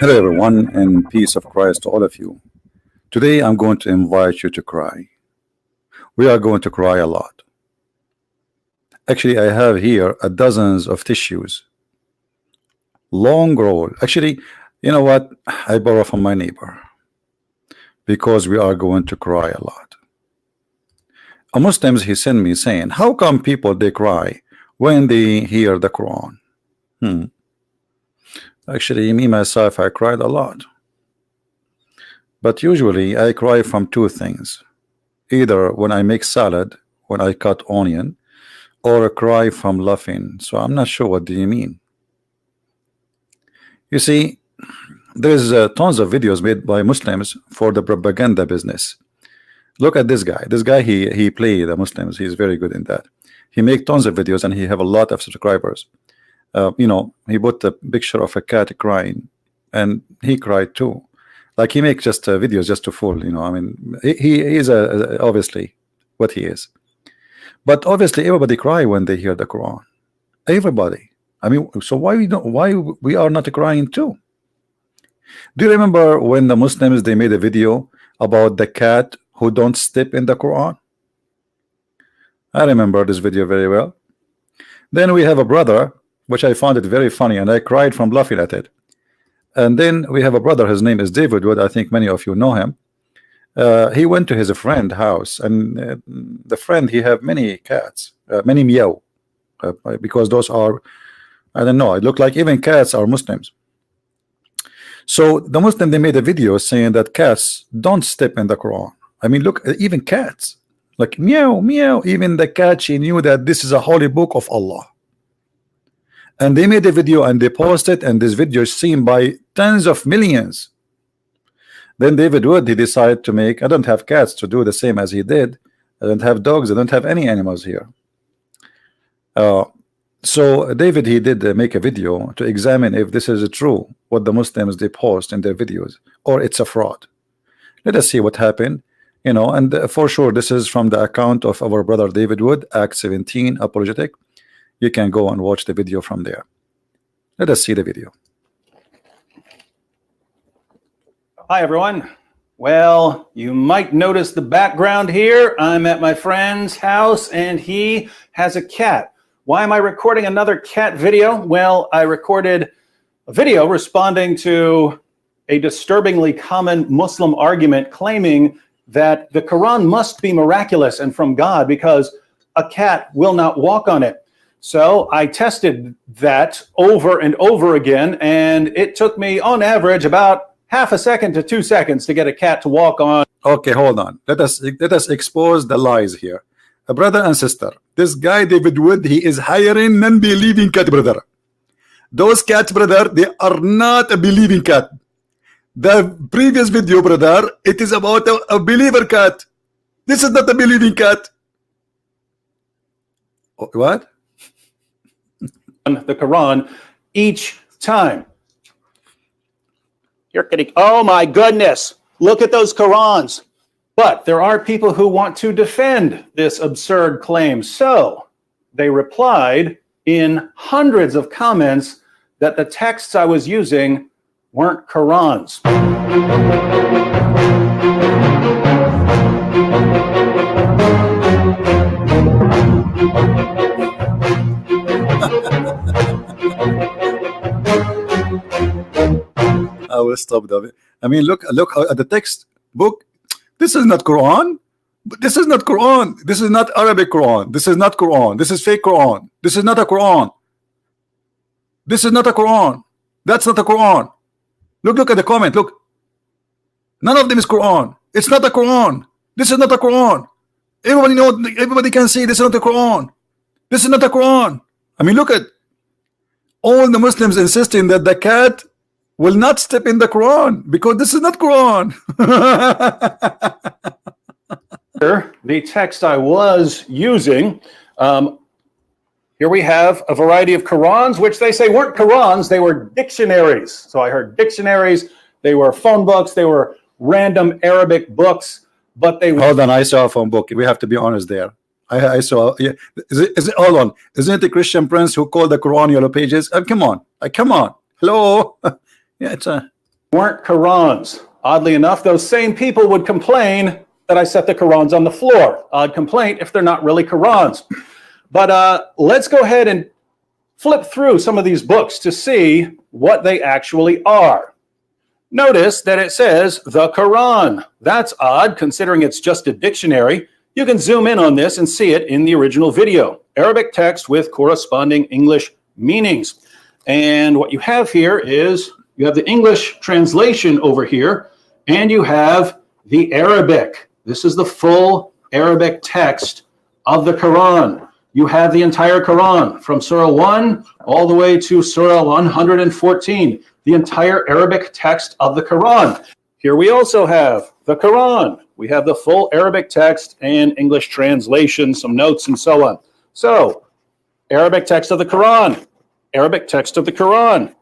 Hello, everyone, and peace of Christ to all of you. Today, I'm going to invite you to cry. We are going to cry a lot. Actually, I have here a dozens of tissues, long roll. Actually, you know what? I borrow from my neighbor because we are going to cry a lot. A Muslims he sent me saying, "How come people they cry when they hear the Quran?" Actually, me myself, I cried a lot. But usually I cry from two things. Either when I make salad, when I cut onion, or a cry from laughing. So I'm not sure what do you mean. You see, there's tons of videos made by Muslims for the propaganda business. Look at this guy. This guy he play the Muslims. He's very good in that. He make tons of videos and he have a lot of subscribers. He put a picture of a cat crying, and he cried too. Like he makes just videos just to fool. I mean, he is obviously what he is. But obviously, everybody cry when they hear the Quran. Everybody. I mean, so why we are not crying too? Do you remember when the Muslims they made a video about the cat who don't step in the Quran? I remember this video very well. Then we have a brother, which I found it very funny, and I cried from laughing at it. And then we have a brother, his name is David Wood. I think many of you know him. He went to his friend house, and the friend he have many cats, many meow, because those are, I don't know, it looked like even cats are Muslims. So the Muslim they made a video saying that cats don't step in the Quran. I mean, look, even cats like meow meow. Even the cat, she knew that this is a holy book of Allah. And they made a video and they posted, and this video is seen by tens of millions. Then David Wood he decided to make, I don't have cats to do the same as he did. I don't have dogs. I don't have any animals here. So David he did make a video to examine if this is true what the Muslims they post in their videos, or it's a fraud. Let us see what happened. And for sure this is from the account of our brother David Wood, Act 17 Apologetic. You can go and watch the video from there. Let us see the video. Hi everyone. Well, you might notice the background here. I'm at my friend's house and he has a cat. Why am I recording another cat video? Well, I recorded a video responding to a disturbingly common Muslim argument claiming that the Quran must be miraculous and from God because a cat will not walk on it. So I tested that over and over again, and it took me on average about half a second to 2 seconds to get a cat to walk on. Okay, hold on. Let us expose the lies here. A brother and sister, this guy David Wood, he is hiring non-believing cat, brother. Those cats, brother, they are not a believing cat. The previous video, brother, it is about a believer cat. This is not a believing cat. What? The Quran each time. You're kidding. Oh my goodness. Look at those Qurans. But there are people who want to defend this absurd claim. So they replied in hundreds of comments that the texts I was using weren't Qurans. I will stop that. I mean, look at the text book. This is not Quran. This is not Quran. This is not Arabic Quran. This is not Quran. This is fake Quran. This is not a Quran. This is not a Quran. That's not a Quran. Look at the comment. Look. None of them is Quran. It's not a Quran. This is not a Quran. Everybody knows. Everybody can see this is not a Quran. This is not a Quran. I mean, look at all the Muslims insisting that the cat will not step in the Quran because this is not Quran. The text I was using, here we have a variety of Qurans, which they say weren't Qurans, they were dictionaries. So I heard dictionaries, they were phone books, they were random Arabic books, but they... Hold on, I saw a phone book. We have to be honest there. I saw, yeah. Is it, hold on. Isn't it the Christian Prince who called the Quran yellow pages? Come on. Come on. Hello. Yeah, it's a... weren't Qurans. Oddly enough, those same people would complain that I set the Qurans on the floor. Odd complaint if they're not really Qurans. But let's go ahead and flip through some of these books to see what they actually are. Notice that it says the Quran. That's odd considering it's just a dictionary. You can zoom in on this and see it in the original video. Arabic text with corresponding English meanings. And what you have here is you have the English translation over here, and you have the Arabic. This is the full Arabic text of the Quran. You have the entire Quran from Surah 1 all the way to Surah 114, the entire Arabic text of the Quran. Here we also have the Quran. We have the full Arabic text and English translation, some notes and so on. So, Arabic text of the Quran, Arabic text of the Quran,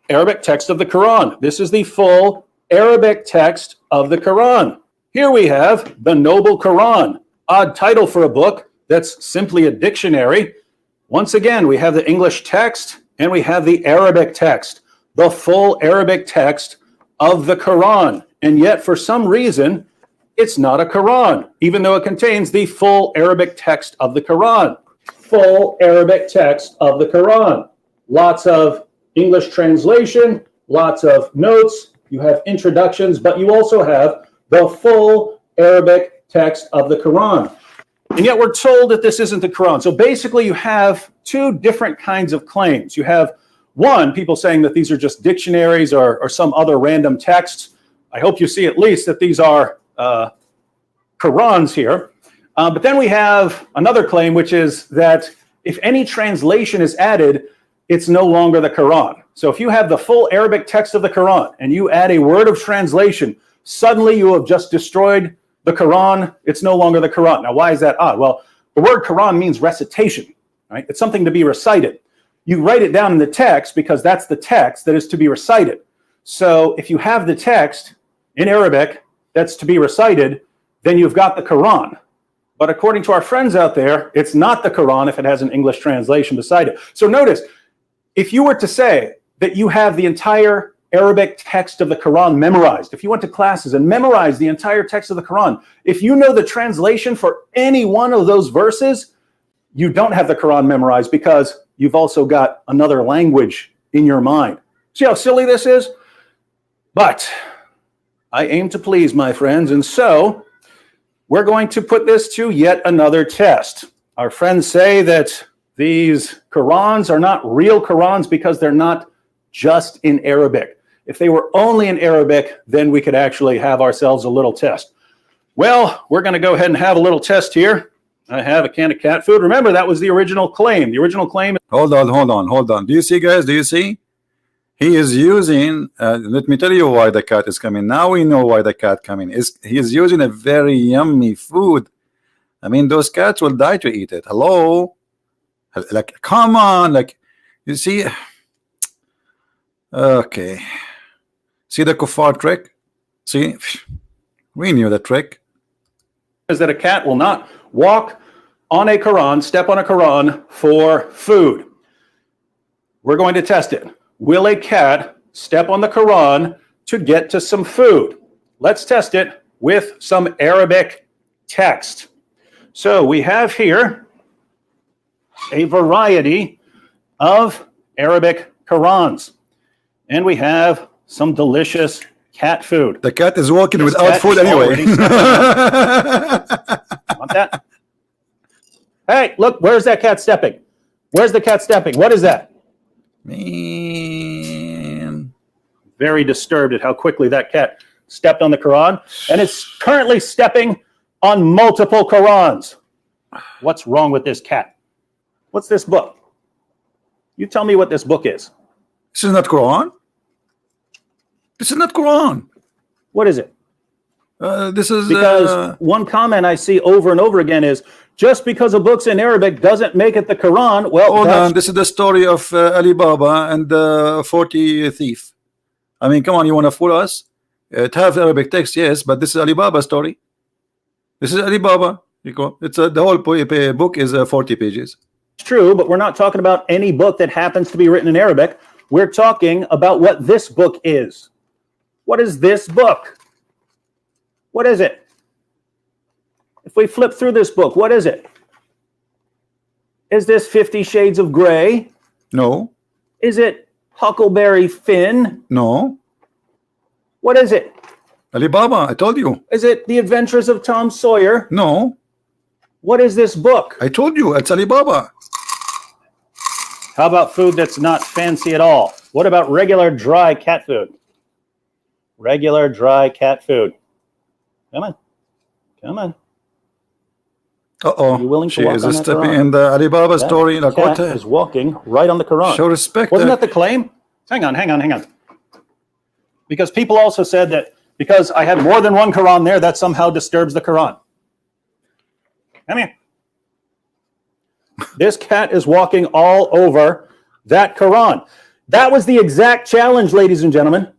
Arabic text of the Quran. This is the full Arabic text of the Quran. Here we have the Noble Quran, odd title for a book that's simply a dictionary. Once again, we have the English text and we have the Arabic text, the full Arabic text of the Quran. And yet, for some reason, it's not a Quran, even though it contains the full Arabic text of the Quran. Full Arabic text of the Quran. Lots of English translation, lots of notes. You have introductions, but you also have the full Arabic text of the Quran. And yet we're told that this isn't the Quran. So basically you have two different kinds of claims. You have one, people saying that these are just dictionaries or some other random texts. I hope you see at least that these are Qurans here. But then we have another claim, which is that if any translation is added, it's no longer the Quran. So if you have the full Arabic text of the Quran and you add a word of translation, suddenly you have just destroyed the Quran. It's no longer the Quran. Now, why is that odd? Well, the word Quran means recitation, right? It's something to be recited. You write it down in the text because that's the text that is to be recited. So if you have the text in Arabic that's to be recited, then you've got the Quran. But according to our friends out there, it's not the Quran if it has an English translation beside it. So notice, if you were to say that you have the entire Arabic text of the Quran memorized, if you went to classes and memorized the entire text of the Quran, if you know the translation for any one of those verses, you don't have the Quran memorized because you've also got another language in your mind. See how silly this is? But I aim to please, my friends, and so we're going to put this to yet another test. Our friends say that these Qurans are not real Qurans because they're not just in Arabic. If they were only in Arabic, then we could actually have ourselves a little test. Well, we're going to go ahead and have a little test here. I have a can of cat food. Remember, that was the original claim. The original claim. Hold on. Do you see, guys? Do you see? He is using, let me tell you why the cat is coming. Now we know why the cat coming. He is using a very yummy food. I mean, those cats will die to eat it. Hello? Like, come on. Like, you see? Okay. See the kuffar trick? See? We knew the trick. Is that a cat will not walk on a Quran, step on a Quran for food. We're going to test it. Will a cat step on the Quran to get to some food? Let's test it with some Arabic text. So we have here a variety of Arabic Qurans. And we have some delicious cat food. The cat is walking without food anyway. Want that? Hey, look, where's that cat stepping? Where's the cat stepping? What is that? Man. Very disturbed at how quickly that cat stepped on the Quran. And it's currently stepping on multiple Qurans. What's wrong with this cat? What's this book? You tell me what this book is. This is not Quran. This is not Quran. What is it? This is because one comment I see over and over again is just because a book's in Arabic doesn't make it the Quran. Well, hold on. This is the story of Ali Baba and the 40 thief. I mean, come on, you want to fool us? It has Arabic text, yes, but this is Ali Baba story. This is Ali Baba. It's the whole book is 40 pages. It's true, but we're not talking about any book that happens to be written in Arabic. We're talking about what this book is. What is this book? What is it? If we flip through this book, what is it? Is this 50 Shades of Grey? No. Is it Huckleberry Finn? No. What is it? Alibaba, I told you. Is it The Adventures of Tom Sawyer? No. What is this book? I told you, it's Alibaba. How about food that's not fancy at all? What about regular dry cat food? Regular dry cat food. Come on. Come on. Uh-oh. Are you willing to She walk is on that stepping Quran? in the Alibaba story. That cat is walking right on the Quran. Show respect. Wasn't that the claim? Hang on. Because people also said that because I had more than one Quran there, that somehow disturbs the Quran. Come here. This cat is walking all over that Quran. That was the exact challenge, ladies and gentlemen.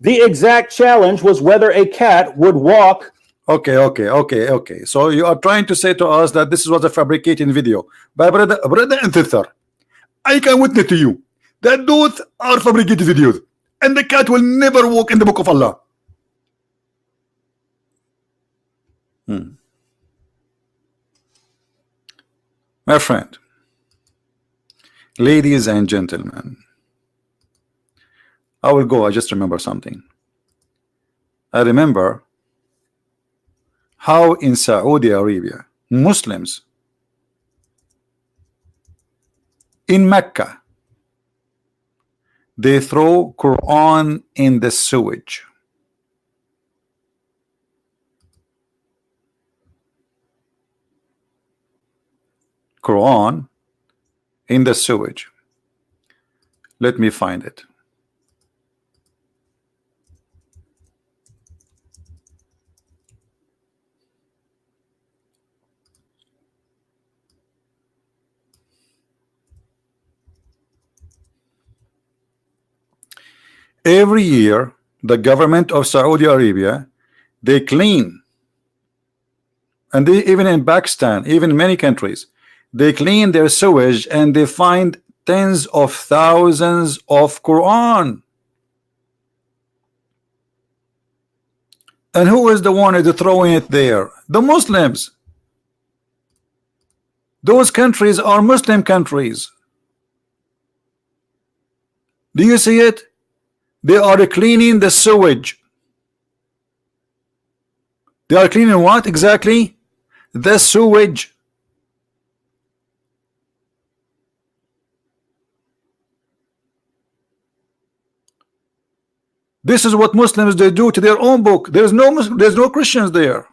The exact challenge was whether a cat would walk. Okay. So you are trying to say to us that this was a fabricating video. But brother and sister, I can witness to you that those are fabricated videos. And the cat will never walk in the book of Allah. My friend, ladies and gentlemen, I will go. I just remember something. I remember how in Saudi Arabia, Muslims in Mecca, they throw Quran in the sewage. Quran in the sewage. Let me find it. Every year, the government of Saudi Arabia, they clean, and they, even in Pakistan, even many countries, they clean their sewage and they find tens of thousands of Quran. And who is the one who's throwing it there? The Muslims. Those countries are Muslim countries. Do you see it? They are cleaning the sewage. They are cleaning what exactly? The sewage. This is what Muslims they do to their own book. There's no Christians there.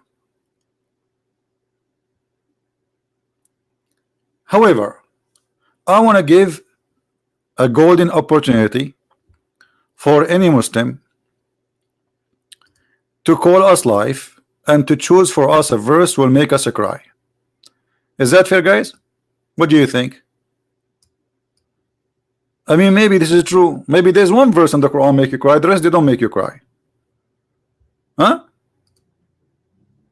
However, I want to give a golden opportunity for any Muslim to call us live and to choose for us a verse will make us cry. Is that fair, guys? What do you think? I mean, maybe this is true. Maybe there's one verse in the Quran make you cry, the rest they don't make you cry. Huh?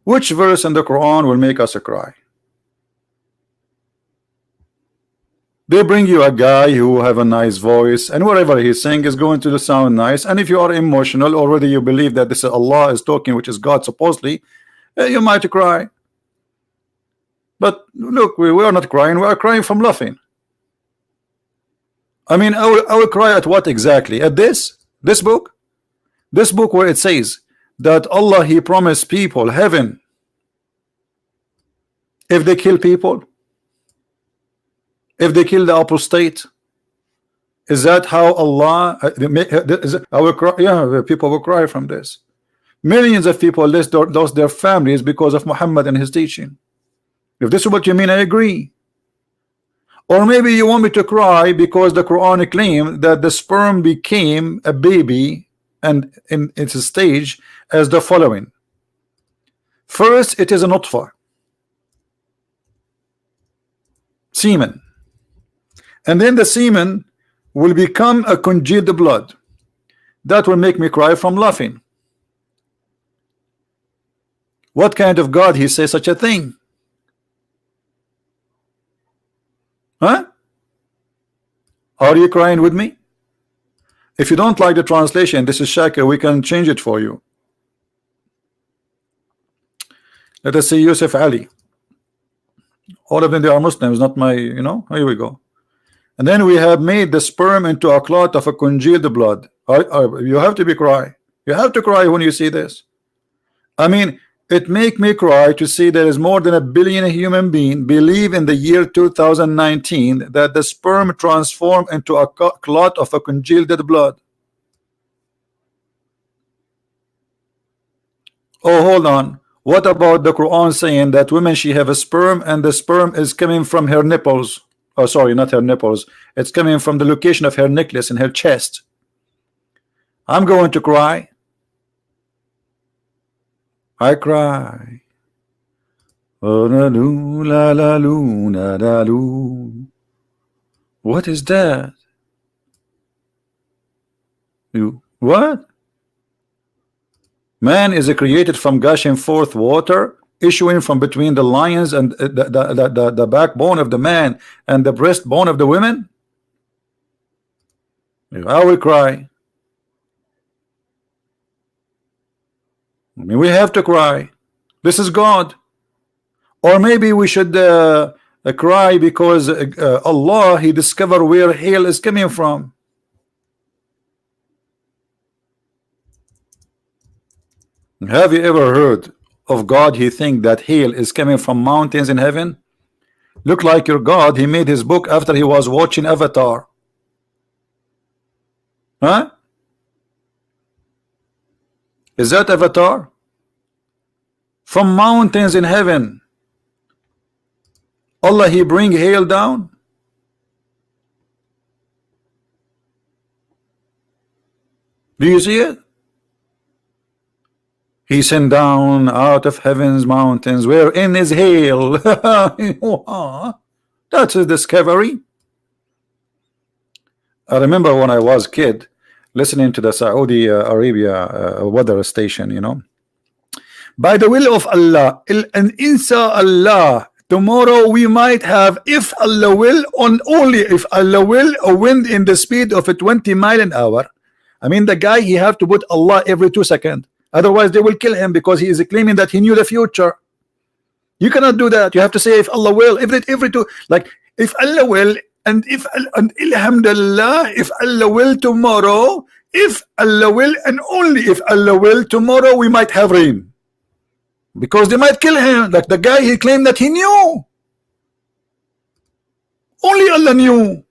Which verse in the Quran will make us cry? They bring you a guy who have a nice voice, and whatever he's saying is going to sound nice. And if you are emotional, or whether you believe that this is Allah is talking, which is God supposedly, you might cry. But look, we are not crying. We are crying from laughing. I mean, I will cry at what exactly? At this book? This book where it says that Allah, He promised people heaven if they kill people, if they kill the apostate. Is that how Allah I will cry? Yeah, people will cry from this. Millions of people lost their families because of Muhammad and his teaching. If this is what you mean, I agree. Or maybe you want me to cry because the Quran claimed that the sperm became a baby, and in its stage as the following. First, it is a nutfa, semen, and then the semen will become a congealed blood. That will make me cry from laughing. What kind of God He says such a thing? Huh? Are you crying with me? If you don't like the translation, this is Shakir, we can change it for you. Let us see Yusuf Ali. All of them, they are Muslims, not my, you know. Here we go. And then we have made the sperm into a clot of a congealed blood. You have to be cry. You have to cry when you see this. I mean, it make me cry to see there is more than 1 billion human beings believe in the year 2019 that the sperm transform into a clot of a congealed blood. Oh, hold on. What about the Quran saying that women, she have a sperm and the sperm is coming from her nipples? Oh, sorry, not her nipples. It's coming from the location of her necklace in her chest. I'm going to cry. I cry. Oh, la, loo, la, la, loo, la, la, loo. What is that? You what? Man is created from gushing forth water, issuing from between the lions and the backbone of the man and the breastbone of the women. I will cry. I mean, we have to cry. This is God. Or maybe we should cry because Allah, He discovered where hail is coming from. Have you ever heard of God? He think that hail is coming from mountains in heaven? Look like your God. He made his book after he was watching Avatar. Huh? Is that Avatar? From mountains in heaven, Allah, He bring hail down. Do you see it? He sent down out of heaven's mountains wherein is hail. That's a discovery. I remember when I was a kid listening to the Saudi Arabia weather station, you know. By the will of Allah, and inshallah, tomorrow we might have, if Allah will, on only if Allah will, a wind in the speed of a 20 miles an hour. I mean, the guy, he have to put Allah every 2 seconds. Otherwise, they will kill him because he is claiming that he knew the future. You cannot do that. You have to say if Allah will, every two, like if Allah will, and if and alhamdulillah, if Allah will tomorrow, if Allah will, and only if Allah will tomorrow, we might have rain. Because they might kill him, like the guy, he claimed that he knew. Only Allah knew.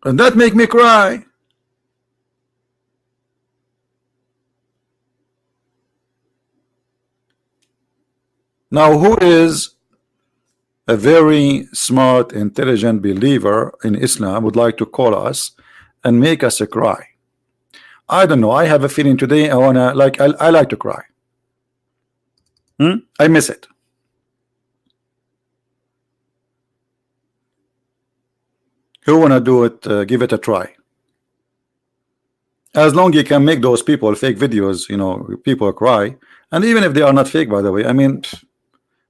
And that make me cry. Now, who is a very smart, intelligent believer in Islam would like to call us and make us cry? I don't know. I have a feeling today I wanna I like to cry. I miss it. Who wanna do it? Give it a try. As long as you can make those people fake videos, you know, people cry, and even if they are not fake, by the way, I mean,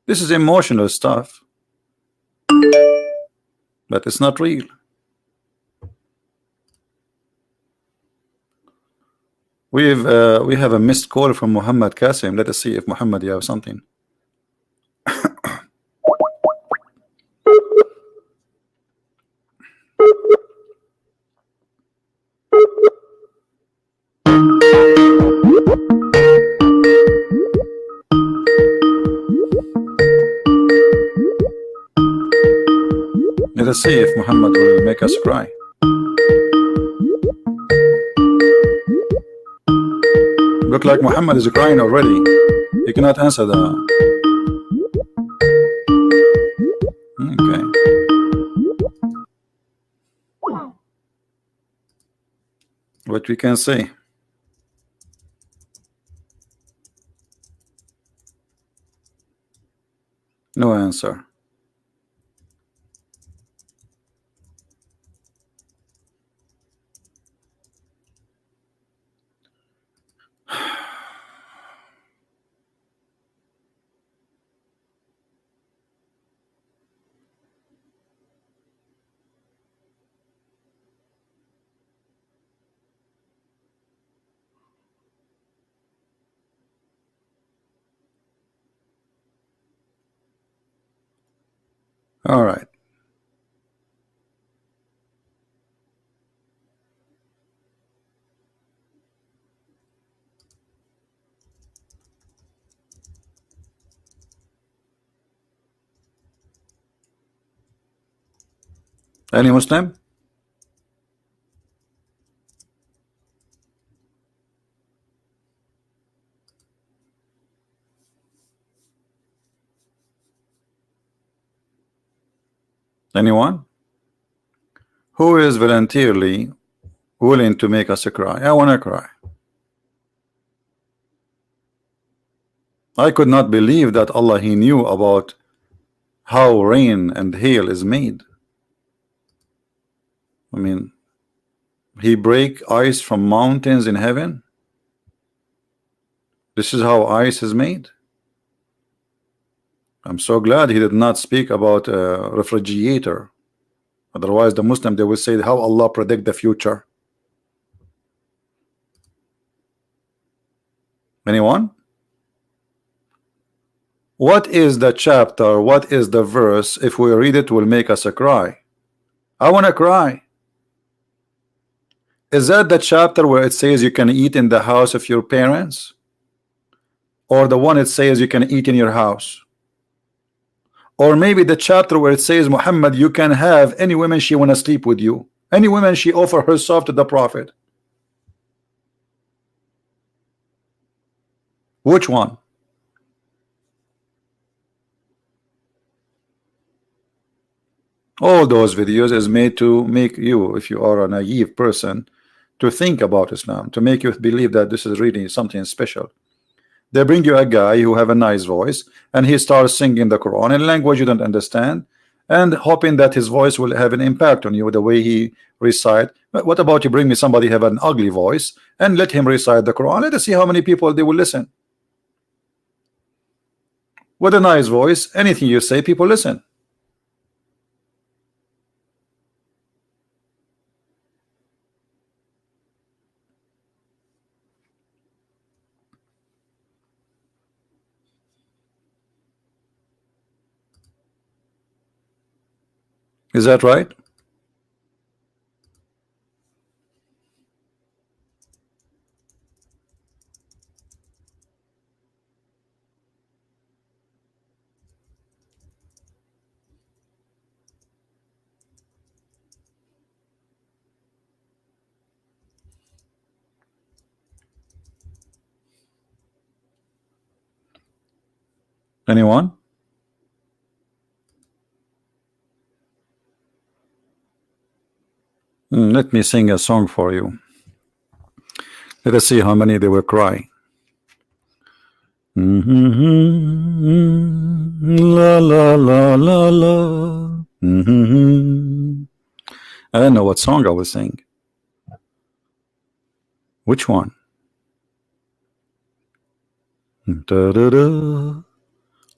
this is emotional stuff, but it's not real. We have a missed call from Muhammad Qasim. Let us see if Muhammad, you have something. Let us see if Muhammad will make us cry. Look like Muhammad is crying already. He cannot answer the. Okay. What we can say. No answer. All right. Any Muslim? Anyone? Who is voluntarily willing to make us cry? I want to cry. I could not believe that Allah, He knew about how rain and hail is made. I mean, He break ice from mountains in heaven. This is how ice is made. I'm so glad He did not speak about a refrigerator. Otherwise, the Muslim, they will say how Allah predict the future. Anyone? What is the chapter? What is the verse? If we read it, will make us cry. I want to cry. Is that the chapter where it says you can eat in the house of your parents? Or the one it says you can eat in your house? Or maybe the chapter where it says, Muhammad, you can have any woman she want to sleep with you. Any woman she offer herself to the Prophet. Which one? All those videos is made to make you, if you are a naive person, to think about Islam, to make you believe that this is really something special. They bring you a guy who have a nice voice and he starts singing the Quran in language you don't understand and hoping that his voice will have an impact on you the way he recite. But what about you bring me somebody have an ugly voice and let him recite the Quran? Let us see how many people they will listen. With a nice voice, anything you say, people listen. Is that right? Anyone? Let me sing a song for you. Let us see how many they will cry. La la la la la. I don't know what song I will sing. Which one? Da da da.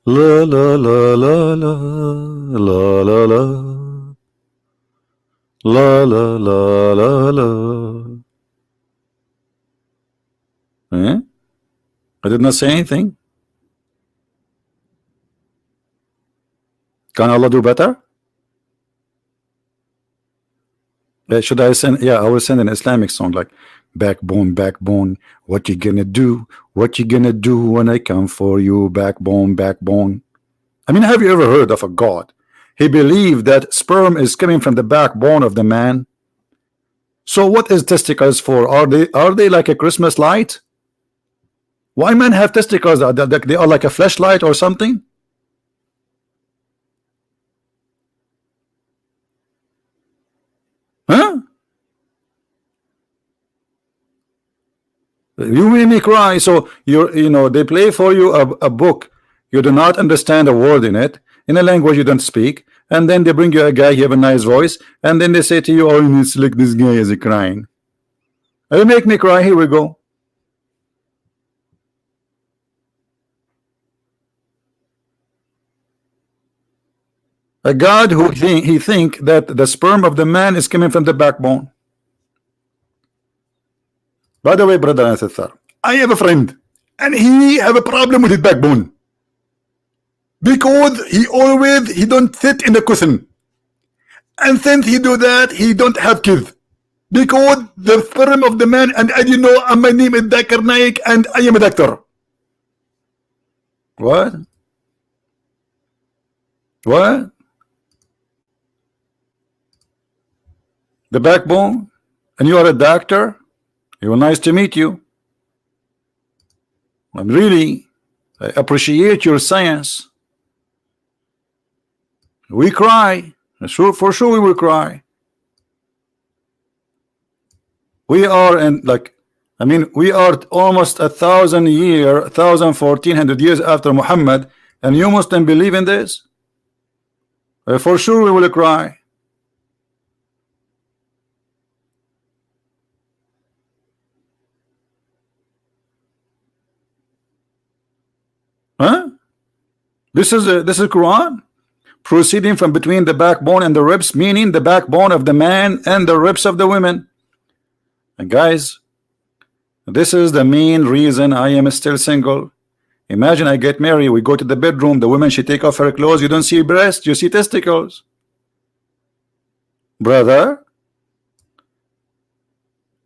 La la la la la la la la la la la la la. Eh? I did not say anything. Can Allah do better? Should I send? Yeah, I will send an Islamic song like backbone, backbone. What you gonna do? What you gonna do when I come for you? Backbone, backbone. I mean, have you ever heard of a God? He believed that sperm is coming from the backbone of the man. So what is testicles for? Are they like a Christmas light? Why men have testicles? They are like a flashlight or something? Huh? You made me cry. So you know they play for you a book. You do not understand a word in it, in a language you don't speak, and then they bring you a guy, you have a nice voice, and then they say to you, oh, it's like this guy is crying. You make me cry. Here we go. A God who he think that the sperm of the man is coming from the backbone. By the way, brother and sister, I have a friend and he have a problem with his backbone. because he don't sit in the cushion, and since he do that, he don't have kids. Because the sperm of the man, and as you know, my name is Dakar Naik, and I am a doctor. What? What? The backbone? And you are a doctor? It was nice to meet you. I appreciate your science. We cry. For sure we will cry. We are in we are almost 1,000 years, 1,400 years after Muhammad, and you Muslims believe in this? For sure we will cry. Huh? This is Quran, proceeding from between the backbone and the ribs, meaning the backbone of the man and the ribs of the women. And guys, this is the main reason I am still single. Imagine I get married, we go to the bedroom, the woman, she take off her clothes, you don't see breasts, you see testicles. Brother,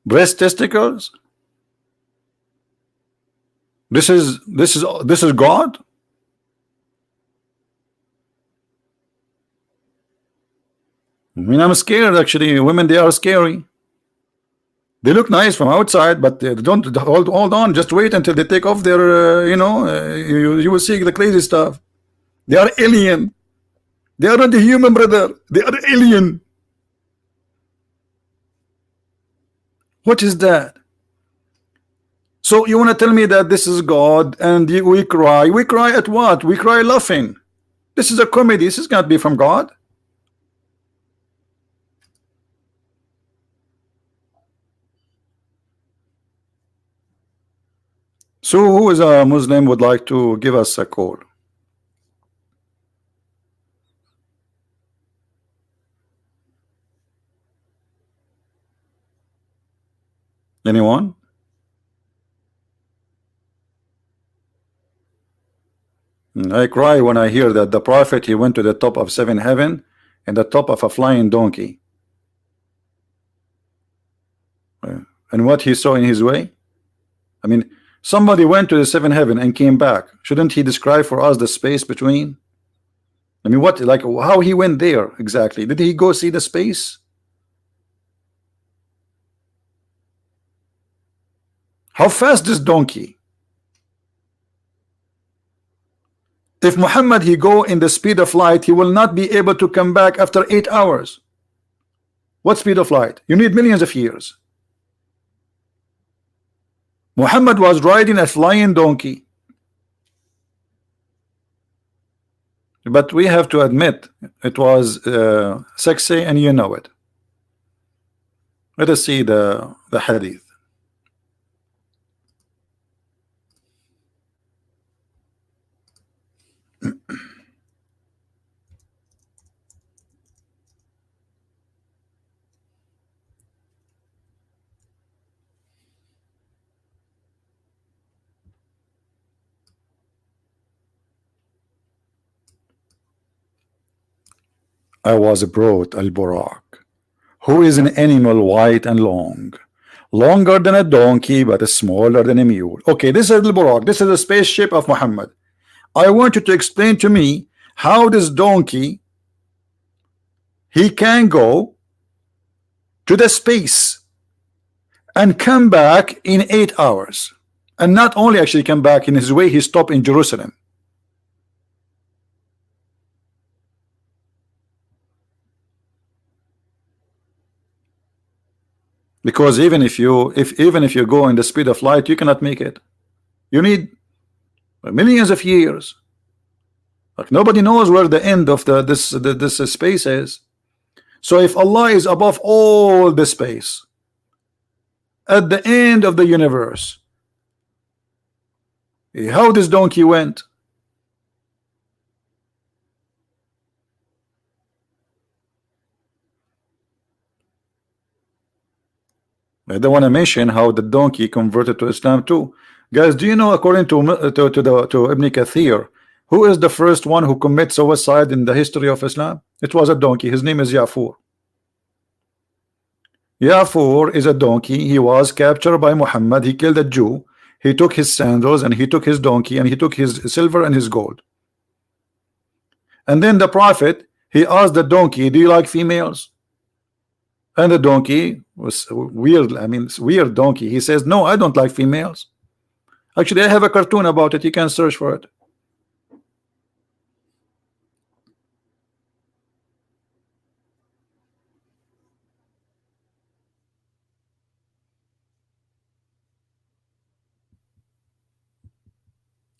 breast, testicles. This is God. I mean, I'm scared actually. Women, they are scary. They look nice from outside, but they don't hold on. Just wait until they take off their, you will see the crazy stuff. They are alien. They are not a human, brother. They are alien. What is that? So you want to tell me that this is God and we cry? We cry at what? We cry laughing. This is a comedy. This is not be from God. So who is a Muslim would like to give us a call? Anyone? I cry when I hear that the prophet, he went to the top of 7 heaven and the top of a flying donkey. And what he saw in his way? I mean, somebody went to the 7 heaven and came back. Shouldn't he describe for us the space between? I mean, what, like, how he went there exactly? Did he go see the space? How fast this donkey? If Muhammad he go in the speed of light, he will not be able to come back after 8 hours. What speed of light? You need millions of years. Muhammad was riding a flying donkey. But we have to admit it was sexy, and you know it. Let us see the hadith. I was brought al-Buraq, who is an animal white and long, longer than a donkey but smaller than a mule. Okay, this is al-Buraq. This is a spaceship of Muhammad. I want you to explain to me how this donkey he can go to the space and come back in 8 hours, and not only actually come back, in his way he stopped in Jerusalem. Because even if you go in the speed of light, you cannot make it. You need millions of years. Like, nobody knows where the end of this space is. So if Allah is above all the space, at the end of the universe, how this donkey went? I don't want to mention how the donkey converted to Islam too. Guys, do you know, according to Ibn Kathir, Who is the first one who commits suicide in the history of Islam? It was a donkey. His name is Yafur. Yafur is a donkey. He was captured by Muhammad. He killed a Jew. He took his sandals and he took his donkey and he took his silver and his gold. And then the Prophet, he asked the donkey, do you like females? And the donkey was weird. I mean, it's weird donkey. He says, no, I don't like females. Actually, I have a cartoon about it. You can search for it.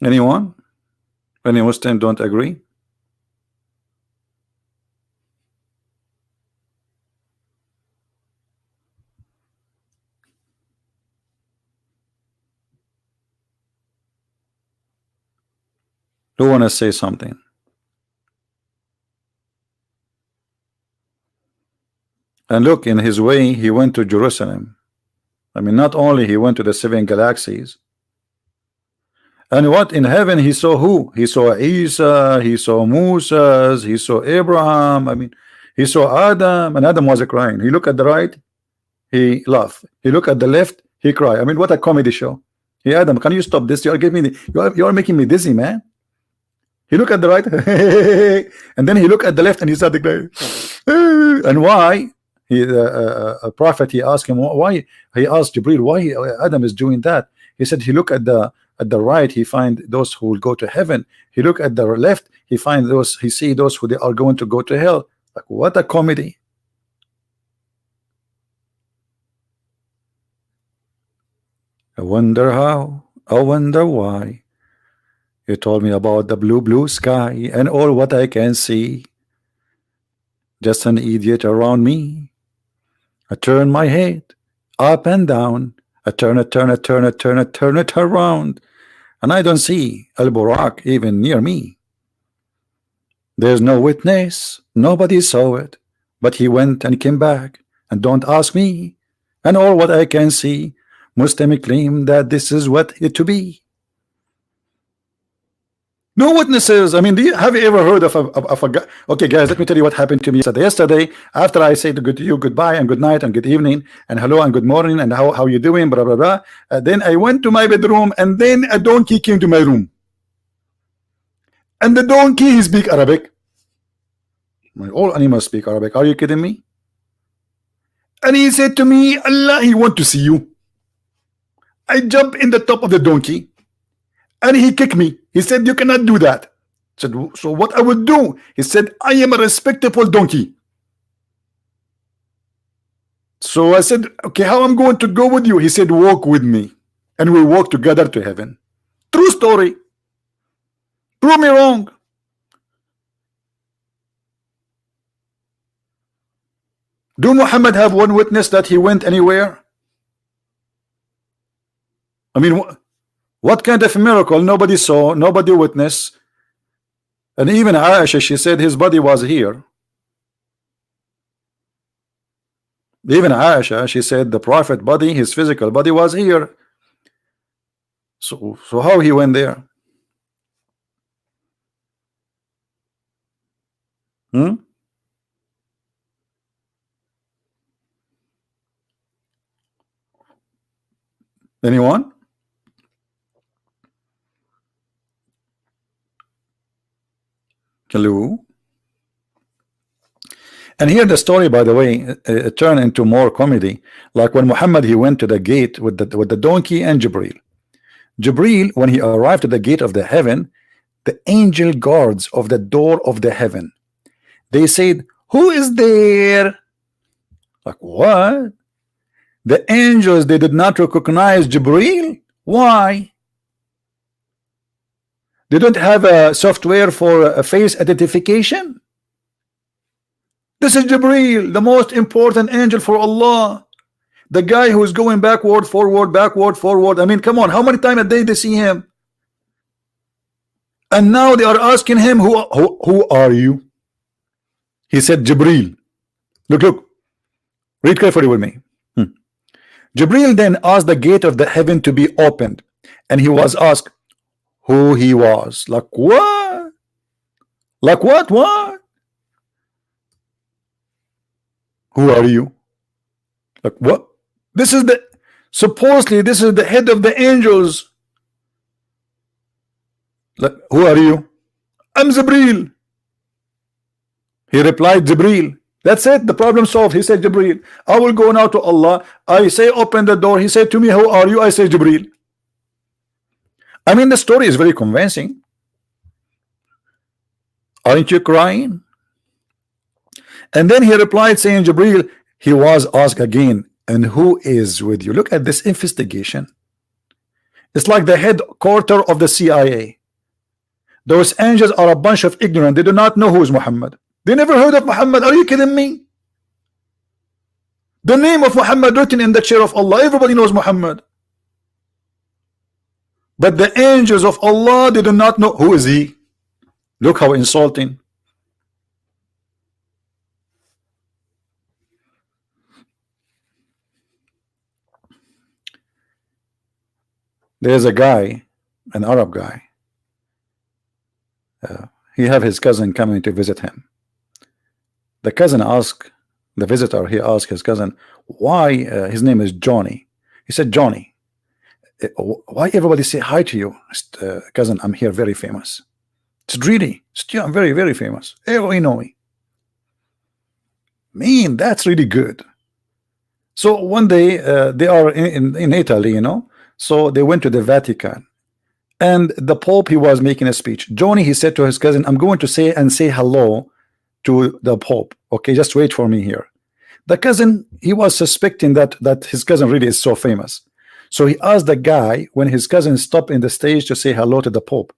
Anyone? Any Muslim don't agree? Who want to say something? And look, in his way, he went to Jerusalem. I mean, not only he went to the 7 galaxies. And what in heaven he saw who? He saw Isa, he saw Moses, he saw Abraham. I mean, he saw Adam, and Adam was crying. He looked at the right, he laughed. He looked at the left, he cried. I mean, what a comedy show. Hey Adam, can you stop this? You are giving me you are making me dizzy, man. He looked at the right, and then he looked at the left, and he started crying. And why? He a prophet, he asked him why. He asked Jibril why Adam is doing that. He said he looked at the right, he find those who will go to heaven. He look at the left, he find those, he see those who they are going to go to hell. Like, what a comedy. I wonder how, I wonder why. You told me about the blue sky and all what I can see. Just an idiot around me. I turn my head up and down. I turn it around, and I don't see Al Burak even near me. There's no witness, nobody saw it, but he went and came back, and don't ask me. And all what I can see, Muslim claim that this is what it to be. No witnesses. I mean, have you ever heard of a guy? Okay, guys, let me tell you what happened to me yesterday. After I said to you goodbye and good night and good evening and hello and good morning and how you doing, blah blah blah. Then I went to my bedroom, and then a donkey came to my room. And the donkey, he speak Arabic. All animals speak Arabic. Are you kidding me? And he said to me, Allah, he want to see you. I jump in the top of the donkey. And he kicked me. He said, you cannot do that. I said, so what I would do? He said, I am a respectable donkey. So I said, okay, how I'm going to go with you? He said, walk with me. And we walk together to heaven. True story. Prove me wrong. Do Muhammad have one witness that he went anywhere? I mean, what kind of miracle? Nobody saw, nobody witnessed. And even Aisha, she said his body was here. Even Aisha, she said the prophet body, his physical body was here. So how he went there? Anyone? Hello. And here the story, by the way, it turned into more comedy. Like when Muhammad, he went to the gate with the donkey and Jibril. Jibril, when he arrived at the gate of the heaven, the angel guards of the door of the heaven, they said, who is there? Like, what? The angels, they did not recognize Jibril. Why? They don't have a software for a face identification. This is Jibril, the most important angel for Allah. The guy who is going backward, forward, backward, forward. I mean, come on, how many times a day they see him? And now they are asking him, who are you? He said, Jibril. Look, read carefully with me. Jibril then asked the gate of the heaven to be opened, and he was asked who he was. Like, what? Like what? What? Who are you? Like what? This is the supposedly this is the head of the angels. Like, who are you? I'm Jibreel. He replied, Jibreel. That's it, the problem solved. He said, Jibreel, I will go now to Allah. I say, open the door. He said to me, who are you? I say, Jibreel. I mean, the story is very convincing. Aren't you crying? And then he replied, saying, Jibreel, he was asked again, and who is with you? Look at this investigation. It's like the headquarters of the CIA. Those angels are a bunch of ignorant. They do not know who is Muhammad. They never heard of Muhammad. Are you kidding me? The name of Muhammad written in the chair of Allah. Everybody knows Muhammad. But the angels of Allah, they do not know who is he. Look how insulting. There's a guy, an Arab guy. He have his cousin coming to visit him. The cousin asked the visitor, he asked his cousin, why his name is Johnny. He said, Johnny, why everybody say hi to you? Cousin, I'm here very famous. It's really, yeah, I'm very, very famous. Everybody know me. Man, that's really good. So one day they are in Italy, you know, so they went to the Vatican. And the Pope, he was making a speech. Johnny, he said to his cousin, I'm going to say hello to the Pope. Okay, just wait for me here. The cousin, he was suspecting that his cousin really is so famous. So he asked the guy, when his cousin stopped in the stage to say hello to the Pope,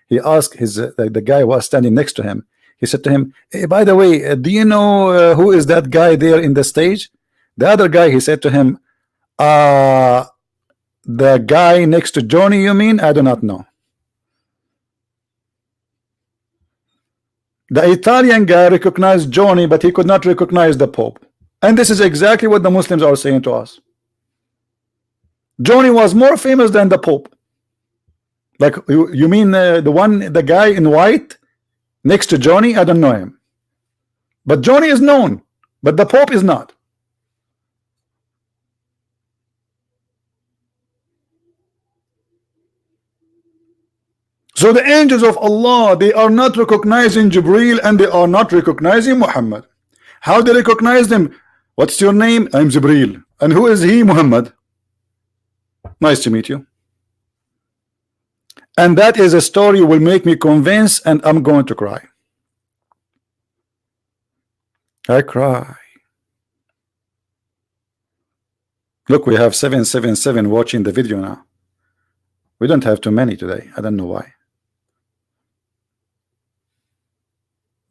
he asked the guy who was standing next to him. He said to him, hey, by the way, do you know who is that guy there in the stage? The other guy, he said to him, the guy next to Johnny, you mean? I do not know. The Italian guy recognized Johnny, but he could not recognize the Pope. And this is exactly what the Muslims are saying to us. Johnny was more famous than the Pope. Like, you mean the guy in white next to Johnny? I don't know him. But Johnny is known, but the Pope is not. So the angels of Allah, they are not recognizing Jibreel and they are not recognizing Muhammad. How they recognize them? What's your name? I'm Jibreel. And who is he? Muhammad. Nice to meet you. And that is a story will make me convinced, and I'm going to cry. I cry. Look, we have 777 watching the video now. We don't have too many today. I don't know why.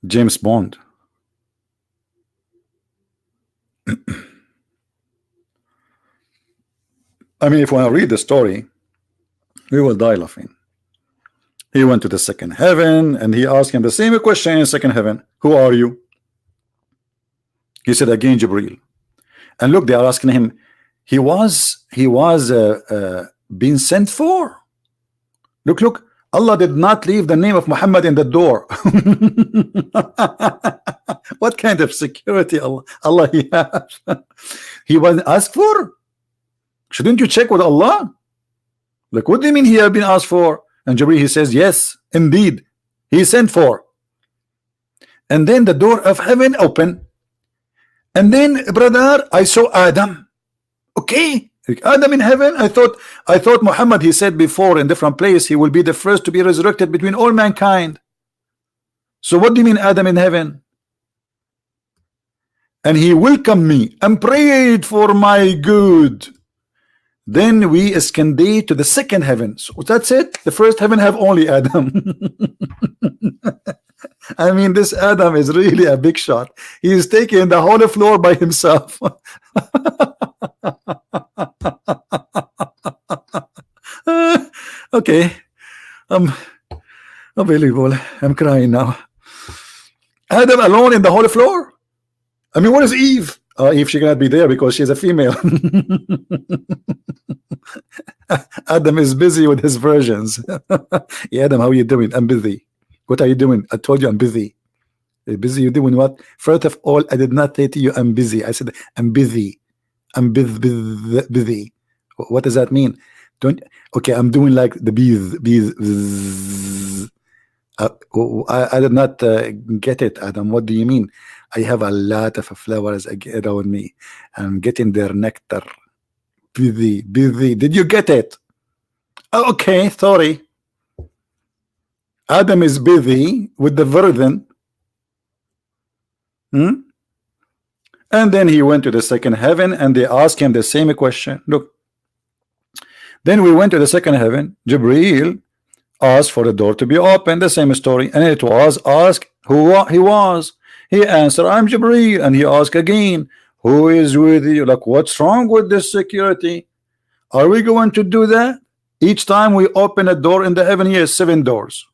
James Bond. I mean, if we read the story, we will die laughing. He went to the second heaven and he asked him the same question in second heaven. Who are you? He said again, Jibreel. And look, they are asking him. He was being sent for. Look. Allah did not leave the name of Muhammad in the door. What kind of security Allah he has? He was asked for. Shouldn't you check with Allah? Like, what do you mean he had been asked for? And Jibreel, he says, yes, indeed, he is sent for. And then the door of heaven opened. And then, brother, I saw Adam. Okay, Adam in heaven. I thought Muhammad, he said before in different place, he will be the first to be resurrected between all mankind. So what do you mean Adam in heaven? And he welcomed me and prayed for my good. Then we ascended to the second heaven. So that's it. The first heaven have only Adam. I mean, this Adam is really a big shot. He is taking the whole floor by himself. Okay, unbelievable. I'm crying now. Adam alone in the whole floor. I mean, what is Eve? Eve, she cannot be there because she's a female. Adam is busy with his versions. Yeah, Adam, how are you doing? I'm busy. What are you doing? I told you I'm busy. Busy, you doing what? First of all, I did not say to you I'm busy. I said I'm busy. I'm busy. What does that mean? Don't. Okay, I'm doing like the bees. I did not get it, Adam. What do you mean? I have a lot of flowers around me. I'm getting their nectar. Busy. Did you get it? Okay, sorry. Adam is busy with the virgin. And then he went to the second heaven, and they asked him the same question. Look. Then we went to the second heaven. Jibreel asked for the door to be open. The same story, and it was asked who he was. He answered, "I'm Jibreel," and he asked again, "Who is with you?" Like, what's wrong with this security? Are we going to do that? Each time we open a door in the heaven, yes, 7 doors.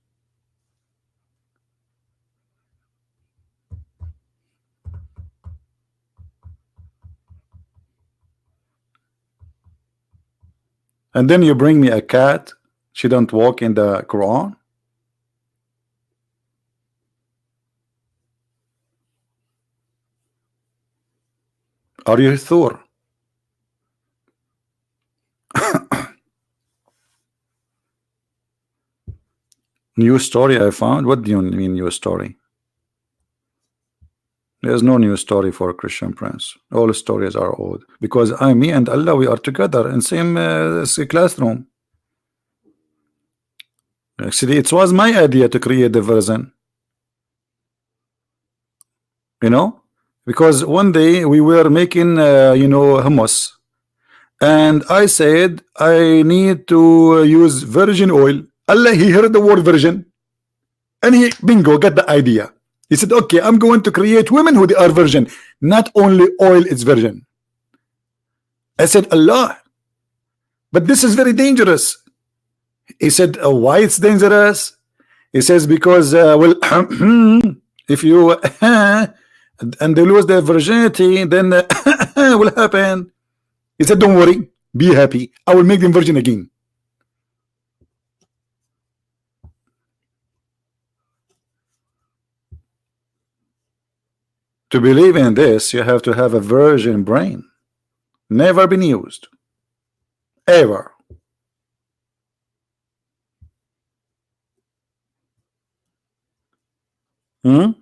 And then you bring me a cat. She don't walk in the Quran. Are you Thor? New story I found. What do you mean new story? There's no new story for Christian Prince. All stories are old because me and Allah, we are together in same classroom. Actually, it was my idea to create the version. You know, because one day we were making hummus, and I said I need to use virgin oil. Allah, he heard the word virgin, and he bingo got the idea. He said, okay, I'm going to create women who they are virgin, not only oil is virgin. I said, Allah, but this is very dangerous. He said, why it's dangerous? He says, because well, if you and they lose their virginity, then will happen. He said, don't worry, be happy, I will make them virgin again. To believe in this, you have to have a virgin brain. Never been used. Ever. Do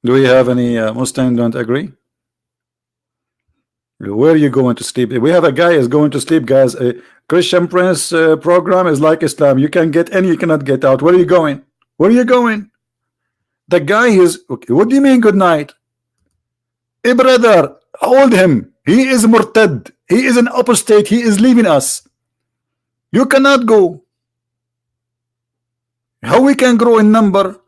we have any Muslim don't agree? Where are you going to sleep? We have a guy is going to sleep, guys. A Christian Prince program is like Islam. You can get in, you cannot get out. Where are you going? Where are you going? The guy is okay. What do you mean good night? Hey brother, hold him. He is murtad. He is an apostate. He is leaving us. You cannot go. How we can grow in number?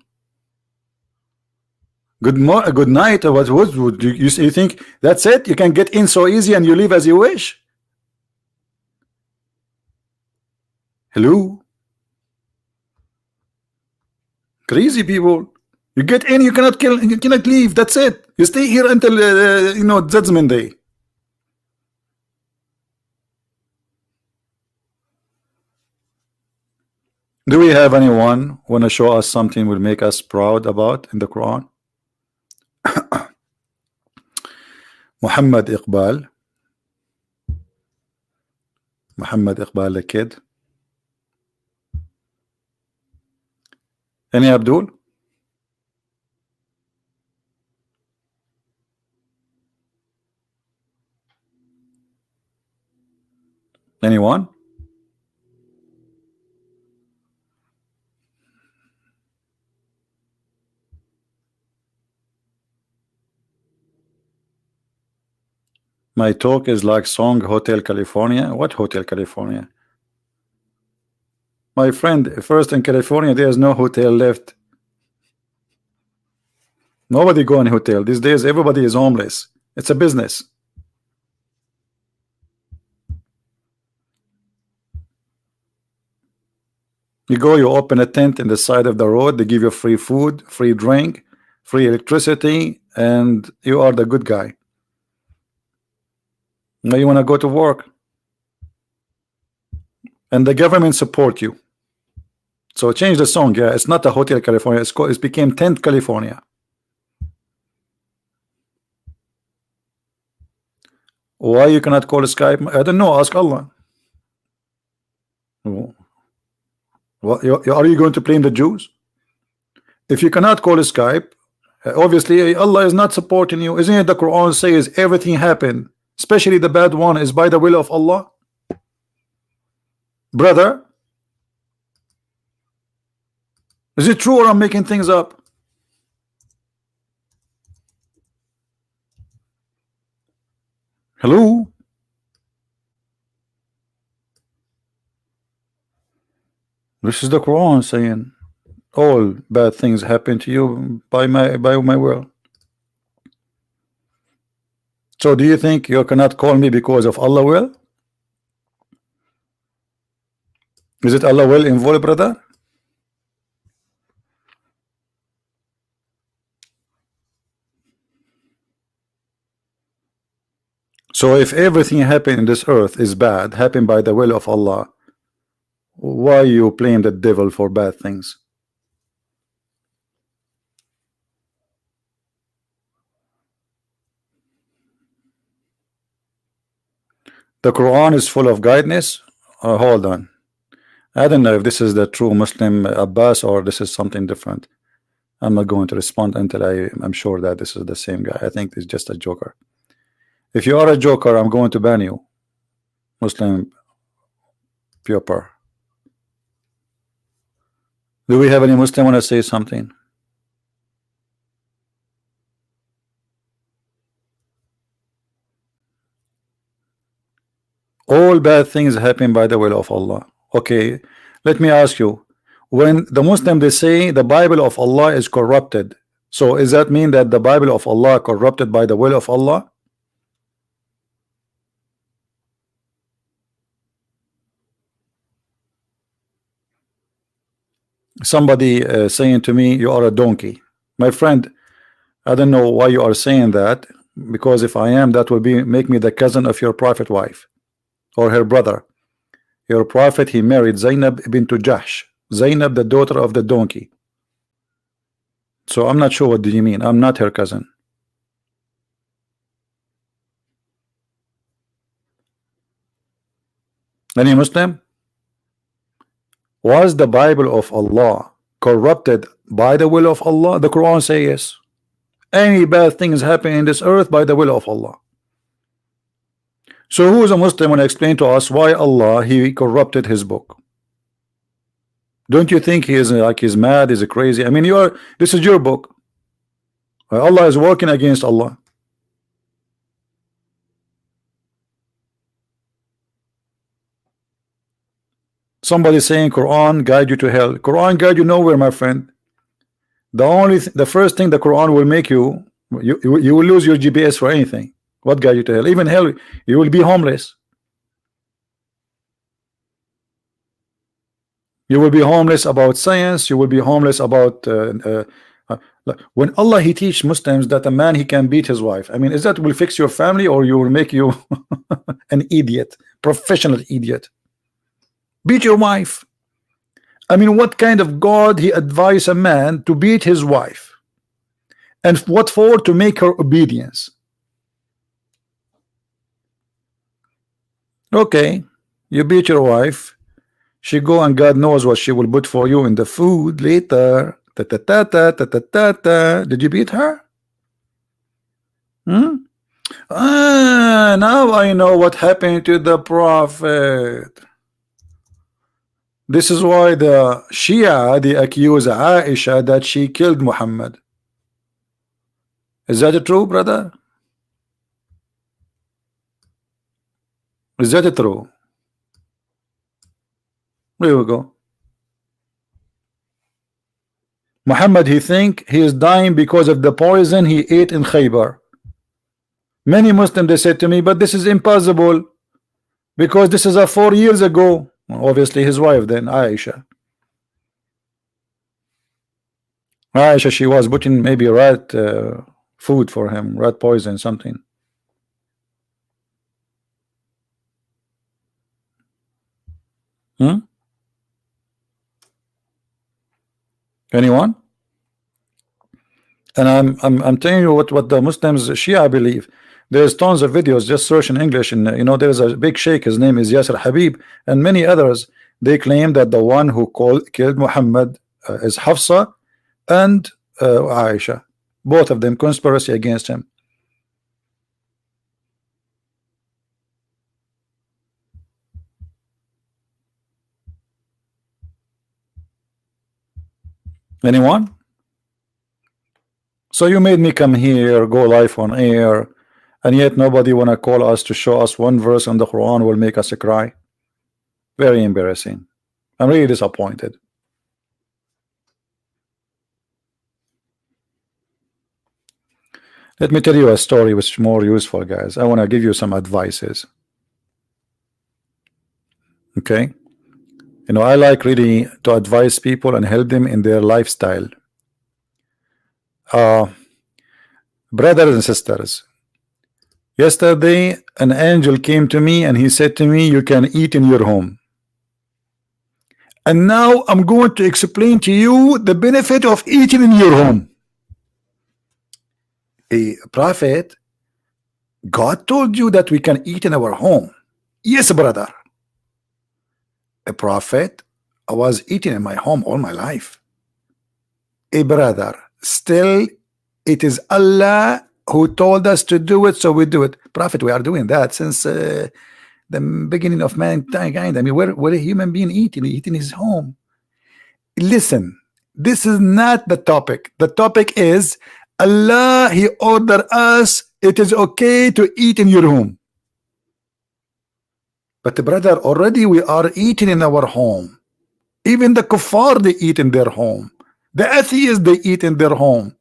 Good night. What would you think that's it? You can get in so easy and you leave as you wish? Hello? Crazy people. You get in, you cannot kill, you cannot leave. That's it. You stay here until Judgment Day. Do we have anyone want to show us something will make us proud about in the Quran? Muhammad Iqbal. Muhammad Iqbal the kid. Any Abdul? Anyone? My talk is like song Hotel California. What Hotel California? My friend, first in California there is no hotel left. Nobody go in hotel these days. Everybody is homeless. It's a business. You go, you open a tent in the side of the road. They give you free food, free drink, free electricity, and you are the good guy. Now you want to go to work. and the government support you. So change the song. Yeah, it's not a Hotel California. It became Tent California. Why you cannot call Skype? I don't know. Ask Allah. What are you going to blame the Jews? If you cannot call Skype, obviously Allah is not supporting you. Isn't it the Quran says everything happened, especially the bad one, is by the will of Allah? Brother, is it true or I'm making things up? Hello? This is the Quran saying all bad things happen to you by my will. So do you think you cannot call me because of Allah will? Is it Allah will involved, brother? So if everything happened in this earth is bad, happened by the will of Allah, why you blame the devil for bad things? The Quran is full of guidance. Hold on, I don't know if this is the true Muslim Abbas or this is something different. I'm not going to respond until I'm sure that this is the same guy. I think it's just a joker. If you are a joker, I'm going to ban you, Muslim Pupper. Do we have any Muslim want to say something? All bad things happen by the will of Allah. Okay, let me ask you, when the Muslim they say the Bible of Allah is corrupted, so does that mean that the Bible of Allah corrupted by the will of Allah? Somebody saying to me, you are a donkey. My friend, I don't know why you are saying that, because if I am, that will make me the cousin of your prophet wife or her brother. Your prophet, he married Zainab bint Jahsh, Zainab the daughter of the donkey. So I'm not sure what do you mean. I'm not her cousin. Any Muslim? Was the Bible of Allah corrupted by the will of Allah? The Quran says yes. Any bad things happen in this earth by the will of Allah. So who is a Muslim and explain to us why Allah he corrupted his book? Don't you think he is like he's mad, he's crazy? I mean, this is your book. Allah is working against Allah. Somebody saying Quran guide you to hell. Quran guide you nowhere, my friend. The first thing the Quran will make you will lose your GPS for anything. What guide you to hell? Even hell, you will be homeless. You will be homeless about science. You will be homeless about when Allah he teach Muslims that a man he can beat his wife. I mean, is that will fix your family or you will make you an idiot, professional idiot? Beat your wife. I mean, what kind of God he advise a man to beat his wife? And what for? To make her obedience. Okay, you beat your wife. She go and God knows what she will put for you in the food later. Ta ta ta ta ta ta ta ta. Did you beat her? Now I know what happened to the Prophet. This is why the Shia they accuse Aisha that she killed Muhammad. Is that true, brother? Is that true? There we go. Muhammad he think he is dying because of the poison he ate in Khaybar. Many Muslims they said to me, but this is impossible because this is 4 years ago. Obviously his wife then, Aisha, she was putting maybe rat food for him, rat poison, something. Hmm? Anyone? And I'm telling you what the Muslims Shia believe. There's tons of videos. Just search in English, and you know there's a big sheikh. His name is Yasser Habib, and many others. They claim that the one who killed Muhammad is Hafsa and Aisha. Both of them conspiracy against him. Anyone? So you made me come here, go live on air, and yet nobody wanna call us to show us one verse in the Quran will make us cry. Very embarrassing. I'm really disappointed. Let me tell you a story which is more useful, guys. I want to give you some advices. Okay, you know, I like really to advise people and help them in their lifestyle. Brothers and sisters, yesterday an angel came to me and he said to me, you can eat in your home. And now I'm going to explain to you the benefit of eating in your home. A prophet, God told you that we can eat in our home. Yes, brother. A prophet, I was eating in my home all my life. A brother, still it is Allah who told us to do it, so we do it. Prophet, we are doing that since the beginning of mankind. I mean, we're a human being eating his home. Listen, this is not the topic. The topic is Allah, He ordered us, it is okay to eat in your home. But brother, already we are eating in our home. Even the kuffar, they eat in their home. The atheists, they eat in their home.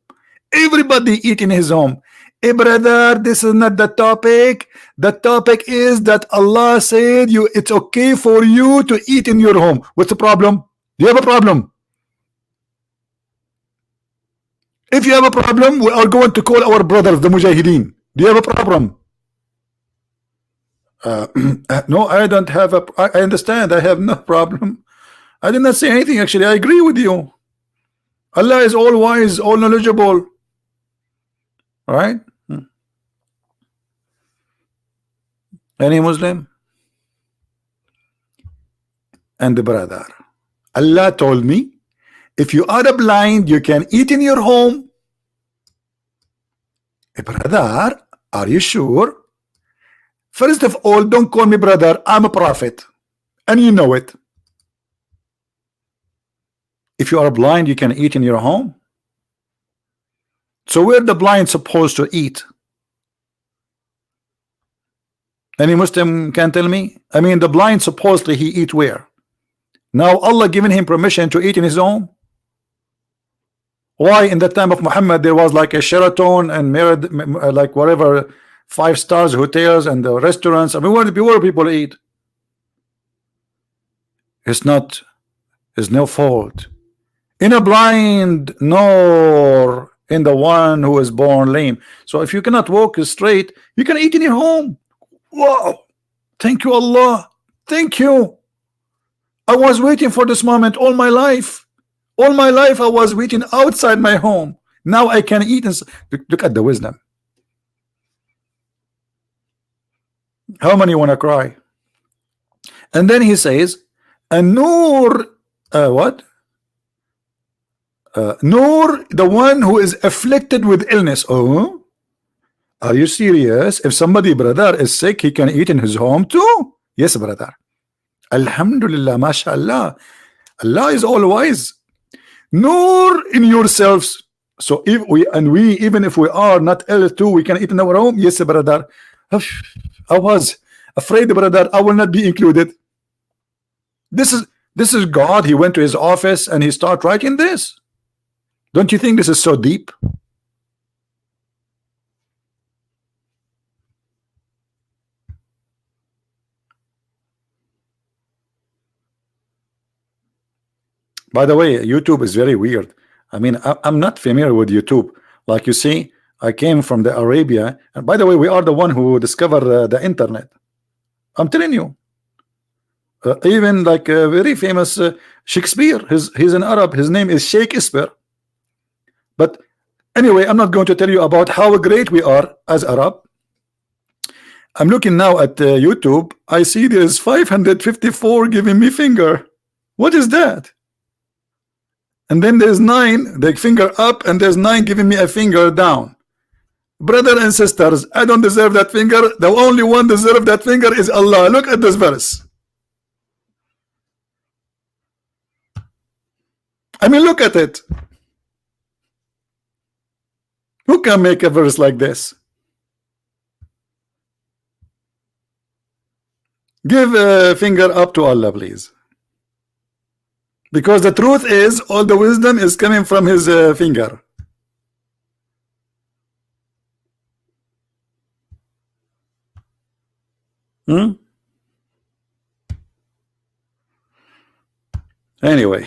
Everybody eat in his home. Hey brother, this is not the topic. The topic is that Allah said it's okay for you to eat in your home. What's the problem? Do you have a problem? If you have a problem, we are going to call our brothers, the Mujahideen. Do you have a problem? No, I don't have a. I understand. I have no problem. I did not say anything. Actually, I agree with you. Allah is all wise, all knowledgeable. Right? Any Muslim? And the brother, Allah told me, if you are blind, you can eat in your home. Hey, brother, are you sure? First of all, don't call me brother. I'm a prophet, and you know it. If you are blind, you can eat in your home. So where the blind supposed to eat? Any Muslim can tell me? I mean, the blind supposedly he eat where? Now Allah given him permission to eat in his home. Why in the time of Muhammad there was like a Sheraton and like whatever 5 stars hotels and the restaurants? I mean, where people eat? It's not. There's no fault in a blind nor in the one who is born lame. So if you cannot walk straight, you can eat in your home. Wow, thank you Allah, thank you. I was waiting for this moment all my life. All my life I was waiting outside my home. Now I can eat. Look at the wisdom. How many want to cry? And then he says, and Nur, what? Nur, the one who is afflicted with illness. Oh, are you serious? If somebody, brother, is sick, he can eat in his home too? Yes, brother. Alhamdulillah, mashallah. Allah is all wise. Nur in yourselves. So if we even if we are not ill too, we can eat in our home. Yes, brother. I was afraid, brother, I will not be included. This is God. He went to his office and he started writing this. Don't you think this is so deep? By the way, YouTube is very weird. I mean, I'm not familiar with YouTube. Like you see, I came from the Arabia, and by the way, we are the one who discovered the internet. I'm telling you. Even like a very famous Shakespeare. He's an Arab. His name is Shakespeare. But anyway, I'm not going to tell you about how great we are as Arab. I'm looking now at YouTube. I see there's 554 giving me finger. What is that? And then there's 9, the finger up, and there's 9 giving me a finger down. Brother and sisters, I don't deserve that finger. The only one deserve that finger is Allah. Look at this verse. I mean, look at it. Who can make a verse like this? Give a finger up to Allah, please. Because the truth is, all the wisdom is coming from his finger. Anyway,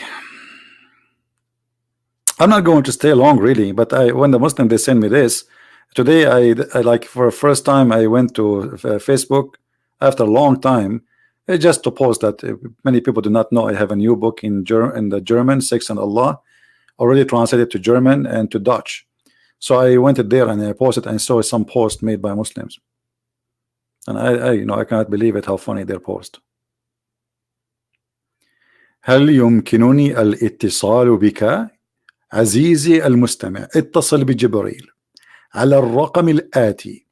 I'm not going to stay long really, but when the Muslim they send me this today, I like for the first time I went to Facebook after a long time, just to post that many people do not know I have a new book in the German, Sex and Allah, already translated to German and to Dutch. So I went there and I posted and saw some post made by Muslims, and I cannot believe it how funny their post. هل يمكنني الاتصال بك عزيزي المستمع؟ اتصل بجبريل على الرقم الآتي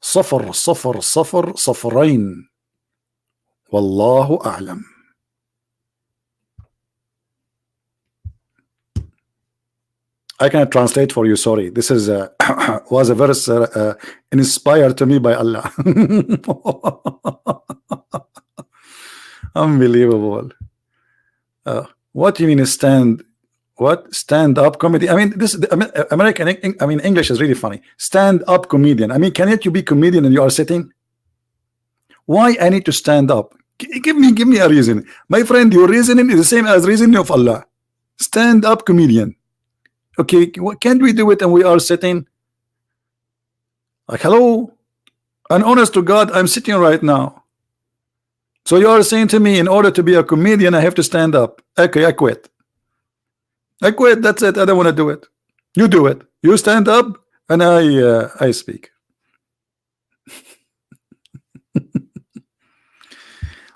0002 والله أعلم. I cannot translate for you, sorry. This is was a verse inspired to me by Allah. Unbelievable. What do you mean stand up comedy? I mean, this American, I mean, English is really funny. Stand up comedian. I mean, cannot you be comedian and you are sitting? Why I need to stand up? Give me a reason. My friend, your reasoning is the same as reasoning of Allah. Stand up comedian. Okay, can't we do it and we are sitting? Like, hello? And honest to God, I'm sitting right now. So you are saying to me, in order to be a comedian, I have to stand up. Okay, I quit. I quit. That's it. I don't want to do it. You do it. You stand up, and I speak.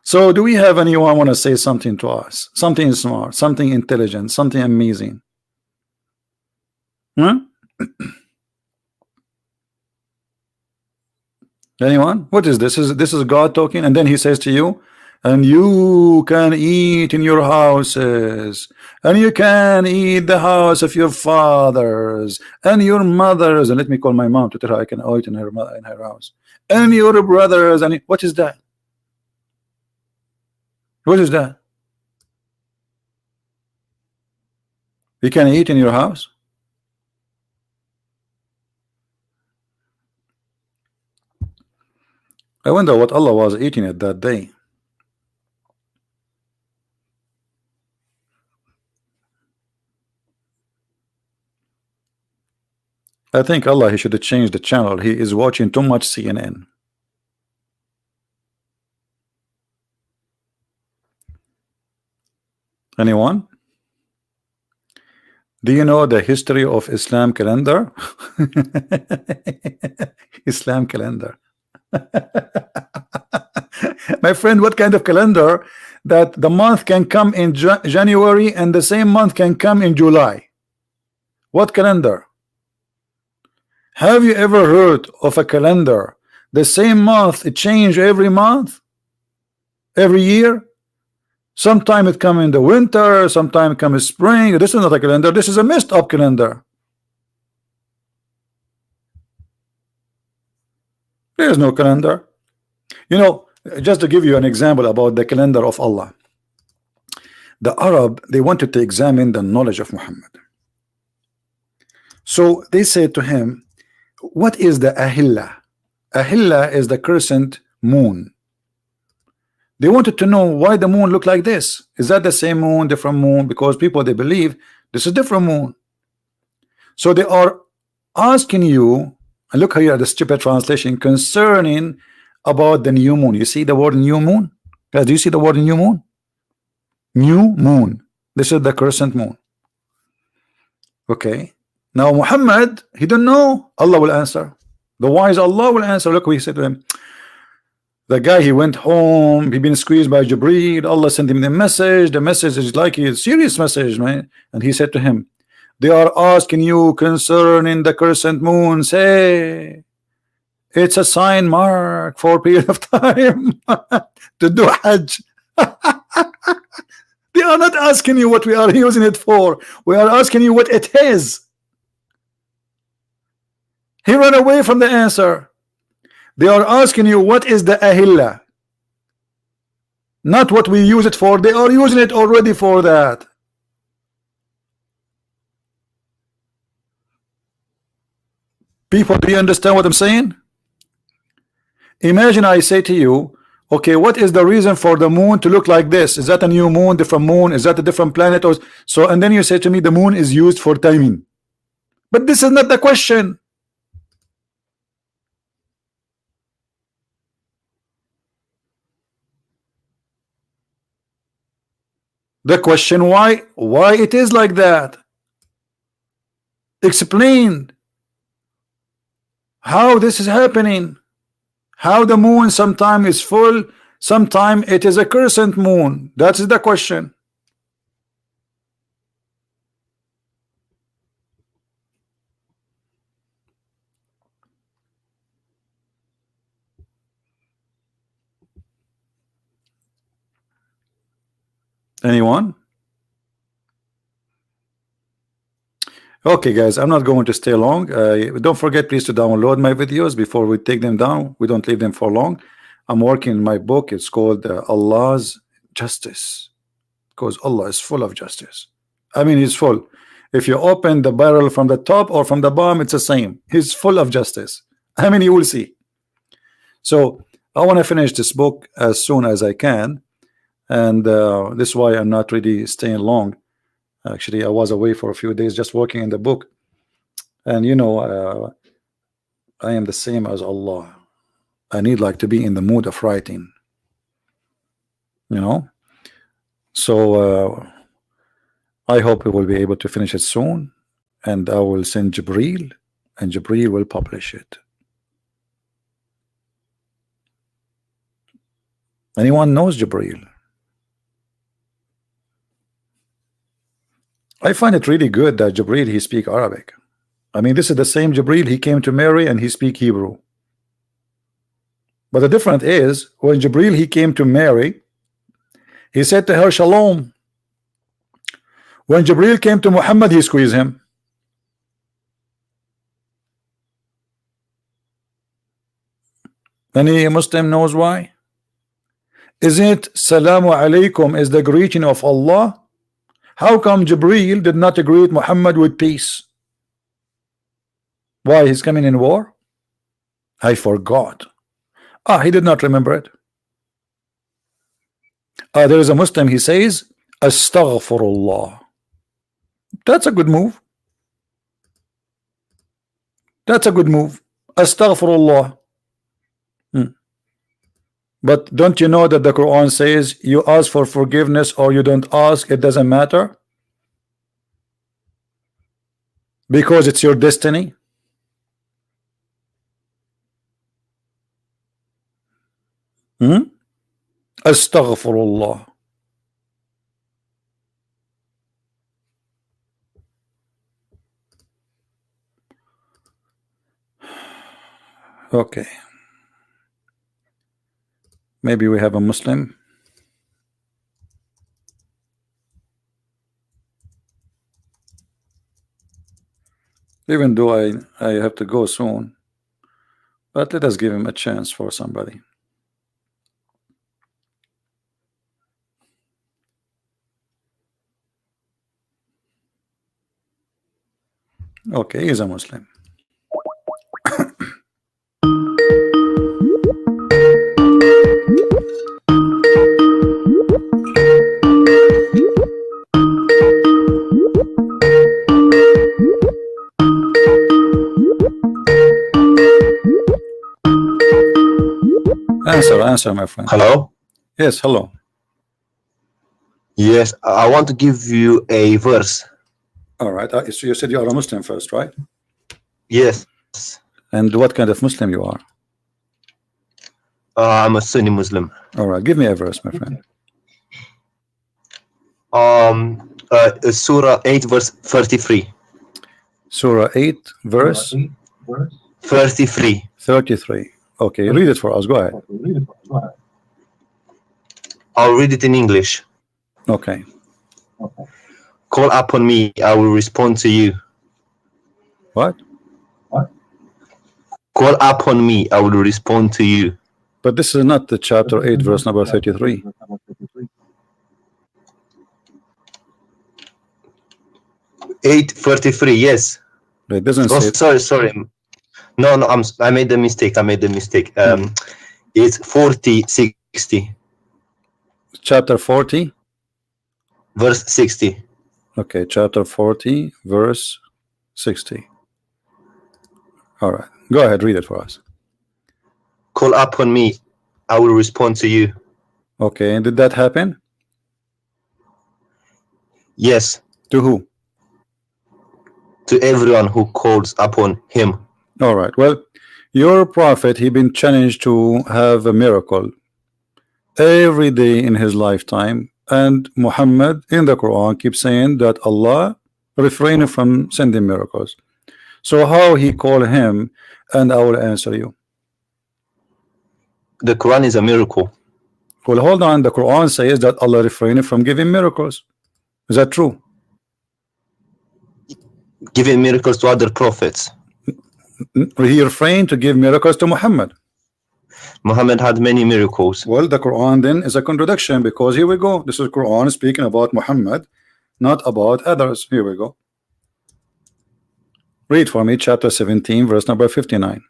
So, do we have anyone want to say something to us? Something smart, something intelligent, something amazing? Anyone? What is this? This is God talking, and then he says to you, and you can eat in your houses, and you can eat the house of your fathers and your mothers, and let me call my mom to tell her I can eat in her house, and your brothers. And what is that? What is that? You can eat in your house? I wonder what Allah was eating at that day. I think Allah, he should have changed the channel. He is watching too much CNN. Anyone? Do you know the history of Islam calendar? Islam calendar. My friend, what kind of calendar that the month can come in January and the same month can come in July? What calendar? Have you ever heard of a calendar the same month it change every month, every year? Sometime it come in the winter, sometime it come in spring. This is not a calendar, this is a messed up calendar. There is no calendar. You know, just to give you an example about the calendar of Allah, the Arab, they wanted to examine the knowledge of Muhammad. So they said to him, what is the Ahilla? Ahilla is the crescent moon. They wanted to know why the moon looked like this. Is that the same moon, different moon? Because people, they believe this is different moon. So they are asking you, and look here at the stupid translation concerning about the new moon. You see the word new moon? Guys, do you see the word new moon? New moon. This is the crescent moon. Okay. Now Muhammad, he don't know. Allah will answer. The wise Allah will answer. Look what he said to him. The guy, he went home, he been squeezed by Jibreel. Allah sent him the message. The message is like a serious message, man. And he said to him, they are asking you concerning the crescent moon. Say, it's a sign mark for a period of time to do Hajj. They are not asking you what we are using it for. We are asking you what it is. He ran away from the answer. They are asking you what is the ahilla, not what we use it for. They are using it already for that. People, do you understand what I'm saying? Imagine I say to you, okay, what is the reason for the moon to look like this? Is that a new moon, different moon? Is that a different planet? Or so? And then you say to me, the moon is used for timing. But this is not the question. The question why it is like that. Explain how this is happening. How the moon sometime is full, sometime it is a crescent moon. That is the question. Anyone? Okay, guys, I'm not going to stay long. Don't forget, please, to download my videos before we take them down. We don't leave them for long. I'm working in my book. It's called Allah's Justice, because Allah is full of justice. I mean, He's full. If you open the barrel from the top or from the bottom, it's the same. He's full of justice. I mean, you will see. So I want to finish this book as soon as I can. And this is why I'm not really staying long. Actually, I was away for a few days just working in the book. And you know, I am the same as Allah. I need like to be in the mood of writing. You know? So I hope we will be able to finish it soon. And I will send Jibreel, and Jibreel will publish it. Anyone knows Jibreel? I find it really good that Jibreel, he speak Arabic. I mean, this is the same Jibreel, he came to Mary and he speak Hebrew. But the difference is, when Jibreel, he came to Mary, he said to her, Shalom. When Jibreel came to Muhammad, he squeezed him. Any Muslim knows why? Isn't Salamu Alaikum is the greeting of Allah? How come Jibreel did not greet Muhammad with peace? Why? He's coming in war? I forgot. He did not remember it. There is a Muslim, he says, Astaghfirullah. That's a good move. That's a good move. Astaghfirullah. But don't you know that the Quran says you ask for forgiveness or you don't ask, it doesn't matter? Because it's your destiny. Astaghfirullah. Okay. Maybe we have a Muslim. Even though I have to go soon, but let us give him a chance for somebody. Okay, he's a Muslim. Answer, my friend. Hello? Yes, hello. Yes, I want to give you a verse. All right. So you said you are a Muslim first, right? Yes. And what kind of Muslim you are? I'm a Sunni Muslim. All right. Give me a verse, my friend. Surah 8, verse 33. Surah 8, verse 33. 33. Okay, read it for us. Go ahead. I'll read it in English. Okay. Call upon me, I will respond to you. What? Call upon me, I will respond to you. But this is not the chapter 8, verse number 33. Eight 33. Yes. It doesn't Oh, say. sorry. No. I made the mistake. It's 40:60. Chapter 40. Verse 60. Okay, chapter 40, verse 60. All right. Go ahead, read it for us. Call upon me, I will respond to you. Okay, and did that happen? Yes. To who? To everyone who calls upon him. All right. Well, your prophet, he been challenged to have a miracle every day in his lifetime, and Muhammad in the Quran keeps saying that Allah refrained from sending miracles. So how he call him, and I will answer you. The Quran is a miracle. Well, hold on. The Quran says that Allah refrained from giving miracles. Is that true? Giving miracles to other prophets. He refrained to give miracles to Muhammad. Muhammad had many miracles. Well, the Quran then is a contradiction, because here we go. This is Quran speaking about Muhammad, not about others. Here we go. Read for me chapter 17, verse number 59.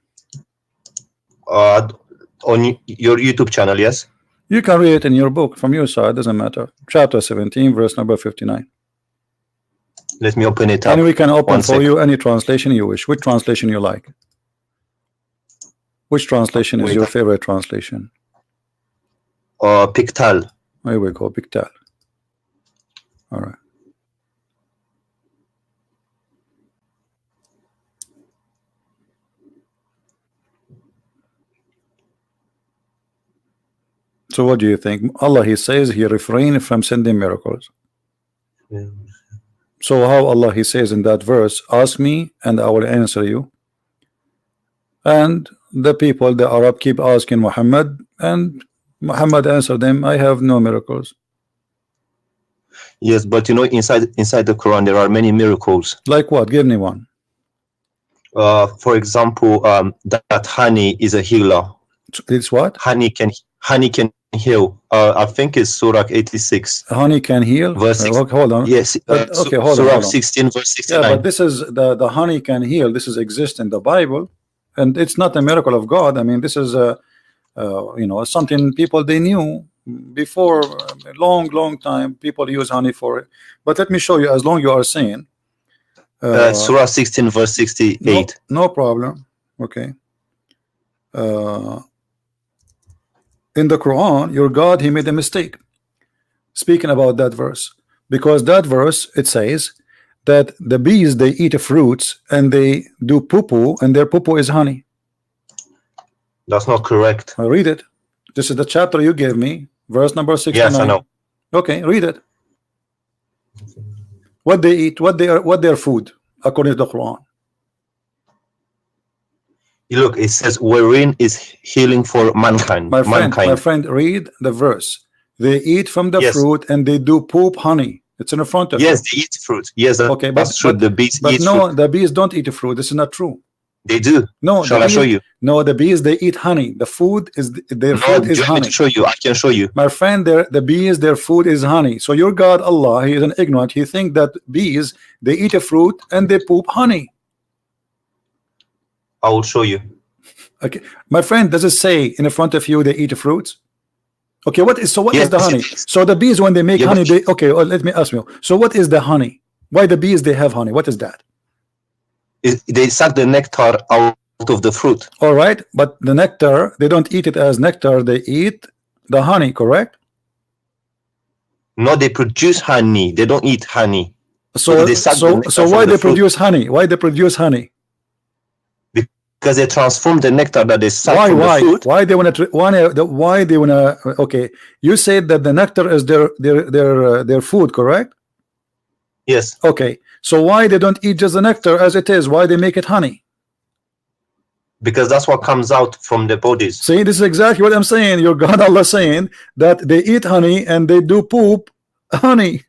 On your YouTube channel, yes? You can read it in your book from your side, doesn't matter. Chapter 17, verse number 59. Let me open it up. And we can open One for second. you any translation you wish. Which translation you like? Which translation is Wait. your favorite translation? Pictal. Here we go, Pictal. All right. So what do you think? Allah, he says he refrained from sending miracles. So how Allah, he says in that verse, ask me and I will answer you. And the people, the Arab, keep asking Muhammad, and Muhammad answered them, I have no miracles. Yes, but you know, inside the Quran there are many miracles. Like what? Give me one. For example, that honey is a healer. It's what? Honey can heal. I think it's Surah 86. Honey can heal? Verse Hold on. Yes. Okay, hold Surah on. 16, verse 69. Yeah, but this is the honey can heal. This is exist in the Bible, and it's not a miracle of God. I mean, this is you know, something people they knew before a long time. People use honey for it. But let me show you. As long you are saying Surah 16, verse 68. no problem. Okay. In the Quran, your God, he made a mistake speaking about that verse, because that verse, it says that the bees, they eat fruits and they do poo-poo, and their poo-poo is honey. That's not correct. I read it. This is the chapter you gave me, verse number 69. Yes, I know. Okay, read it. What they eat, what their food, according to the Quran. Look, it says wherein is healing for mankind. My friend, read the verse. They eat from the Yes. fruit and they do poop honey. It's in the front of Yes, you. they eat fruit. Yes, Okay, that's true. The bees but eat no, fruit. the bees don't eat fruit. This is not true. They do. No, Shall the I show bees- you? No, the bees, they eat honey. The food is their No, food is you want me honey. to show you? I can show you. My friend, the bees, their food is honey. So your God Allah, he is an ignorant. He think that bees, they eat a fruit and they poop honey. I will show you. Okay, my friend, does it say in the front of you they eat fruits? Okay, what is the Yes, honey? it is. So the bees, when they make Yeah, honey, but- they okay. Well, let me ask you. So what is the honey? Why the bees they have honey? What is that? They suck the nectar out of the fruit. All right, but the nectar, they don't eat it as nectar. They eat The honey, correct? No, they produce honey. They don't eat honey. So, they suck the so, nectar so from why the they fruit. produce honey? Why they produce honey? Because they transform the nectar that they suck Why? from the Why? fruit. Why they want to? Why they want to? Okay, you said that the nectar is their food, correct? Yes, Okay, so why they don't eat just the nectar as it is? Why they make it honey? because that's what comes out from the bodies. See, this is exactly what I'm saying. Your God Allah saying that they eat honey and they do poop honey.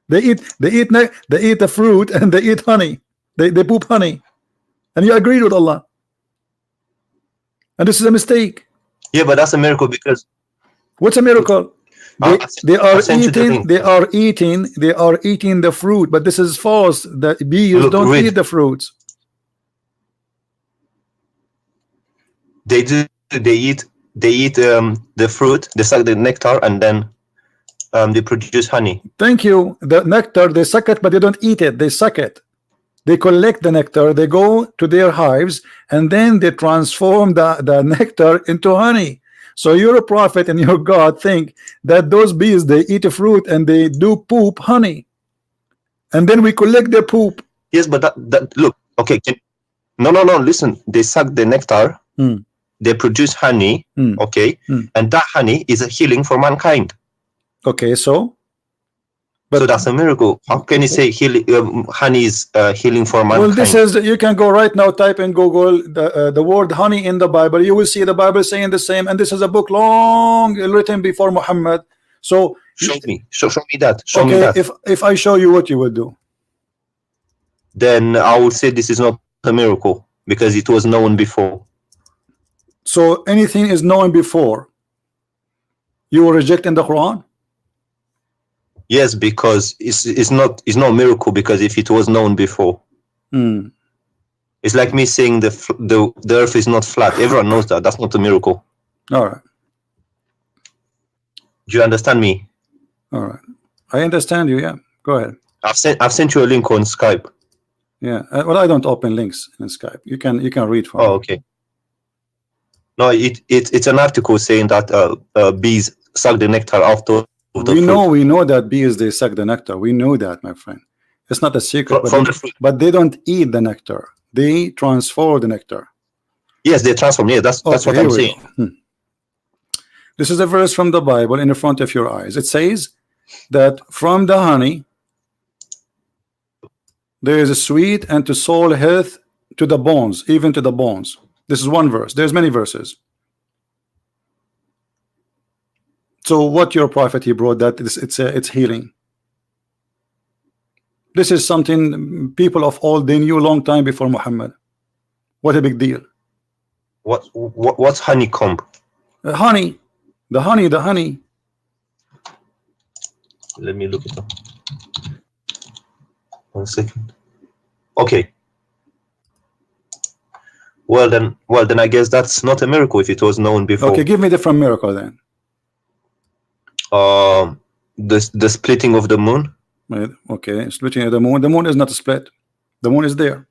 They eat the fruit and they eat honey. They poop honey, and you agreed with Allah. And this is a mistake. Yeah, but that's a miracle because What's a miracle? They I'll are send you the eating. link. They are eating the fruit. But this is false. The bees Look, don't read. eat the fruits. They do. They eat the fruit. They suck the nectar, and then they produce honey. Thank you. The nectar, they suck it, but they don't eat it. They suck it. They collect the nectar. They go to their hives, and then they transform the nectar into honey. So your prophet and your God think that those bees, they eat a fruit and they do poop honey, and then we collect their poop. Yes, but that look. Okay. No. Listen. They suck the nectar. They produce honey. Okay, and that honey is a healing for mankind. Okay, so that's a miracle. How can you say honey is healing for mankind? well, this is, you can go right now, type in Google the word honey in the Bible. You will see the Bible saying the same, and this is a book long written before Muhammad. So show me that. Show okay, me that. if I show you, what you will do? Then I will say this is not a miracle because it was known before. So anything is known before, you will reject in the Quran? Yes, because it's not a miracle because if it was known before. It's like me saying the earth is not flat. Everyone knows that. That's not a miracle. All right. Do you understand me? All right. I understand you. Yeah. Go ahead. I've sent you a link on Skype. Yeah. Well, I don't open links in Skype. You can read from. Oh, okay. No, it's an article saying that bees suck the nectar after. We know that bees, they suck the nectar. We know that, my friend. It's not a secret. From the fruit. But they don't eat the nectar. They transfer the nectar. Yes, they transform. Yeah, that's what I'm saying. This is a verse from the Bible in the front of your eyes. It says that from the honey there is a sweet and to soul health to the bones, even to the bones. This is one verse. There's many verses. So what your prophet, he brought that it's healing. This is something people of old, they knew a long time before Muhammad. What a big deal. What's honeycomb? Honey. The honey. Let me look it up. 1 second. Okay. Well then I guess that's not a miracle if it was known before. Okay, give me a different miracle then. The splitting of the moon. Okay, splitting of the moon. The moon is not split. The moon is there.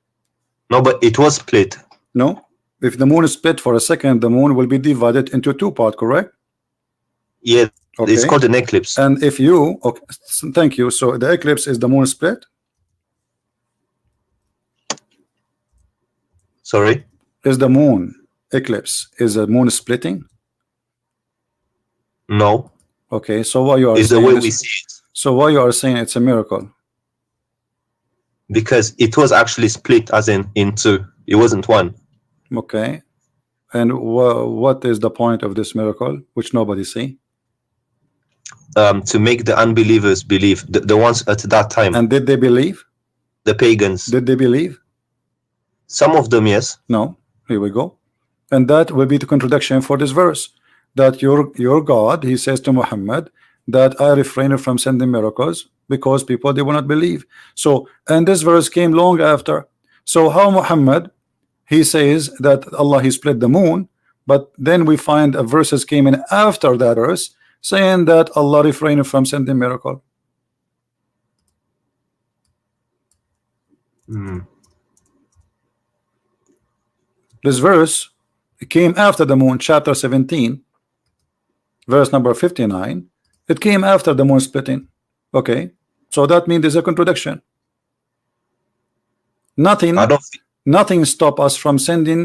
No, but it was split. No, if the moon is split for a second, the moon will be divided into two parts, correct? Yeah, okay. It's called an eclipse. And if you, okay, thank you. So the eclipse is the moon split. Sorry? Is the moon eclipse, is the moon splitting? No. Okay, so why you are it's saying the way this, we see it. So why you are saying it's a miracle? Because it was actually split as in two. It wasn't one. Okay. And what is the point of this miracle, which nobody see? To make the unbelievers believe, the ones at that time. And did they believe? The pagans. Did they believe? Some of them, yes. No. Here we go. And that will be the contradiction for this verse. That your God, he says to Muhammad, that I refrain from sending miracles because people, they will not believe. So, and this verse came long after. So how Muhammad, he says that Allah, he split the moon, but then we find a verses came in after that verse saying that Allah refrained from sending miracle. This verse came after the moon, chapter 17. verse number 59, it came after the moon splitting. Okay, so that means there's a contradiction. Nothing stop us from sending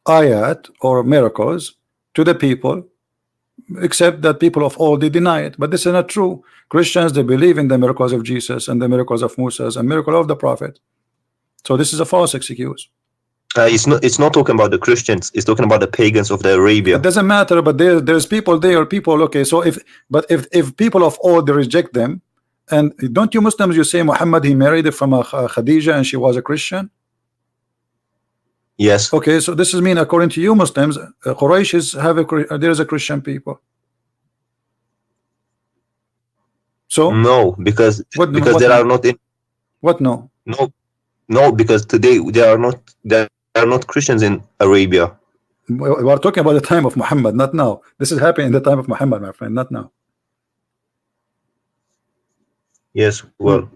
ayat or miracles to the people, except that people of old, they deny it. But this is not true. Christians, they believe in the miracles of Jesus and the miracles of Moses and miracle of the prophet. So this is a false excuse. It's not talking about the Christians. It's talking about the pagans of the Arabia. It doesn't matter, but there's people there. People, okay. So if people of old, they reject them, and don't you Muslims, you say Muhammad, he married from a Khadija and she was a Christian? Yes. Okay, so this is mean according to you Muslims, Quraysh there's a Christian people. So no, because there are not in. What no? No, because today there are not Christians in Arabia. We are talking about the time of Muhammad, not now. This is happening in the time of Muhammad, my friend, not now. Yes, well.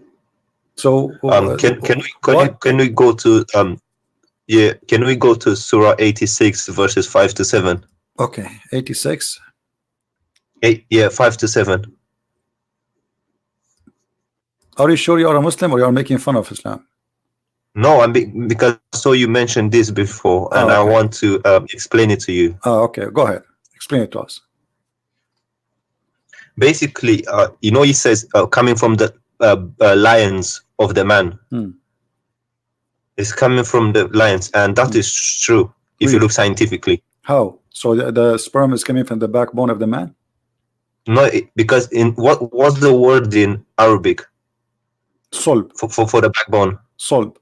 So can we go to can we go to Surah 86 verses 5 to 7? Okay, 86. 5 to 7. Are you sure you are a Muslim or you are making fun of Islam? No, because I saw you mentioned this before, and I want to explain it to you. Oh, okay, go ahead. Explain it to us. Basically, he says coming from the lions of the man. It's coming from the lions, and that is true if you look scientifically. How? So the sperm is coming from the backbone of the man? No, because in what's the word in Arabic? Solb. For the backbone. Solb.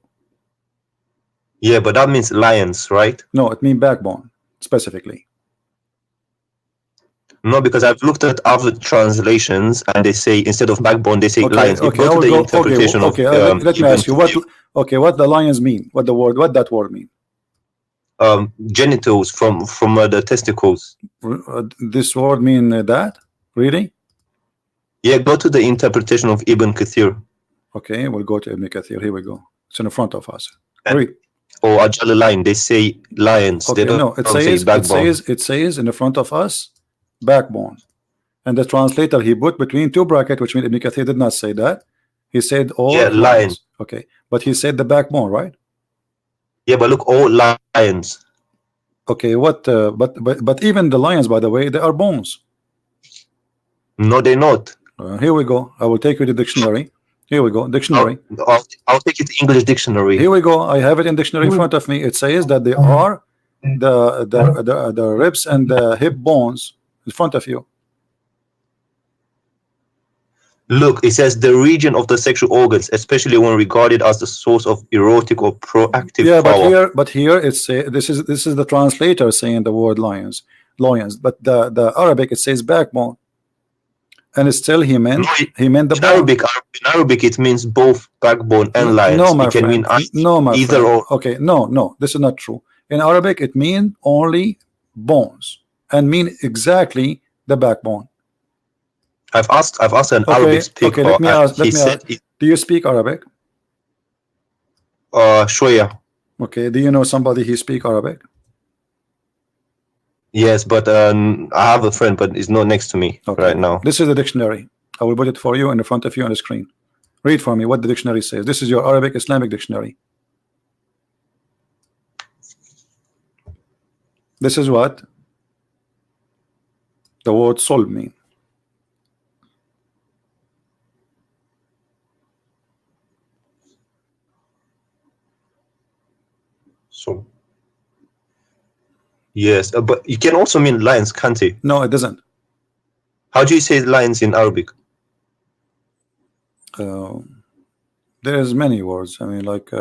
Yeah, but that means lions, right? No, it means backbone specifically. No, because I've looked at other translations and they say instead of backbone they say lions. Okay, let me ask you what the lions mean. What that word mean? Genitals from the testicles. This word mean that? Really? Yeah, go to the interpretation of Ibn Kathir. Okay, we'll go to Ibn Kathir. Here we go. It's in front of us. Read. Or Ajal line, they say lions. Okay, they don't, no, it says in the front of us backbone, and the translator he put between two brackets, which means Ibn Kathir did not say that. He said all lions. Okay, but he said the backbone, right? Yeah, but look, all lions. Okay, what? But even the lions, by the way, they are bones. No, they're not. Here we go. I will take you to the dictionary. Here we go. Dictionary. I'll take it English dictionary. Here we go. I have it in dictionary in front of me. It says that they are the ribs and the hip bones in front of you. Look, it says the region of the sexual organs, especially when regarded as the source of erotic or proactive power. But here it's this is the translator saying the word lions, but the Arabic it says backbone. And still he meant the in Arabic it means both backbone and lions. No, my it can friend. mean either or. Okay, no, this is not true. In Arabic it means only bones and mean exactly the backbone. I've asked an Arabic speaker. Okay, let me ask. Do you speak Arabic? Shoya. Okay, do you know somebody who speak Arabic? Yes, but I have a friend, but he's not next to me right now. This is the dictionary. I will put it for you in front of you on the screen. Read for me what the dictionary says. This is your Arabic Islamic dictionary. This is what the word solb mean. So. Yes, but it can also mean lions, can't it? No, it doesn't. How do you say lions in Arabic? There's many words. I mean, like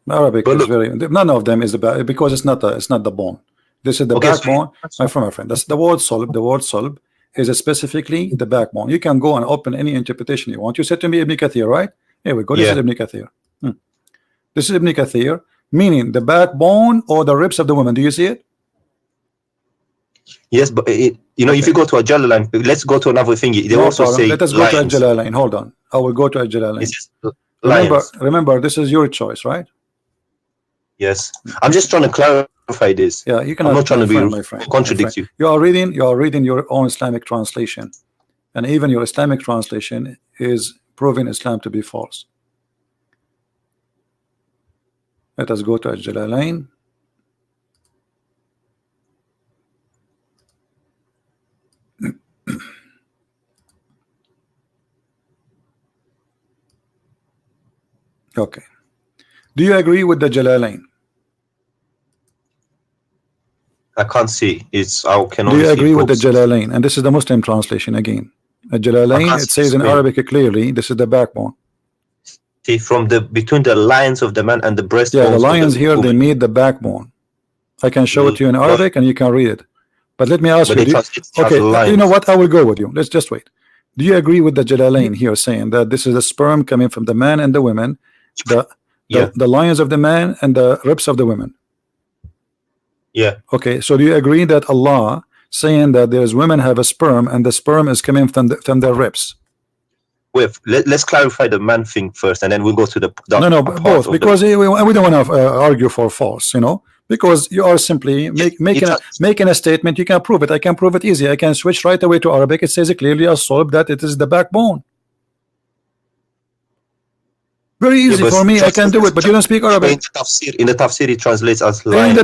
Arabic is very. None of them is the because it's not the bone. This is the backbone. My friend, that's the word solb. The word solb is specifically the backbone. You can go and open any interpretation you want. You said to me Ibn Kathir, right? Here we go. This is Ibn Kathir. This is Ibn Kathir. Meaning the backbone or the ribs of the woman. Do you see it? Yes, but if you go to a Jalalain, let's go to another thing. They also say let us go to a Jalalain. Hold on. I will go to a Jalalain. Remember, this is your choice, right? Yes. I'm just trying to clarify clarify this. Yeah, you I'm cannot not trying to be clarify, rude my friend. or contradict you. You are reading your own Islamic translation, and even your Islamic translation is proving Islam to be false. Let us go to Al-Jalalain. Okay. Do you agree with the Jalalain? I can't see. It's I can Do only you see agree with the books. Jalalain? And this is the Muslim translation again. The Jalalain, it says in Arabic clearly, this is the backbone. See, from the between the lines of the man and the breastbones. Yeah, the lions here, they meet the backbone. I can show it to you in Arabic and you can read it. But let me ask you, okay, you know what? I will go with you. Let's just wait. Do you agree with the Jalalain here saying that this is the sperm coming from the man and the women, the lions of the man and the ribs of the women? Yeah. Okay, so do you agree that Allah saying that there's women have a sperm and the sperm is coming from their ribs? Wait, let's clarify the man thing first, and then we'll go to the no, both, because we don't want to argue for false, you know, because you are simply making a statement. You can prove it. I can prove it easy. I can switch right away to Arabic. It says it clearly as solved that it is the backbone. Very easy for me. I can do it, but you don't speak Arabic. In the tafsir, it translates as lions. In the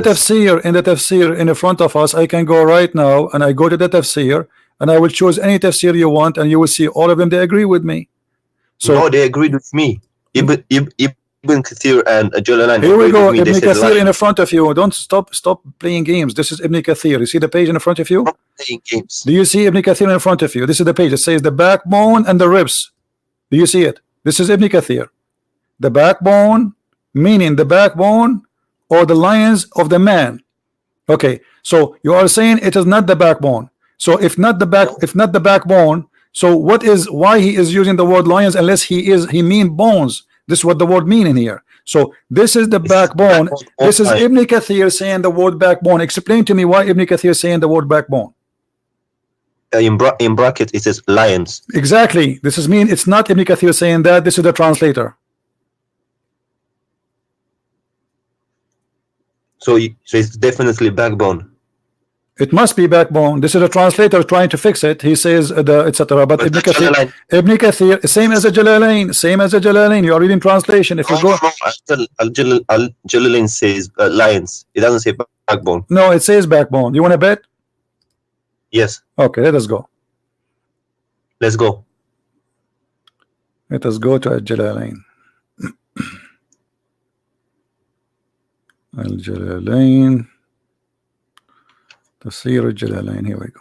tafsir, in the front of us, I can go right now and I go to the tafsir and I will choose any tafsir you want, and you will see all of them. They agree with me. So no, they agreed with me. Ibn Kathir and Jalalain. Here we go. Ibn Kathir in the front of you. Don't stop playing games. This is Ibn Kathir. You see the page in the front of you? Playing games. Do you see Ibn Kathir in front of you? This is the page. It says the backbone and the ribs. Do you see it? This is Ibn Kathir. The backbone, meaning the backbone or the lions of the man. Okay, so you are saying it is not the backbone. So if not the backbone, so why he is using the word lions unless he mean bones? This is what the word mean in here. So this is the backbone. This is Ibn Kathir saying the word backbone. Explain to me why Ibn Kathir saying the word backbone. In bracket it says lions. Exactly. This is mean it's not Ibn Kathir saying that. This is the translator. So it's definitely backbone. It must be backbone. This is a translator trying to fix it. He says etc. But Ibn Kathir, same as a Jalalain. You are reading translation. If you go, Jalalain says lions. It doesn't say backbone. No, it says backbone. You want to bet? Yes. Okay, let us go. Let's go. Let us go to Al-Jalalain. Al-Jalalain. Tafsir Al-Jalalain. Here we go.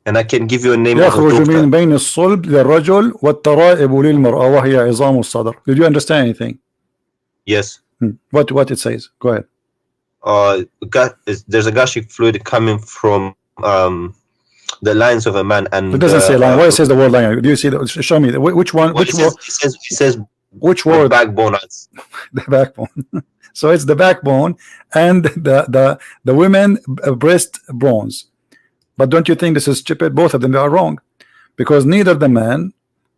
And I can give you a name of يخرج من بين الصلب للرجل والترائب للمرأة وهي عظام الصدر. Did you understand anything? Yes. What it says? Go ahead. There's a gastric fluid coming from the lines of a man, and it doesn't say line. Why it says the word line? Do you see that? Show me which one. Well, which word? It says which word? Backbone. The backbone. So it's the backbone and the women breast bones. But don't you think this is stupid? Both of them are wrong, because neither the man,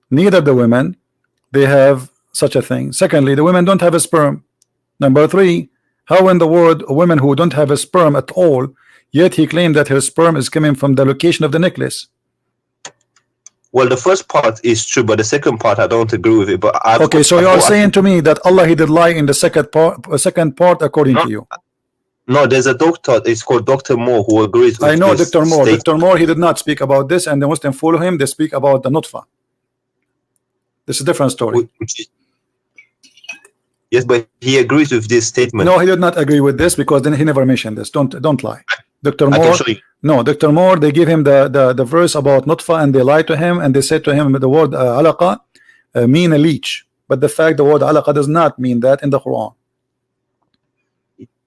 neither the women, they have such a thing. Secondly, the women don't have a sperm. Number three, how in the world women who don't have a sperm at all, yet he claimed that her sperm is coming from the location of the necklace? Well, the first part is true, but the second part I don't agree with it. But okay, so you are saying to me that Allah he did lie in the second part according to you? No, there's a doctor. It's called Dr. Moore who agrees with I know this Dr. Moore. statement. Dr. Moore he did not speak about this, and the Muslims follow him. They speak about the nutfa. This is a different story. Yes, but he agrees with this statement. No, he did not agree with this, because then he never mentioned this. Don't lie. Dr. Moore, no, Dr. Moore, they give him the verse about nutfa, and they lied to him, and they said to him the word alaqa mean a leech, but the fact the word alaqa does not mean that in the Quran.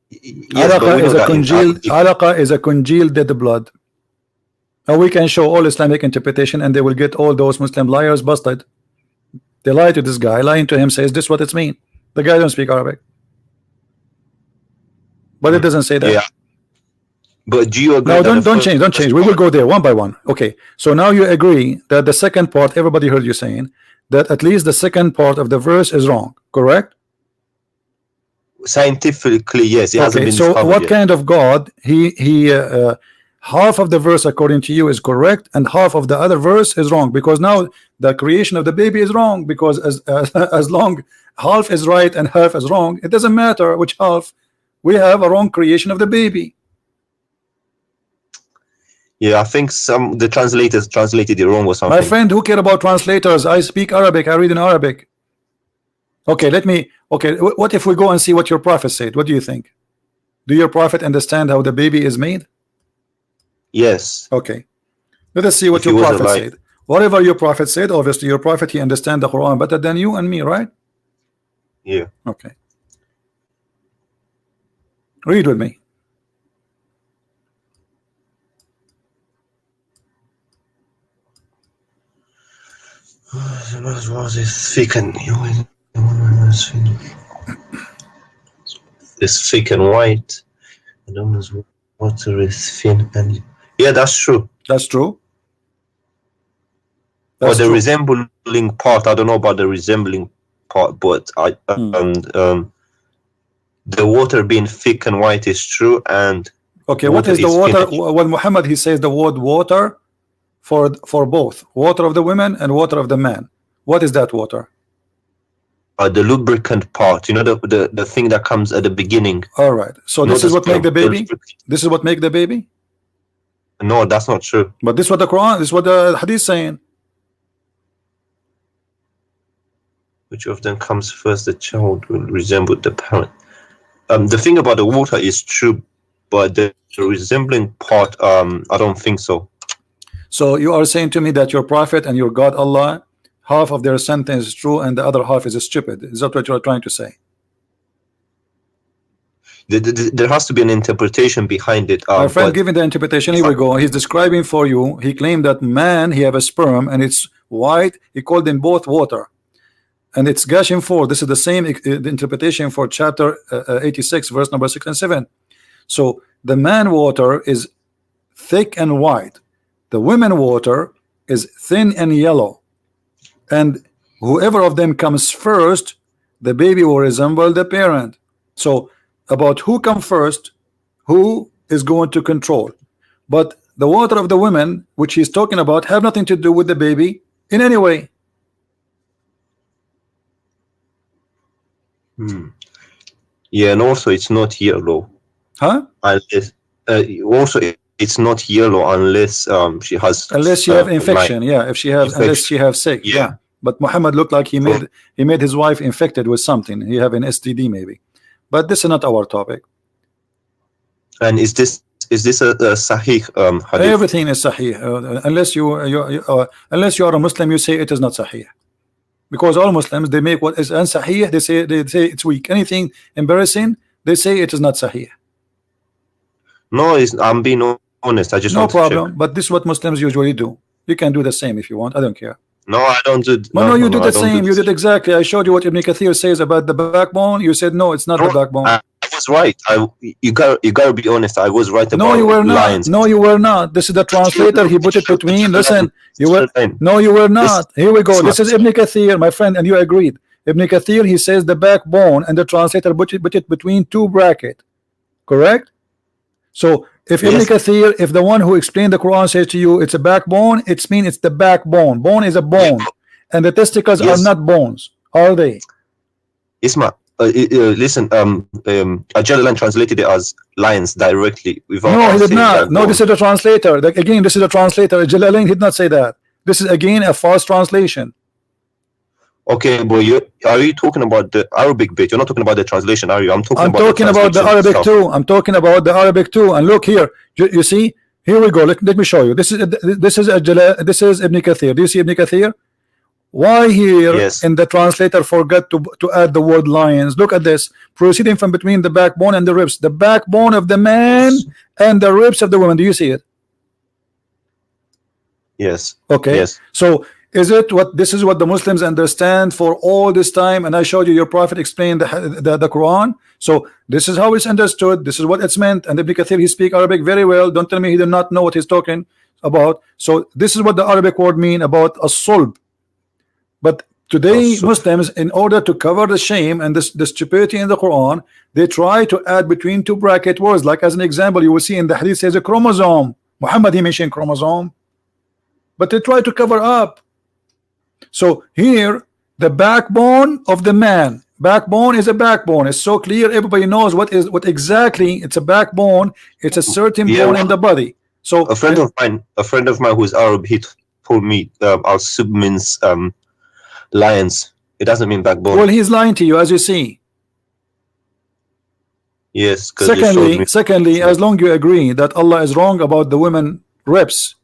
Yes, alaqa is a congealed dead blood. And we can show all Islamic interpretation, and they will get all those Muslim liars busted. They lie to this guy, lying to him, says this what it's mean. The guy don't speak Arabic, but it doesn't say that. Yeah. But do you agree? No, don't change. We will go there one by one. Okay. So now you agree that the second part, everybody heard you saying that at least the second part of the verse is wrong, correct? Scientifically, yes. It hasn't Okay. been So discovered what yet. kind of God? Half of the verse according to you is correct, and half of the other verse is wrong, because now the creation of the baby is wrong, because as long half is right and half is wrong, it doesn't matter which half. We have a wrong creation of the baby. Yeah, I think the translators translated it wrong or something. My friend, who care about translators? I speak Arabic. I read in Arabic. Okay, what if we go and see what your prophet said? What do you think? Do your prophet understand how the baby is made? Yes. Okay, let us see what your prophet said. Whatever your prophet said, obviously your prophet, he understands the Quran better than you and me, right? Yeah. Okay, read with me. It's thick and white. And water is thin and yeah, that's true. That's true. Or the resembling part. I don't know about the resembling part, but the water being thick and white is true. And okay, what is the water? When Muhammad he says the word water for both water of the women and water of the man. What is that water? The lubricant part, you know, the thing that comes at the beginning. All right. So this is what make the baby. This is what make the baby. No, that's not true. But this is what the Quran. This is what the Hadith saying. Which of them comes first? The child will resemble the parent. The thing about the water is true, but the resembling part, I don't think so. So you are saying to me that your prophet and your God Allah, half of their sentence is true and the other half is stupid. Is that what you are trying to say? There has to be an interpretation behind it. My friend, giving the interpretation, here we go. He's describing for you. He claimed that man, he have a sperm and it's white. He called them both water. And it's gushing forth. This is the same the interpretation for chapter 86, verse number 6 and 7. So the man water is thick and white. The women water is thin and yellow. And whoever of them comes first, the baby will resemble the parent. So about who comes first, who is going to control. But the water of the women, which he's talking about, have nothing to do with the baby in any way. Yeah, and also it's not yellow. Huh? Unless, also it's not yellow unless she has. Unless she have infection, yeah. If she has, unless she have sick, yeah. But Muhammad looked like he made his wife infected with something. He have an STD maybe. But this is not our topic. And is this a sahih hadith? Everything is sahih. Unless you are a Muslim, you say it is not sahih. Because all Muslims, they make what is unsahih, they say it's weak. Anything embarrassing, they say it is not sahih. No, I'm being honest. I just no want problem. to check. But this is what Muslims usually do. You can do the same if you want. I don't care. No, I don't do. No, you did the same. You did exactly. I showed you what Ibn Kathir says about the backbone. You said no, it's not the backbone. I was right. You gotta be honest. I was right about no, you were not. lions. No, you were not. This is the translator. He put it between. Listen, you were. No, you were not. Here we go. This is Ibn Kathir, my friend, and you agreed. Ibn Kathir, he says the backbone, and the translator put it between two brackets. Correct? So if Ibn Kathir, if the one who explained the Quran says to you it's a backbone, it means it's the backbone. Bone is a bone, and the testicles are not bones, are they? Isma, listen. Jalalan translated it as lions directly. No, he did not. No, this is the translator. Again, this is the translator. Jalalain did not say that. This is again a false translation. Okay, but are you talking about the Arabic bit? You're not talking about the translation, are you? I'm talking about the Arabic too. I'm talking about the Arabic too. And look here, you see, here we go. Let me show you. This is Ibn Kathir. Do you see Ibn Kathir? Why here in the translator forgot to add the word lions? Look at this. Proceeding from between the backbone and the ribs. The backbone of the man and the ribs of the woman. Do you see it? Yes. Okay. Yes. So is it this is what the Muslims understand for all this time? And I showed you your prophet explained the Quran. So this is how it's understood. This is what it's meant. And Ibn Kathir, he speak Arabic very well. Don't tell me he did not know what he's talking about. So this is what the Arabic word mean about a sulb. But today Muslims, in order to cover the shame and the stupidity in the Quran, they try to add between two bracket words. Like as an example, you will see in the hadith says a chromosome. Muhammad, he mentioned chromosome, but they try to cover up. So here, the backbone of the man, backbone is a backbone. It's so clear, everybody knows what exactly it's a backbone. It's a certain bone in the body. So a friend of mine who's Arab, he told me al-sub means lions. It doesn't mean backbone. Well, he's lying to you, as you see. Yes. Secondly, as long you agree that Allah is wrong about the women ribs,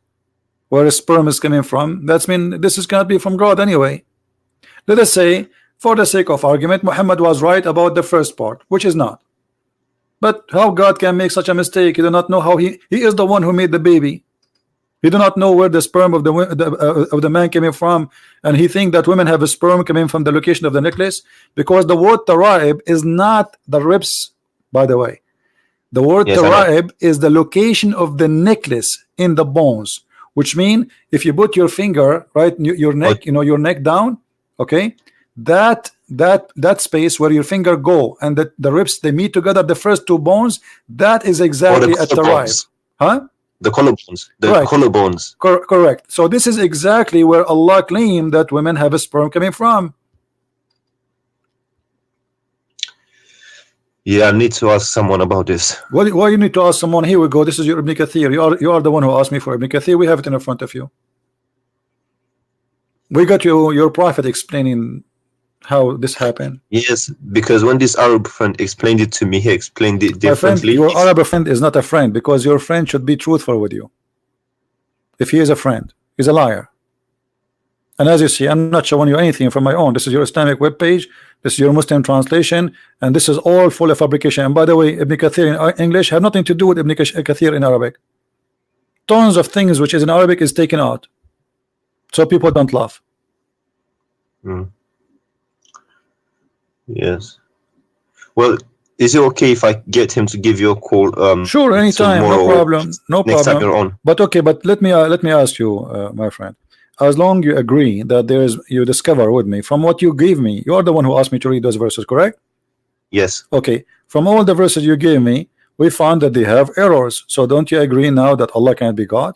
where sperm is coming from, that's mean this is cannot be from God anyway. Let us say, for the sake of argument, Muhammad was right about the first part, which is not. But how God can make such a mistake? He do not know how he is the one who made the baby. He do not know where the sperm of the man came from, and he think that women have a sperm coming from the location of the necklace, because the word taraib is not the ribs, by the way. The word taraib is the location of the necklace in the bones, which mean if you put your finger right your neck, your neck down, okay, that space where your finger go and the ribs, they meet together, the first two bones, that is exactly a taraib. Huh? The collarbones. Collarbones. Correct. So this is exactly where Allah claimed that women have a sperm coming from. Yeah, I need to ask someone about this. Why you need to ask someone? Here we go. This is your Ibn Kathir. You are the one who asked me for Ibn Kathir. We have it in front of you. We got your prophet explaining how this happened. Yes, because when this Arab friend explained it to me, he explained it differently. Your Arab friend is not a friend, because your friend should be truthful with you. If he is a friend, he's a liar. And as you see, I'm not showing you anything from my own. This is your Islamic web page. This is your Muslim translation, and this is all full of fabrication. And by the way, Ibn Kathir in English have nothing to do with Ibn Kathir in Arabic. Tons of things which is in Arabic is taken out, so people don't laugh. Yes. Well, is it okay if I get him to give you a call? Sure, anytime, no problem, no next problem. Time you're on. But okay, but let me ask you, my friend. As long you agree that there is, you discover with me from what you gave me, you are the one who asked me to read those verses, correct? Yes. Okay, from all the verses you gave me, we found that they have errors. So don't you agree now that Allah can't be God?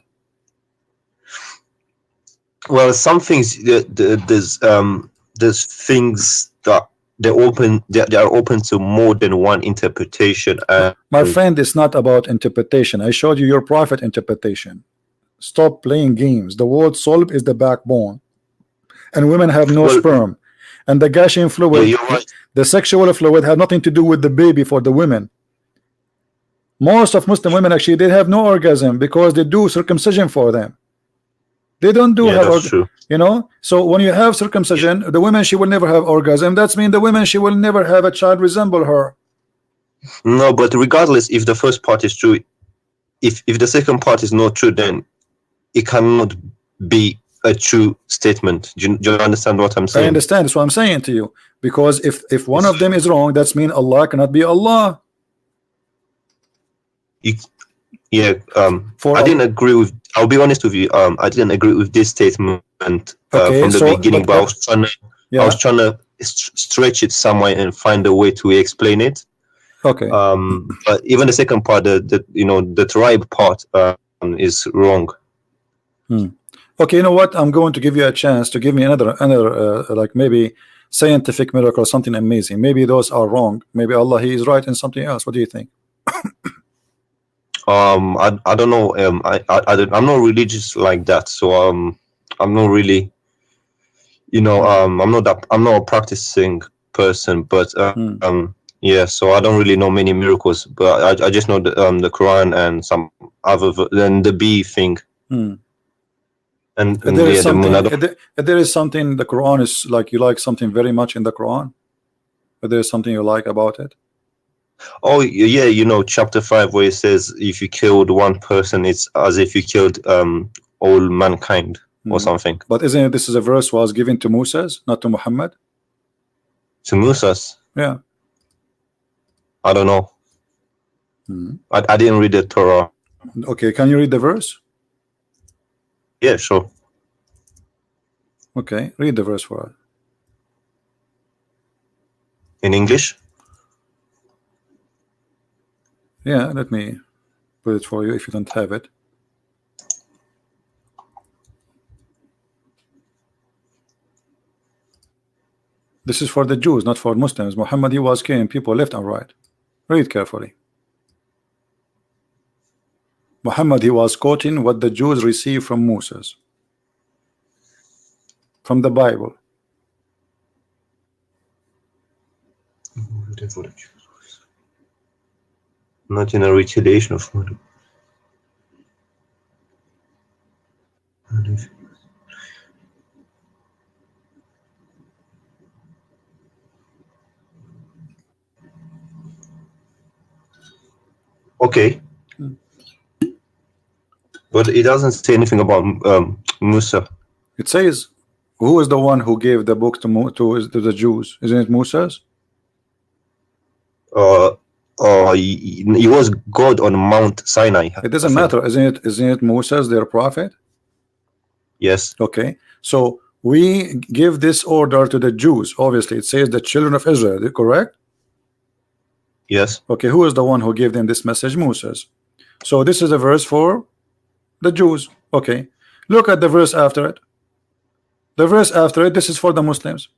Well, some things there's things that they are open to more than one interpretation. My friend, it's not about interpretation. I showed you your prophet interpretation. Stop playing games. The word sulb is the backbone, and women have no sperm, and the gushing fluid, the sexual fluid, had nothing to do with the baby for the women. Most of Muslim women actually, they have no orgasm because they do circumcision for them. They don't do so when you have circumcision, the woman, she will never have orgasm. That's mean the woman, she will never have a child resemble her. No, but regardless, if the first part is true, if the second part is not true, then it cannot be a true statement. Do you understand what I'm saying? I understand. That's what I'm saying to you. Because if one of them is wrong, that's mean Allah cannot be Allah. I didn't agree with. I'll be honest with you. I didn't agree with this statement from the beginning, but I was trying to stretch it somewhere and find a way to explain it. Okay. But even the second part, the tribe part, is wrong. Okay, you know what? I'm going to give you a chance to give me another like maybe scientific miracle or something amazing. Maybe those are wrong. Maybe Allah, he is right in something else. What do you think? I don't know. I'm not religious like that, so I'm not really, I'm not a practicing person, but yeah, so I don't really know many miracles, but I just know the Quran and some other than the bee thing. And there is something the Quran is like, you like something very much in the Quran, but there's something you like about it. Oh yeah, chapter 5 where it says if you killed one person, it's as if you killed all mankind or something. But isn't it, this is a verse was given to Moses, not to Muhammad? To Moses? Yeah. I don't know. Hmm. I didn't read the Torah. Okay, can you read the verse? Yeah, sure. Okay, read the verse for us. In English? Yeah, let me put it for you if you don't have it. This is for the Jews, not for Muslims. Muhammad, he was killing people left and right. Read carefully. Muhammad, he was quoting what the Jews received from Moses, from the Bible. Not in a retaliation of murder. Okay. But it doesn't say anything about Musa. It says, who is the one who gave the book to the Jews? Isn't it Moses? He was God on Mount Sinai. It doesn't matter, isn't it Moses, their prophet? Yes. Okay, so we give this order to the Jews. Obviously, it says the children of Israel, correct? Yes. Okay, who is the one who gave them this message? Moses. So this is a verse for the Jews. Okay, look at the verse after it. The verse after it, this is for the Muslims.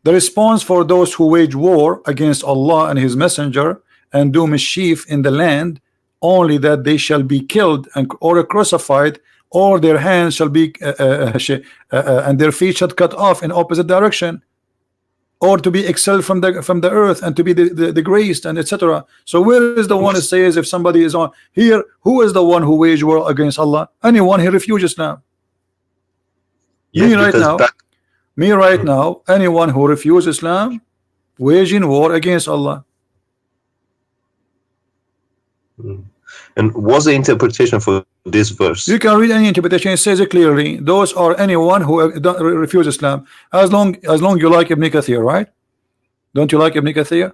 The response for those who wage war against Allah and His Messenger and do mischief in the land, only that they shall be killed or crucified, or their hands shall be and their feet shall cut off in opposite direction, or to be expelled from the earth and to be disgraced, and etc. So where is the one who says if somebody is on here, who is the one who wage war against Allah? Anyone who refuses Islam. Yes, Me right now, anyone who refuses Islam, waging war against Allah. And what's the interpretation for this verse? You can read any interpretation. It says it clearly. Those are anyone who refuses Islam. As long you like Ibn Kathir, right? Don't you like Ibn Kathir?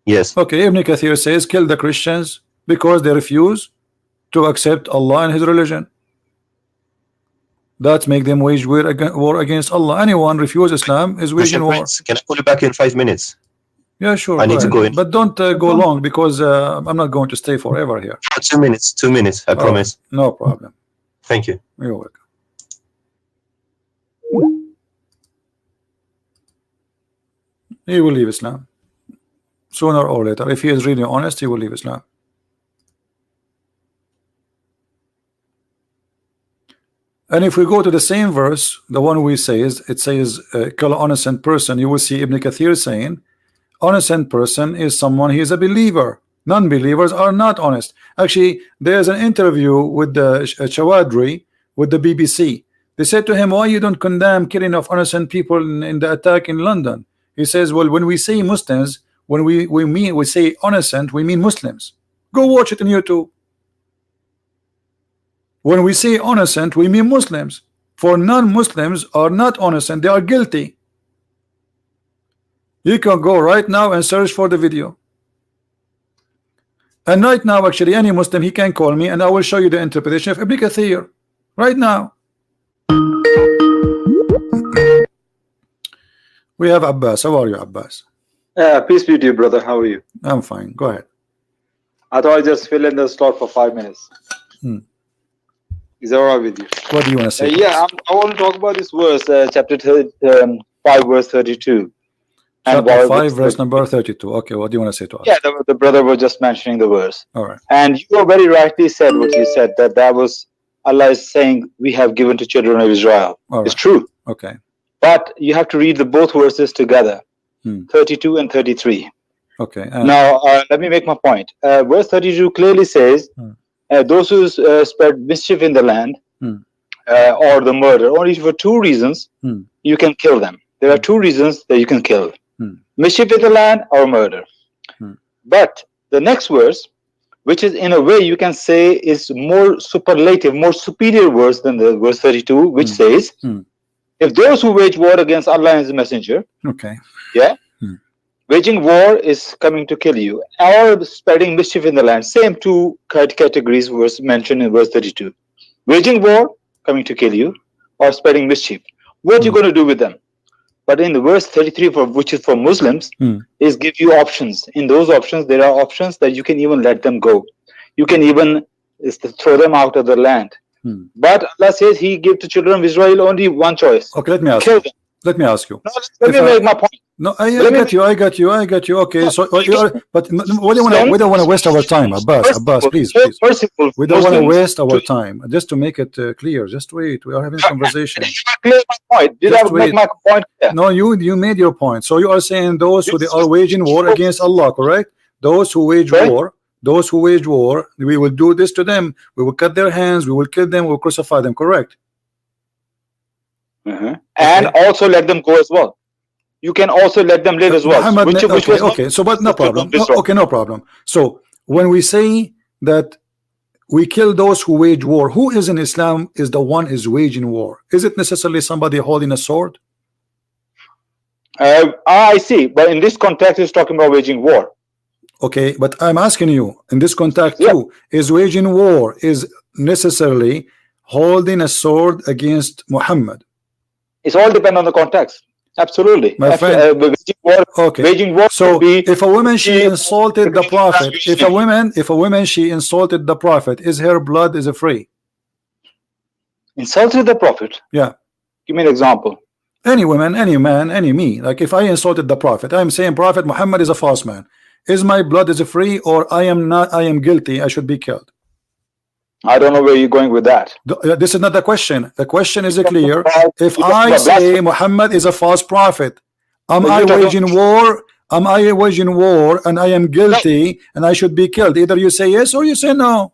Yes. Okay, Ibn Kathir says kill the Christians because they refuse to accept Allah and His religion. That make them wage war against Allah. Anyone refuse Islam is waging war. Can I call you back in 5 minutes? Yeah, sure. I need to go in. But don't go long, because I'm not going to stay forever here. 2 minutes. 2 minutes. I promise. No problem. Thank you. You're welcome. He will leave Islam sooner or later. If he is really honest, he will leave Islam. And if we go to the same verse, the one we say is, it says kill an innocent person, you will see Ibn Kathir saying innocent person is someone, he is a believer. Non-believers are not honest. Actually, there's an interview with the Chawadri with the BBC. They said to him, why you don't condemn killing of innocent people in the attack in London? He says, well, when we say Muslims, when we say innocent, we mean Muslims. Go watch it on YouTube. When we say innocent, we mean Muslims. For non-Muslims are not innocent, they are guilty. You can go right now and search for the video. And right now, actually, any Muslim, he can call me and I will show you the interpretation of Ibn Kathir. Right now. We have Abbas. How are you, Abbas? Peace be to you, brother. How are you? I'm fine. Go ahead. I thought I'd just fill in the slot for 5 minutes. Is that all right with you? What do you want to say? I want to talk about this verse, chapter 5, verse 32. Chapter 5, verse number 32. Okay, what do you want to say to us? Yeah, the brother was just mentioning the verse. All right. And you very rightly said what you said, that was Allah is saying, we have given to children of Israel. All right. It's true. Okay. But you have to read both verses together, 32 and 33. Okay. Now, let me make my point. Verse 32 clearly says, those who spread mischief in the land or the murder, only for 2 reasons you can kill them. There are 2 reasons that you can kill. Mischief in the land or murder. But the next verse, which is in a way you can say is more superlative, more superior verse than the verse 32, which says, if those who wage war against Allah and His Messenger, Waging war is coming to kill you, or spreading mischief in the land. Same two categories was mentioned in verse 32. Waging war, coming to kill you, or spreading mischief. What are you going to do with them? But in the verse 33, which is for Muslims, is give you options. In those options, there are options that you can even let them go. You can even throw them out of the land. But Allah says He gave to children of Israel only one choice. Okay, let me ask Kill you. them. Let me ask you. No, let me make my point. No, I got you. Okay, so you are, but we don't want to waste our time, Abbas, please. We don't want to waste our time. Just to make it clear, just wait. We are having a conversation. Clear my point. Did I make my point clear? No, you made your point. So you are saying those who are waging war against Allah, correct? Those who wage war, we will do this to them. We will cut their hands. We will kill them. We will crucify them. Correct? And also let them go as well. You can also let them live as well. Okay, so but no problem. No problem. So when we say that we kill those who wage war, who is in Islam is the one is waging war? Is it necessarily somebody holding a sword? I see, but in this context, it's talking about waging war. Okay, but I'm asking you in this context too, is waging war is necessarily holding a sword against Muhammad? It's all depend on the context. Absolutely, my friend. Waging war. So if a woman she insulted the Prophet, if a woman she insulted the Prophet, is her blood is free? Insulted the Prophet? Yeah. Give me an example. Any woman, any man, any me. Like if I insulted the Prophet, I'm saying Prophet Muhammad is a false man. Is my blood is free, or I am not? I am guilty. I should be killed. I don't know where you're going with that. This is not the question. The question is clear. If I say Muhammad is a false prophet, am I waging war? Am I waging war and I am guilty and I should be killed? Either you say yes or you say no.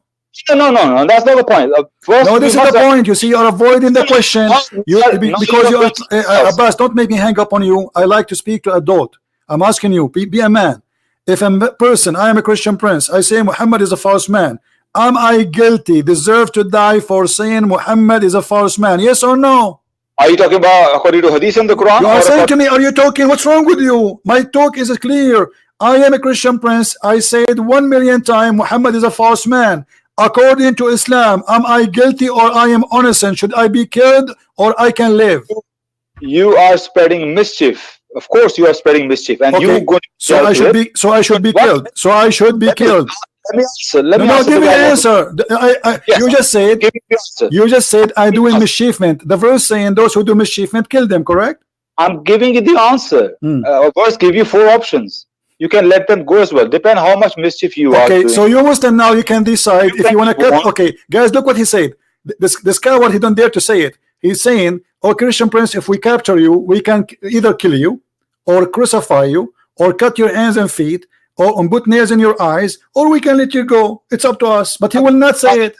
No. That's not the point. No, this is the point. You see, you're avoiding the question. Because you are Abbas, don't make me hang up on you. I like to speak to adult. I'm asking you, be a man. If a person, I am a Christian prince, I say Muhammad is a false man. Am I guilty, deserve to die for saying Muhammad is a false man? Yes or no? Are you talking about according to Hadith and the Quran? You are saying to me, are you talking? What's wrong with you? My talk is clear. I am a Christian prince. I said 1,000,000 times Muhammad is a false man. According to Islam, am I guilty or I am innocent? Should I be killed or I can live? You are spreading mischief. Of course, you are spreading mischief, and okay. you go. So I should be. So I should be killed. So I should be killed. Let me answer. Let me no, answer. Give me an answer. Yes, you just said. You just said I do mischievement. The verse saying those who do mischievement kill them. Correct? I'm giving you the answer. Verse give you 4 options. You can let them go as well. Depend how much mischief you are doing. Okay, so you Muslim now you can decide if you want to cut. Okay, guys, look what he said. This coward, he don't dare to say it. He's saying, "Oh, Christian prince, if we capture you, we can either kill you, or crucify you, or cut your hands and feet, or put nails in your eyes, or we can let you go. It's up to us." But he will not say it.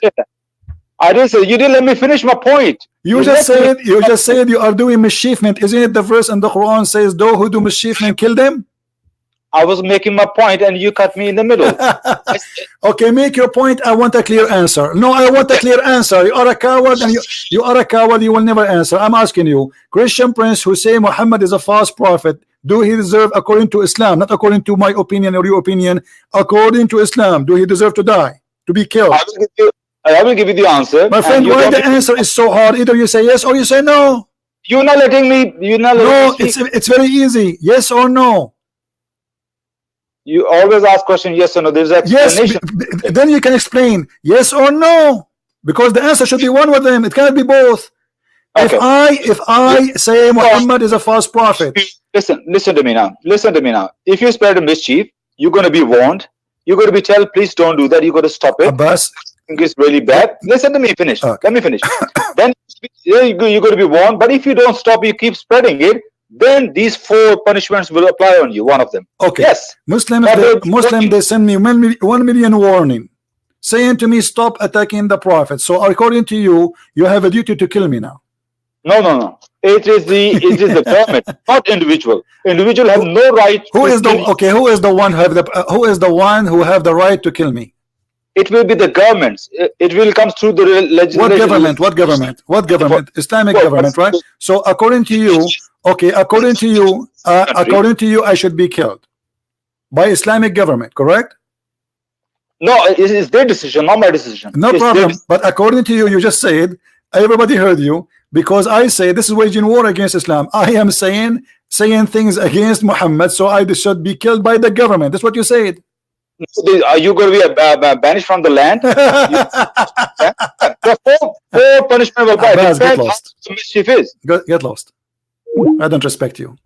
I didn't say. You didn't let me finish my point. You just said. You just said you are doing mischievement. Isn't it the verse in the Quran says, "Those who do mischievement kill them"? I was making my point and you cut me in the middle. Okay, make your point. I want a clear answer. No, I want a clear answer. You are a coward, and you are a coward. You will never answer. I'm asking you, Christian prince who say Muhammad is a false prophet, do he deserve, according to Islam, not according to my opinion or your opinion, according to Islam, do he deserve to die, to be killed? I will give you the answer. My friend, why the answer is so hard? Either you say yes or you say no. You're not letting me. You're not letting me speak. It's very easy. Yes or no. You always ask question yes or no. There's an explanation. Yes, then you can explain yes or no, because the answer should be one of them. It cannot be both. Okay. If I say Muhammad is a false prophet, listen to me now. Listen to me now. If you spread a mischief, you're going to be warned. You're going to be told, please don't do that. You're going to stop it. Abbas, it's really bad. Listen to me. Finish. Okay. Let me finish. Then you're going to be warned. But if you don't stop, you keep spreading it. Then these 4 punishments will apply on you. One of them. Okay. Yes. Muslim, they send me 1 million warning, saying to me, stop attacking the Prophet. So according to you, you have a duty to kill me now. No. It is the government, not individual. Individual have no right. Who is the one who have the right to kill me? It will be the governments. It will come through the legislation. What government? Islamic government, right? So according to you, okay, according to you, I should be killed. by Islamic government, correct? No, it's their decision, not my decision. No problem. But according to you, you just said, everybody heard you, because I say this is waging war against Islam. I am saying things against Muhammad, so I should be killed by the government. That's what you said. Are you going to be banished from the land? The four punishment will buy. Get lost. Mischief is. Get lost. I don't respect you.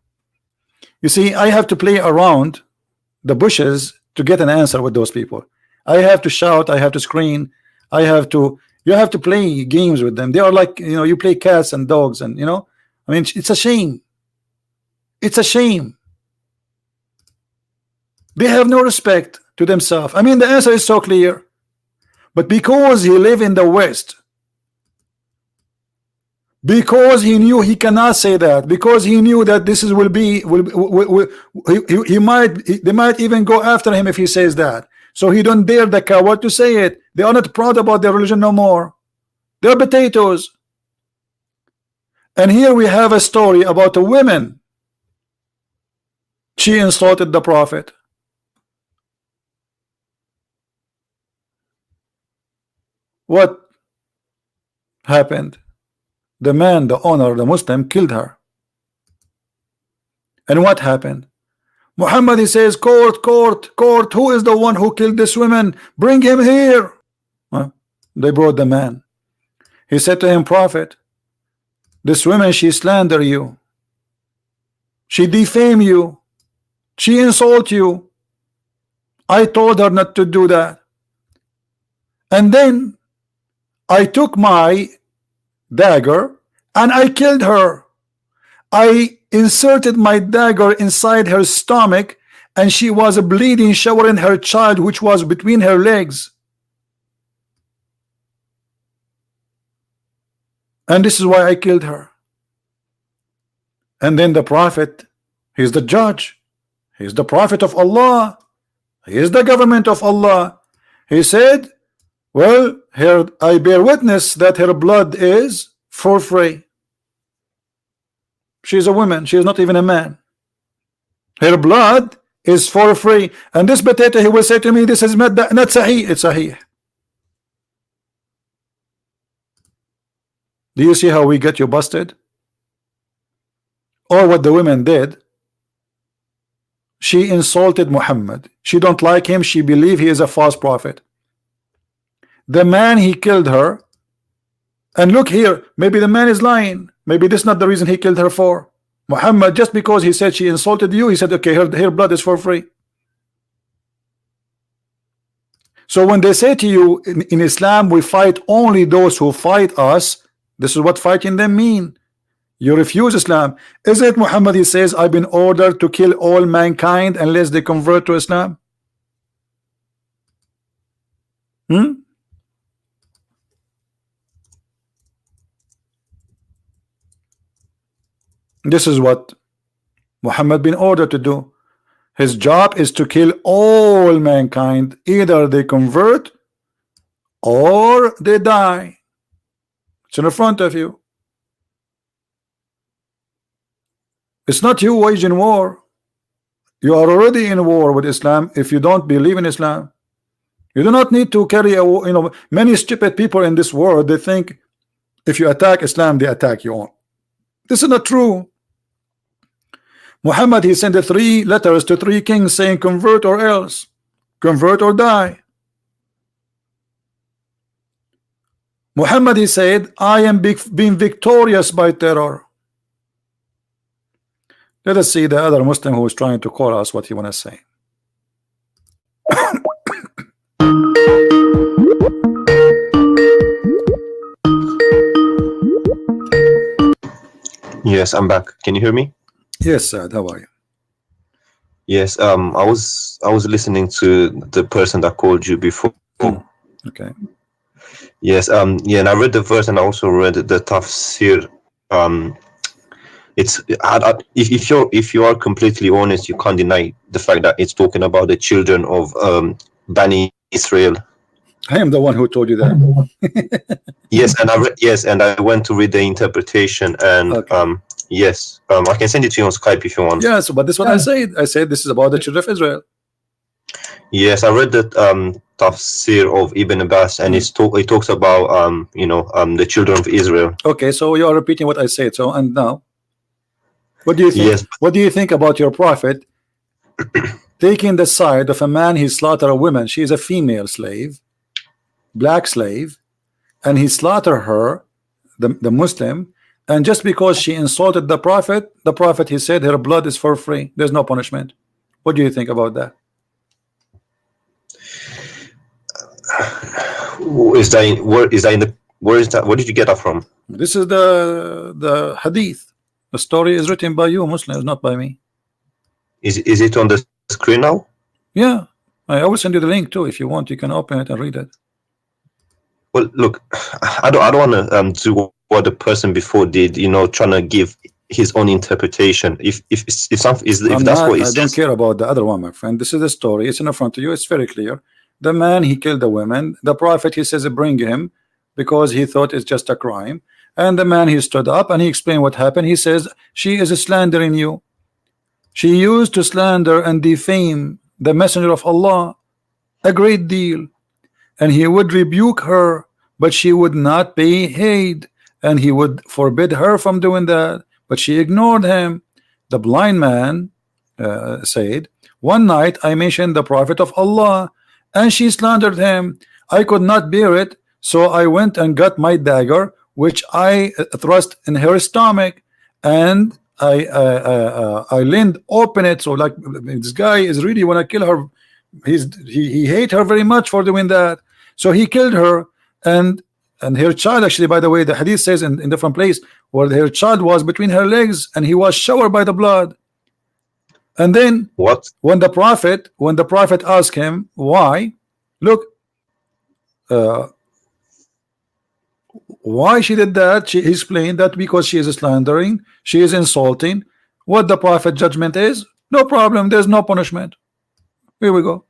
You see, I have to play around the bushes to get an answer with those people. I have to shout, I have to scream, you have to play games with them. They are like, you know, you play cats and dogs, and you know, I mean, it's a shame. It's a shame. They have no respect to themselves. I mean, the answer is so clear, but because he live in the West, because he knew he cannot say that, because he knew that this is they might even go after him if he says that. So he don't dare the coward to say it. They are not proud about their religion no more. They're potatoes. And here we have a story about a woman. She insulted the Prophet. What happened? The man, the owner, the Muslim, killed her. And what happened? Muhammad, he says, court, court, court, who is the one who killed this woman? Bring him here. They brought the man. He said to him, Prophet, this woman, she slander you. She defame you. She insult you. I told her not to do that. And then I took my dagger and I killed her. I inserted my dagger inside her stomach, and she was bleeding, showering her child which was between her legs. And this is why I killed her. And then the Prophet, he's the judge, he's the Prophet of Allah, he is the government of Allah. He said, well, here I bear witness that her blood is for free. She's a woman, she is not even a man. Her blood is for free. And this potato, he will say to me, this is not sahih. It's sahih. Do you see how we get you busted? Or what the women did? She insulted Muhammad. She don't like him. She believe he is a false prophet. The man, he killed her. And look here, maybe the man is lying. Maybe this is not the reason he killed her for. Muhammad, just because he said she insulted you, he said, okay, her blood is for free. So when they say to you, in Islam, we fight only those who fight us, this is what fighting them mean. You refuse Islam. Is it Muhammad, he says, I've been ordered to kill all mankind unless they convert to Islam? This is what Muhammad been ordered to do. His job is to kill all mankind. Either they convert or they die. It's in front of you. It's not you waging war. You are already in war with Islam if you don't believe in Islam. You do not need to carry a war. You know, many stupid people in this world, they think if you attack Islam, they attack you on. This is not true. Muhammad, he sent 3 letters to 3 kings saying convert or else, convert or die. Muhammad, he said, I am being victorious by terror. Let us see the other Muslim who is trying to call us what he want to say. Yes, I'm back. Can you hear me? Yes, Saad, how are you? Yes, I was listening to the person that called you before. Okay. Yes, yeah, and I read the verse and I also read the tafsir. It's if you are completely honest, you can't deny the fact that it's talking about the children of Bani Israel. I am the one who told you that. Yes, and I went to read the interpretation, and okay. Yes, I can send it to you on Skype if you want. Yes, but this is what I said. I said this is about the children of Israel. Yes, I read that tafsir of Ibn Abbas, and he talks about the children of Israel. Okay, so you are repeating what I said. So, and now, what do you think? Yes. What do you think about your prophet taking the side of a man? He slaughtered a woman. She is a female slave, black slave, and he slaughtered her, the Muslim, and just because she insulted the prophet, he said her blood is for free. There's no punishment. What do you think about that? Where is that? Where did you get that from? This is the hadith. The story is written by you Muslims, not by me. Is it on the screen now? Yeah, I will send you the link too. If you want, you can open it and read it. Well, look, I don't want to do what the person before did. Trying to give his own interpretation. If that's what he says. I don't care about the other one, my friend. This is the story. It's in front of you. It's very clear. The man, he killed the women. The prophet, he says, bring him, because he thought it's just a crime. And the man, he stood up and he explained what happened. He says, she is slandering you. She used to slander and defame the messenger of Allah a great deal, and he would rebuke her, but she would not pay heed, and he would forbid her from doing that, but she ignored him. The blind man said, one night I mentioned the prophet of Allah, and she slandered him. I could not bear it, so I went and got my dagger, which I thrust in her stomach, and I leaned open it. So like, this guy is really want to kill her. He hate her very much for doing that. So he killed her, and her child, actually, by the way, the hadith says in different place where her child was between her legs, and he was showered by the blood. And then when the prophet asked him why, look, why she did that, he explained that because she is slandering, she is insulting. What the prophet judgment is, no problem, there's no punishment. Here we go.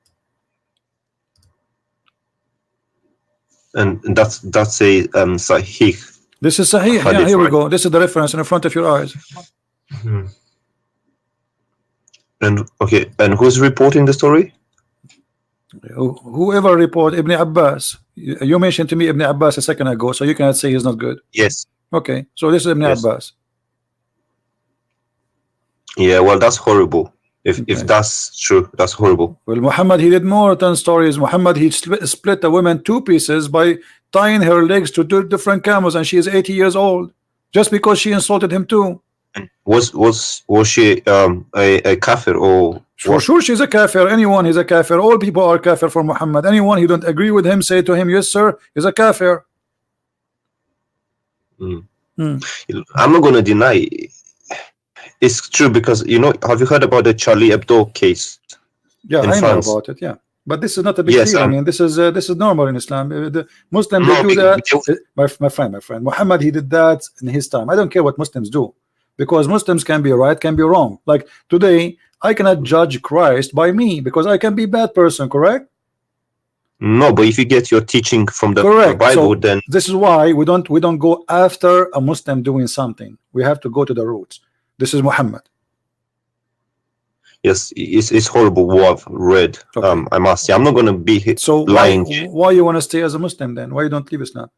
And that's a sahih. This is sahih. Yeah, here we go. This is the reference in front of your eyes. And okay, and who's reporting the story? Whoever report Ibn Abbas. You mentioned to me Ibn Abbas a second ago, so you cannot say he's not good. Yes. Okay, so this is Ibn Abbas. Yeah, well, that's horrible. If that's true, that's horrible. Well, Muhammad, he did more than stories. Muhammad, he split a woman two pieces by tying her legs to two different camels, and she is 80 years old, just because she insulted him too. And was she a kafir or? For sure, she's a kafir. Anyone is a kafir. All people are kafir for Muhammad. Anyone who don't agree with him, say to him, yes, sir, is a kafir. I'm not going to deny it's true, because have you heard about the Charlie Hebdo case? Yeah, I know about it. Yeah, but this is not a big deal. I mean, this is normal in Islam. The Muslims they do that. My friend, Muhammad, he did that in his time. I don't care what Muslims do, because Muslims can be right, can be wrong. Like today, I cannot judge Christ by me because I can be a bad person. Correct? No, but if you get your teaching from the Bible, then this is why we don't go after a Muslim doing something. We have to go to the roots. This is Muhammad. Yes, it's horrible what I've read. Okay. I must say, I'm not going to be lying. Why you want to stay as a Muslim then? Why you don't leave Islam?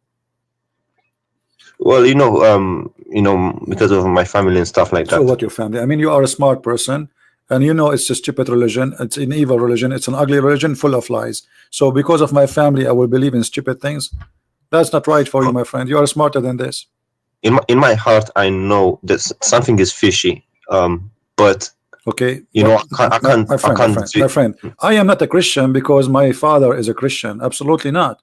Well, because of my family and stuff like that. So what, your family? I mean, you are a smart person, and it's a stupid religion. It's an evil religion. It's an ugly religion full of lies. So because of my family, I will believe in stupid things. That's not right for you, my friend. You are smarter than this. In my heart, I know that something is fishy. But okay, I can't. My friend, I am not a Christian because my father is a Christian. Absolutely not.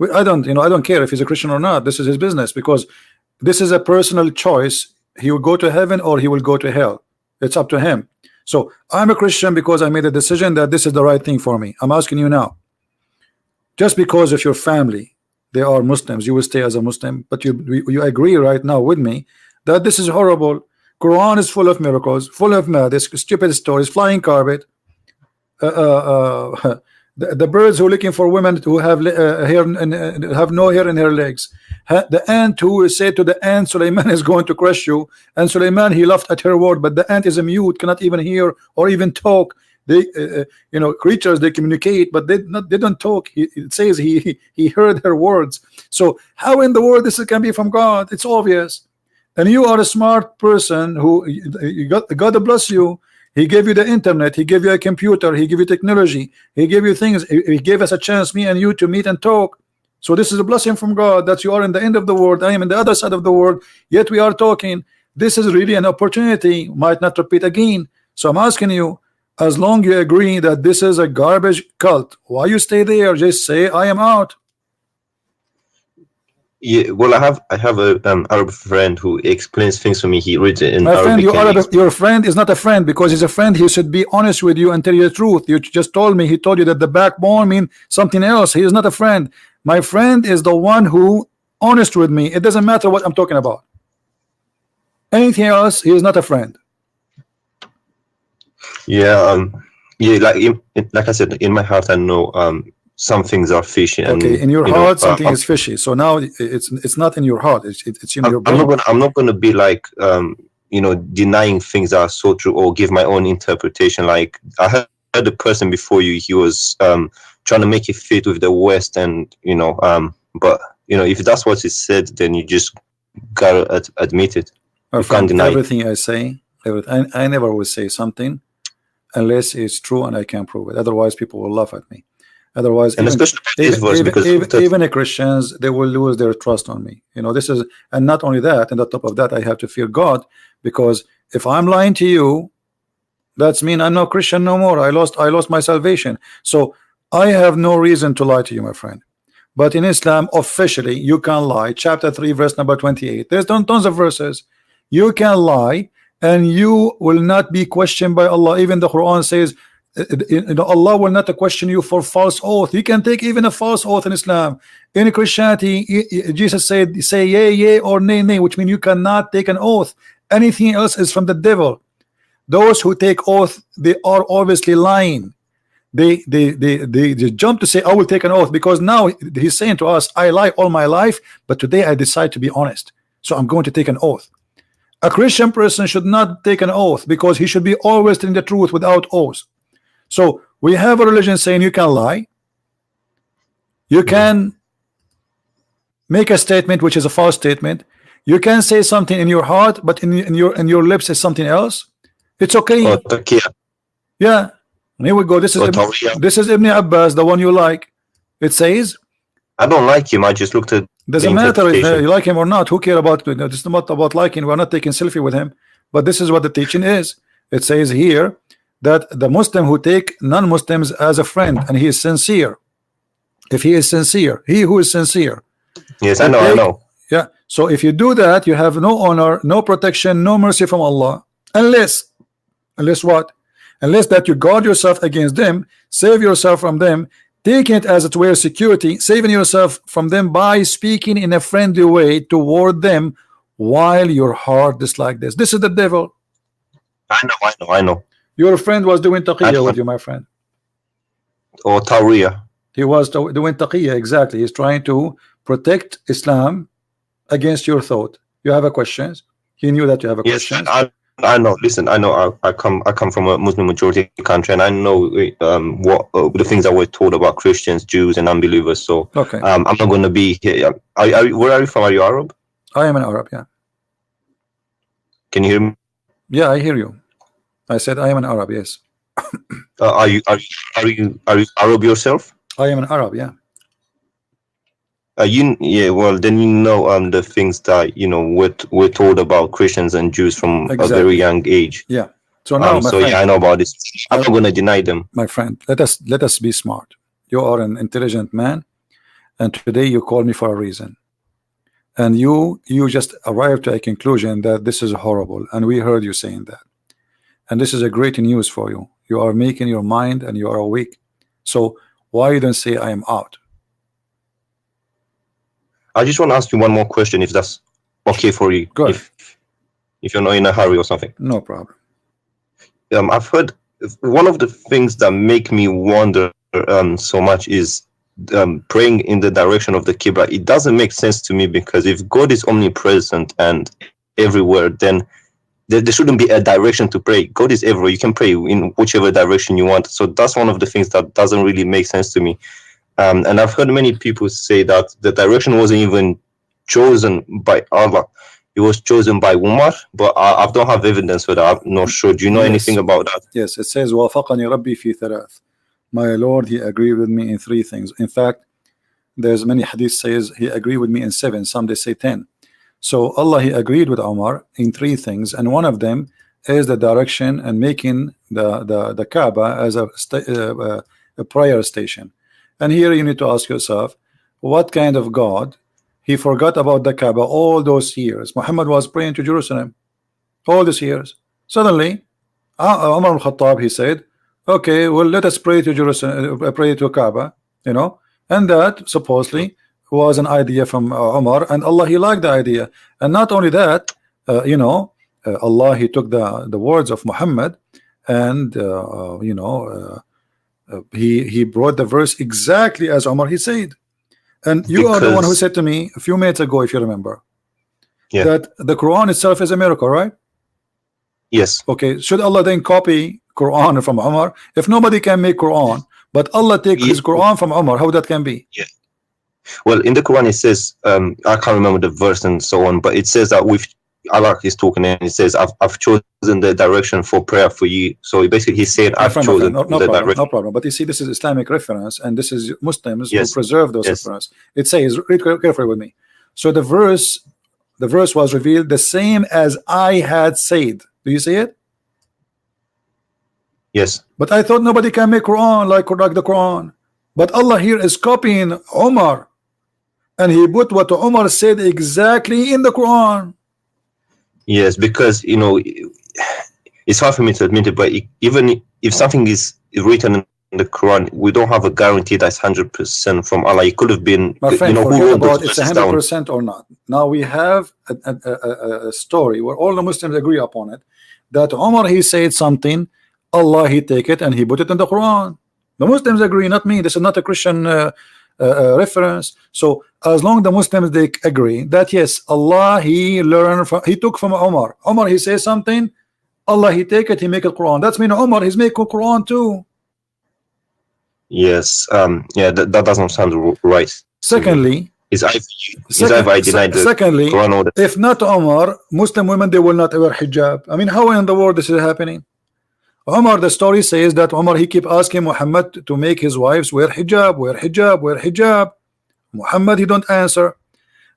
I don't care if he's a Christian or not. This is his business, because this is a personal choice. He will go to heaven or he will go to hell. It's up to him. So I'm a Christian because I made a decision that this is the right thing for me. I'm asking you now, just because of your family, they are Muslims, you will stay as a Muslim, but you agree right now with me that this is horrible. Quran is full of miracles, full of madness, stupid stories, flying carpet. The birds who are looking for women who have hair and have no hair in her legs. The ant who said to the ant, Sulaiman is going to crush you, and Sulaiman, he laughed at her word, but the ant is a mute, cannot even hear or even talk. They creatures, they communicate, but they don't talk. It says he heard her words. So how in the world this can be from God? It's obvious. And you are a smart person who God bless you. He gave you the internet, he gave you a computer, he gave you technology, he gave you things, he gave us a chance, me and you, to meet and talk. So this is a blessing from God that you are in the end of the world, I am in the other side of the world, yet we are talking. This is really an opportunity, might not repeat again. So I'm asking you, as long you agree that this is a garbage cult, why you stay there? Just say I am out. Yeah, well, I have a Arab friend who explains things to me. He reads it in My Arabic. friend, your friend is not a friend, because he's a friend. He should be honest with you and tell you the truth. You just told me, he told you that the backbone means something else. He is not a friend. My friend is the one who honest with me. It doesn't matter what I'm talking about. Anything else, he is not a friend. Yeah, like I said, in my heart, I know some things are fishy. And, okay, in your heart, something is fishy. So now it's not in your heart. It's in your brain. I'm not gonna be like denying things that are so true or give my own interpretation. Like I heard the person before you, he was trying to make it fit with the West, and but if that's what he said, then you just gotta admit it. You can't deny everything I say. I never will say something unless it's true and I can prove it. Otherwise, people will laugh at me. Otherwise, and even the Christians, they will lose their trust on me. This is, and not only that, and on top of that, I have to fear God, because if I'm lying to you, that's mean I'm not Christian no more. I lost my salvation. So I have no reason to lie to you, my friend. But in Islam, officially, you can lie. Chapter 3, verse number 28. There's tons of verses. You can lie, and you will not be questioned by Allah. Even the Quran says, Allah will not question you for false oath. You can take even a false oath in Islam. In Christianity, Jesus said, say yea or nay, which means you cannot take an oath. Anything else is from the devil. Those who take oath, they are obviously lying. They jump to say, I will take an oath, because now he's saying to us, I lie all my life, but today I decide to be honest, so I'm going to take an oath. A Christian person should not take an oath, because he should be always telling the truth without oath. So we have a religion saying you can lie, you can make a statement which is a false statement, you can say something in your heart, but in your lips is something else. It's okay. Yeah, and here we go. This is Ibn Abbas, the one you like. It says, I don't like him. I just looked at. Doesn't matter if you like him or not. Who care about it? It's not about liking. We're not taking selfie with him. But this is what the teaching is. It says here that the Muslim who take non-Muslims as a friend, and he is sincere. If he is sincere, he who is sincere. Yes, I know. Yeah. So if you do that, you have no honor, no protection, no mercy from Allah, unless what? Unless that you guard yourself against them, save yourself from them, take it as it were security, saving yourself from them by speaking in a friendly way toward them while your heart is like this. This is the devil. I know. Your friend was doing taqiyya with you, my friend. Or Tawriya. He was doing taqiyya, exactly. He's trying to protect Islam against your thought. You have a questions? He knew that you have a question. I know. Listen, I know. I come from a Muslim majority country, and I know what the things that we're told about Christians, Jews, and unbelievers. So okay, I'm not going to be here. Where are you from? Are you Arab? I am an Arab. Yeah. Can you hear me? Yeah, I hear you. I said I am an Arab. Yes. Are you Arab yourself? I am an Arab. Yeah. Well, then you know the things that we're told about Christians and Jews from a very young age. Yeah. So now, my friend, I know about this. I'm not going to deny them. My friend, let us be smart. You are an intelligent man, and today you call me for a reason. And you just arrived to a conclusion that this is horrible, and we heard you saying that. And this is a great news for you. You are making your mind, and you are awake. So why you don't say I am out? I just want to ask you one more question, if that's okay for you. Go ahead. If you're not in a hurry or something. No problem. I've heard one of the things that make me wonder so much is praying in the direction of the Qibla. It doesn't make sense to me, because if God is omnipresent and everywhere, then there shouldn't be a direction to pray. God is everywhere. You can pray in whichever direction you want. So that's one of the things that doesn't really make sense to me. And I've heard many people say that the direction wasn't even chosen by Allah. It was chosen by Umar, but I don't have evidence for that. I'm not sure. Do you know anything about that? Yes, it says وافقني ربي في ثلاث. My Lord, he agreed with me in 3 things. In fact, there's many hadith says he agreed with me in 7. Some they say 10. So Allah, he agreed with Umar in 3 things, and one of them is the direction and making the Kaaba as a prayer station. And here you need to ask yourself, what kind of God? He forgot about the Kaaba all those years. Muhammad was praying to Jerusalem all these years. Suddenly, Umar al-Khattab, he said, okay, well, let us pray to Jerusalem, pray to Kaaba, you know, and that supposedly was an idea from Umar, and Allah, he liked the idea. And not only that, you know, Allah, he took the words of Muhammad, and you know, he brought the verse exactly as Umar he said. And you are the one who said to me a few minutes ago, if you remember, that the Quran itself is a miracle, right? Yes. Okay, should Allah then copy Quran from Umar? If nobody can make Quran, but Allah take his Quran from Umar, how that can be? Yeah. Well, in the Quran it says, I can't remember the verse and so on, but it says that with Allah is talking, and it says, I've chosen the direction for prayer for you. So basically he's saying, I've chosen the direction. No problem. But you see, this is Islamic reference, and this is Muslims who preserve those references. It says, read carefully with me. So the verse was revealed the same as I had said. Do you see it? Yes. But I thought nobody can make Quran like the Quran. But Allah here is copying Umar, and he put what Umar said exactly in the Quran. Yes, because you know, it's hard for me to admit it, but even if something is written in the Quran, we don't have a guarantee that's 100% from Allah. It could have been, my friend, you know, forget about it's 100% or not. Now we have a story where all the Muslims agree upon it, that Umar, he said something, Allah, he take it and he put it in the Quran. The Muslims agree, not me. This is not a Christian reference. So as long as the Muslims, they agree that yes, Allah, he learned from, he took from Umar. Umar, he says something, Allah, he take it, he make it Quran. That's mean Umar, he's making Quran too. Yes. Yeah, that doesn't sound right. Secondly, secondly, Quran, if not Umar, Muslim women, they will not wear hijab. I mean, how in the world this is happening? Umar, the story says that Umar, he keep asking Muhammad to make his wives wear hijab, wear hijab, wear hijab. Muhammad, he don't answer.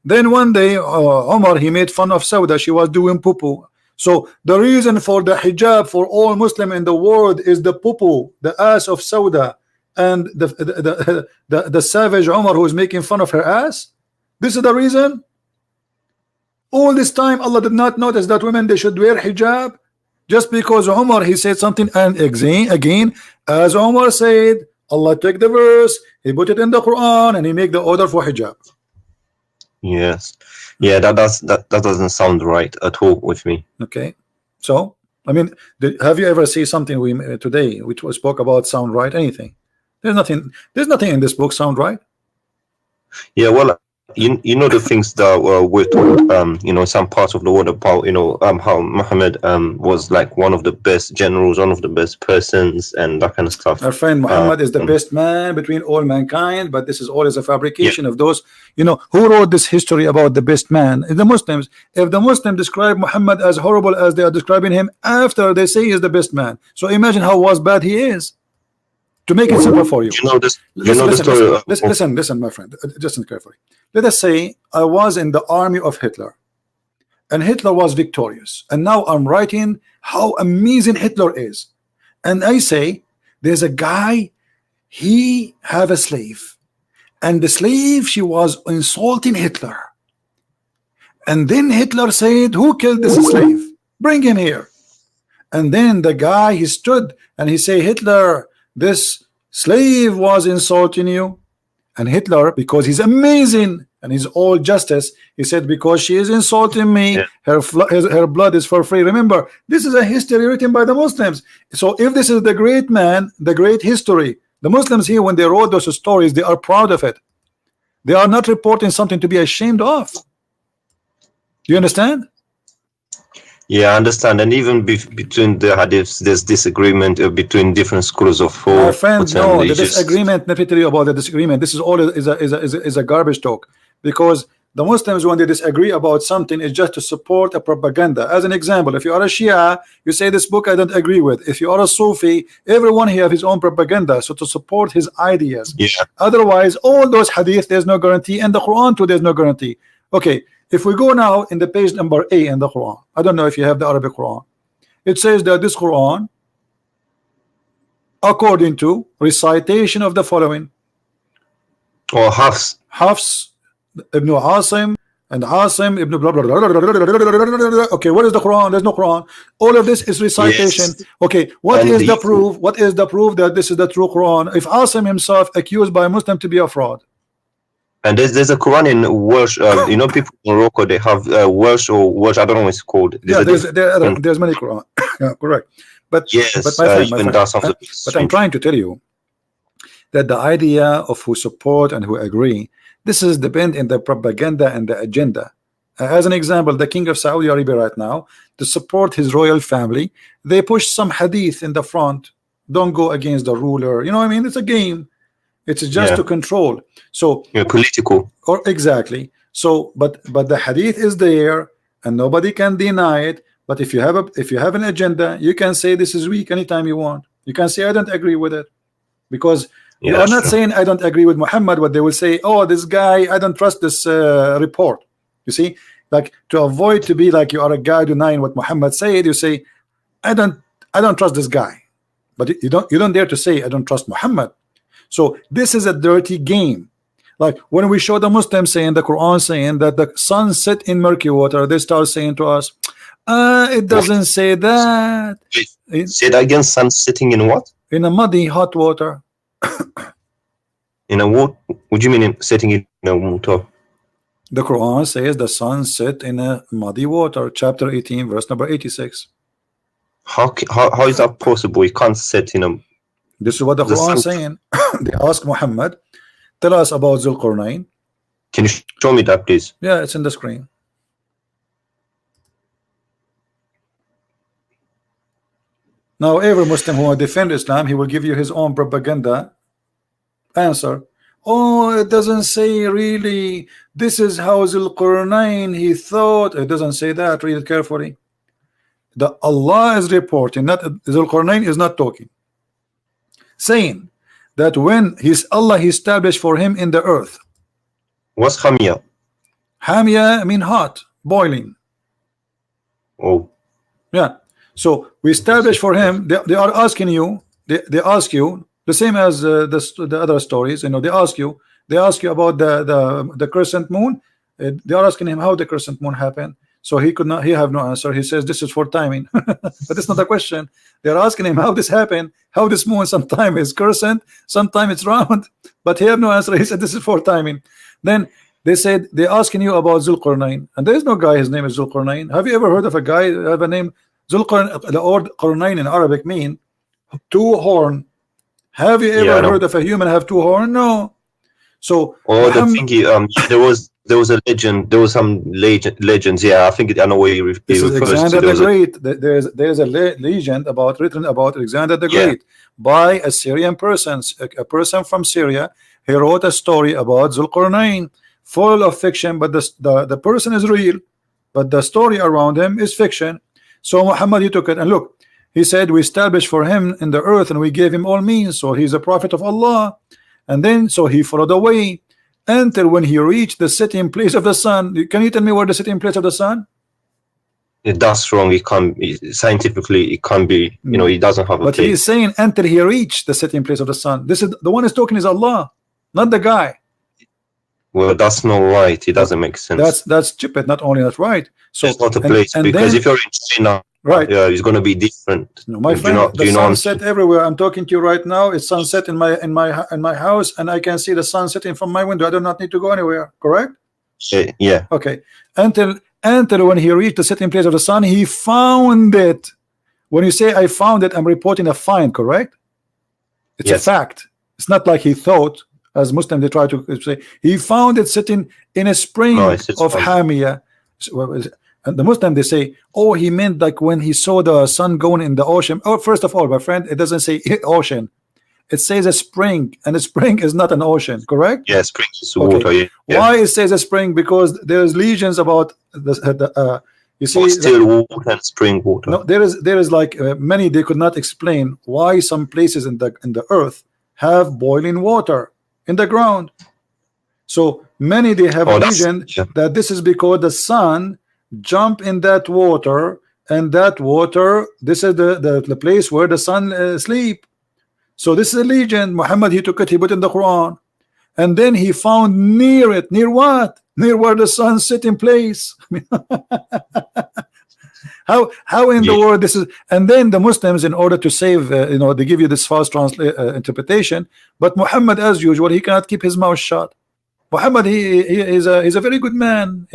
Then one day, Umar, he made fun of Sauda. She was doing poo-poo. So the reason for the hijab for all Muslim in the world is the poo-poo, the ass of Sauda, and the savage Umar who is making fun of her ass. This is the reason. All this time, Allah did not notice that women, they should wear hijab. Just because Umar, he said something, and again, as Umar said, Allah took the verse, he put it in the Quran, and he make the order for hijab. Yes. Yeah, that doesn't sound right at all with me. Okay. So, I mean, have you ever seen something today which was spoke about sound right? Anything? There's nothing in this book sound right. Yeah, well, you know the things that we're told, you know, some parts of the world about, you know, how Muhammad was like one of the best generals, one of the best persons, and that kind of stuff. Our friend Muhammad is the best man between all mankind, but this is always a fabrication of those, you know, who wrote this history about the best man? The Muslims. If the Muslims describe Muhammad as horrible as they are describing him after they say he is the best man, so imagine how bad he is. To make it simple for you, listen, my friend, listen carefully. Let us say I was in the army of Hitler, and Hitler was victorious, and now I'm writing how amazing Hitler is, and I say there's a guy, he have a slave, and the slave, she was insulting Hitler, and then Hitler said, who killed this slave? Bring him here. And then the guy, he stood and he say, Hitler, this slave was insulting you. And Hitler, because he's amazing and he's all justice, he said, because she is insulting me, her blood is for free. Remember, this is a history written by the Muslims. So if this is the great man, the great history, the Muslims here, when they wrote those stories, they are proud of it. They are not reporting something to be ashamed of. Do you understand? Yeah, I understand. And even between the hadiths, there's disagreement between different schools of My thought. friend, no, the disagreement, let me tell you about the disagreement. This is all is a garbage talk, because the Muslims, when they disagree about something, is just to support a propaganda. As an example, if you are a Shia, you say this book I don't agree with. If you are a Sufi, everyone here have his own propaganda, so to support his ideas. Yeah. Otherwise, all those hadith, there's no guarantee, and the Quran too, there's no guarantee. Okay, if we go now in the page number A in the Quran, I don't know if you have the Arabic Quran. It says that this Quran, according to recitation of the following, or Hafs Ibn Asim and Asim Ibn blah, blah, blah, blah, blah, blah, blah. Okay, what is the Quran? There's no Quran. All of this is recitation. Yes. Okay, what is the proof? What is the proof that this is the true Quran? If Asim himself accused by a Muslim to be a fraud. And there's a Quran in Welsh. You know, people in Morocco, they have Welsh or Welsh. I don't know what it's called. There's many Quran. Yeah, correct. But yes, but I'm trying to tell you that the idea of who support and who agree, this is depend in the propaganda and the agenda. As an example, the king of Saudi Arabia right now, to support his royal family, they push some hadith in the front. Don't go against the ruler. You know what I mean? It's a game. It's just to control. So political. Or exactly. So, but the hadith is there, and nobody can deny it. But if you have an agenda, you can say this is weak anytime you want. You can say I don't agree with it, because you are not saying I don't agree with Muhammad, but they will say, oh, this guy, I don't trust this report. You see, like, to avoid to be like you are a guy denying what Muhammad said, you say I don't trust this guy, but you don't dare to say I don't trust Muhammad. So this is a dirty game. Like when we show the Muslims saying the Quran saying that the sun set in murky water, they start saying to us, it doesn't say that. Say that again. Sun sitting in what? In a muddy hot water. In a what? What do you mean sitting in a water? The Quran says the sun set in a muddy water, chapter 18, verse number 86. How is that possible? You can't sit in a. This is what the Quran is saying. They ask Muhammad, tell us about Zulqarnain. Can you show me that, please? Yeah, it's in the screen. Now, every Muslim who will defend Islam, he will give you his own propaganda answer. Oh, it doesn't say really. This is how Zulqarnain he thought. It doesn't say that. Read it carefully. The Allah is reporting, not Zulqarnain is not talking, saying that when Allah established for him in the earth. What's Hamia? Hamia mean hot, boiling. Oh. Yeah. So we established for him. They are asking you. They ask you the same as the other stories. You know, they ask you about the crescent moon. They are asking him how the crescent moon happened. So he have no answer. He says this is for timing. But it's not a question. They're asking him how this happened, how this moon sometime is crescent, sometime it's round, but he have no answer. He said this is for timing. Then they said they're asking you about Zulqarnain, and there is no guy, his name is Zulqarnain. Have you ever heard of a guy have a name Zulqarnain? The word Qarnain in Arabic mean two horn. Have you ever heard of a human have two horn? No. So the thingy, there was a legend. There was some legends. Yeah, I think I know where you refers to. Alexander the Great. There's a legend written about Alexander the Great by a Syrian person. A person from Syria. He wrote a story about Zulqarnain, full of fiction, but the person is real, but the story around him is fiction. So Muhammad, he took it and look. He said we established for him in the earth and we gave him all means. So he's a prophet of Allah. And then so he followed the way until when he reached the setting place of the sun. Can you tell me where the setting place of the sun? That's wrong. It can't be scientifically. It can't be. You know, he doesn't have a place. But he is saying until he reached the setting place of the sun. This is the one is talking is Allah, not the guy. Well, that's not right. It doesn't make sense. That's stupid. Not only not right. So it's not a place because if you're in China, right? Yeah, it's going to be different. No, my friend, the sunset everywhere. I'm talking to you right now. It's sunset in my house, and I can see the sun setting from my window. I do not need to go anywhere. Correct? Yeah. Okay. Until when he reached the setting place of the sun, he found it. When you say I found it, I'm reporting a find. Correct? It's a fact. It's not like he thought. As Muslims, they try to say he found it sitting in a spring of Hamia. And the Muslim, they say, oh, he meant like when he saw the sun going in the ocean. Oh, first of all, my friend, it doesn't say ocean. It says a spring, and a spring is not an ocean, correct? Yeah, spring is Okay. water. Yeah. Why it says a spring? Because there's legions about the you see, still water and spring water. no, there is like many, they could not explain why some places in the earth have boiling water in the ground. So many, they have a legend that this is because the sun jump in that water, and that water, this is the place where the sun sleep. So this is a legend. Muhammad, he took it, he put it in the Quran, and then he found near it, near what? Near where the sun sit in place. How in the world this is? And then the Muslims, in order to save, they give you this false interpretation. But Muhammad, as usual, he cannot keep his mouth shut. Muhammad, he is a very good man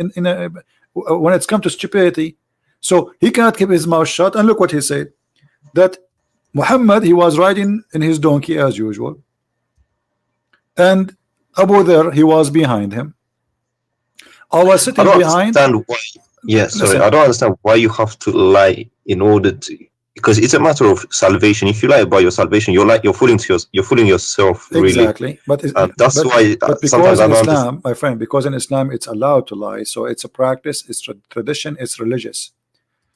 when it's come to stupidity. So he cannot keep his mouth shut. And look what he said, that Muhammad, he was riding in his donkey as usual, and Abu Dharr, he was behind him. I was sitting behind. Sorry, I don't understand why you have to lie in order to, because it's a matter of salvation. If you lie about your salvation, you're fooling yourself. Really. Exactly, but that's why because in Islam, my friend, because in Islam it's allowed to lie, so it's a practice, it's tradition, it's religious.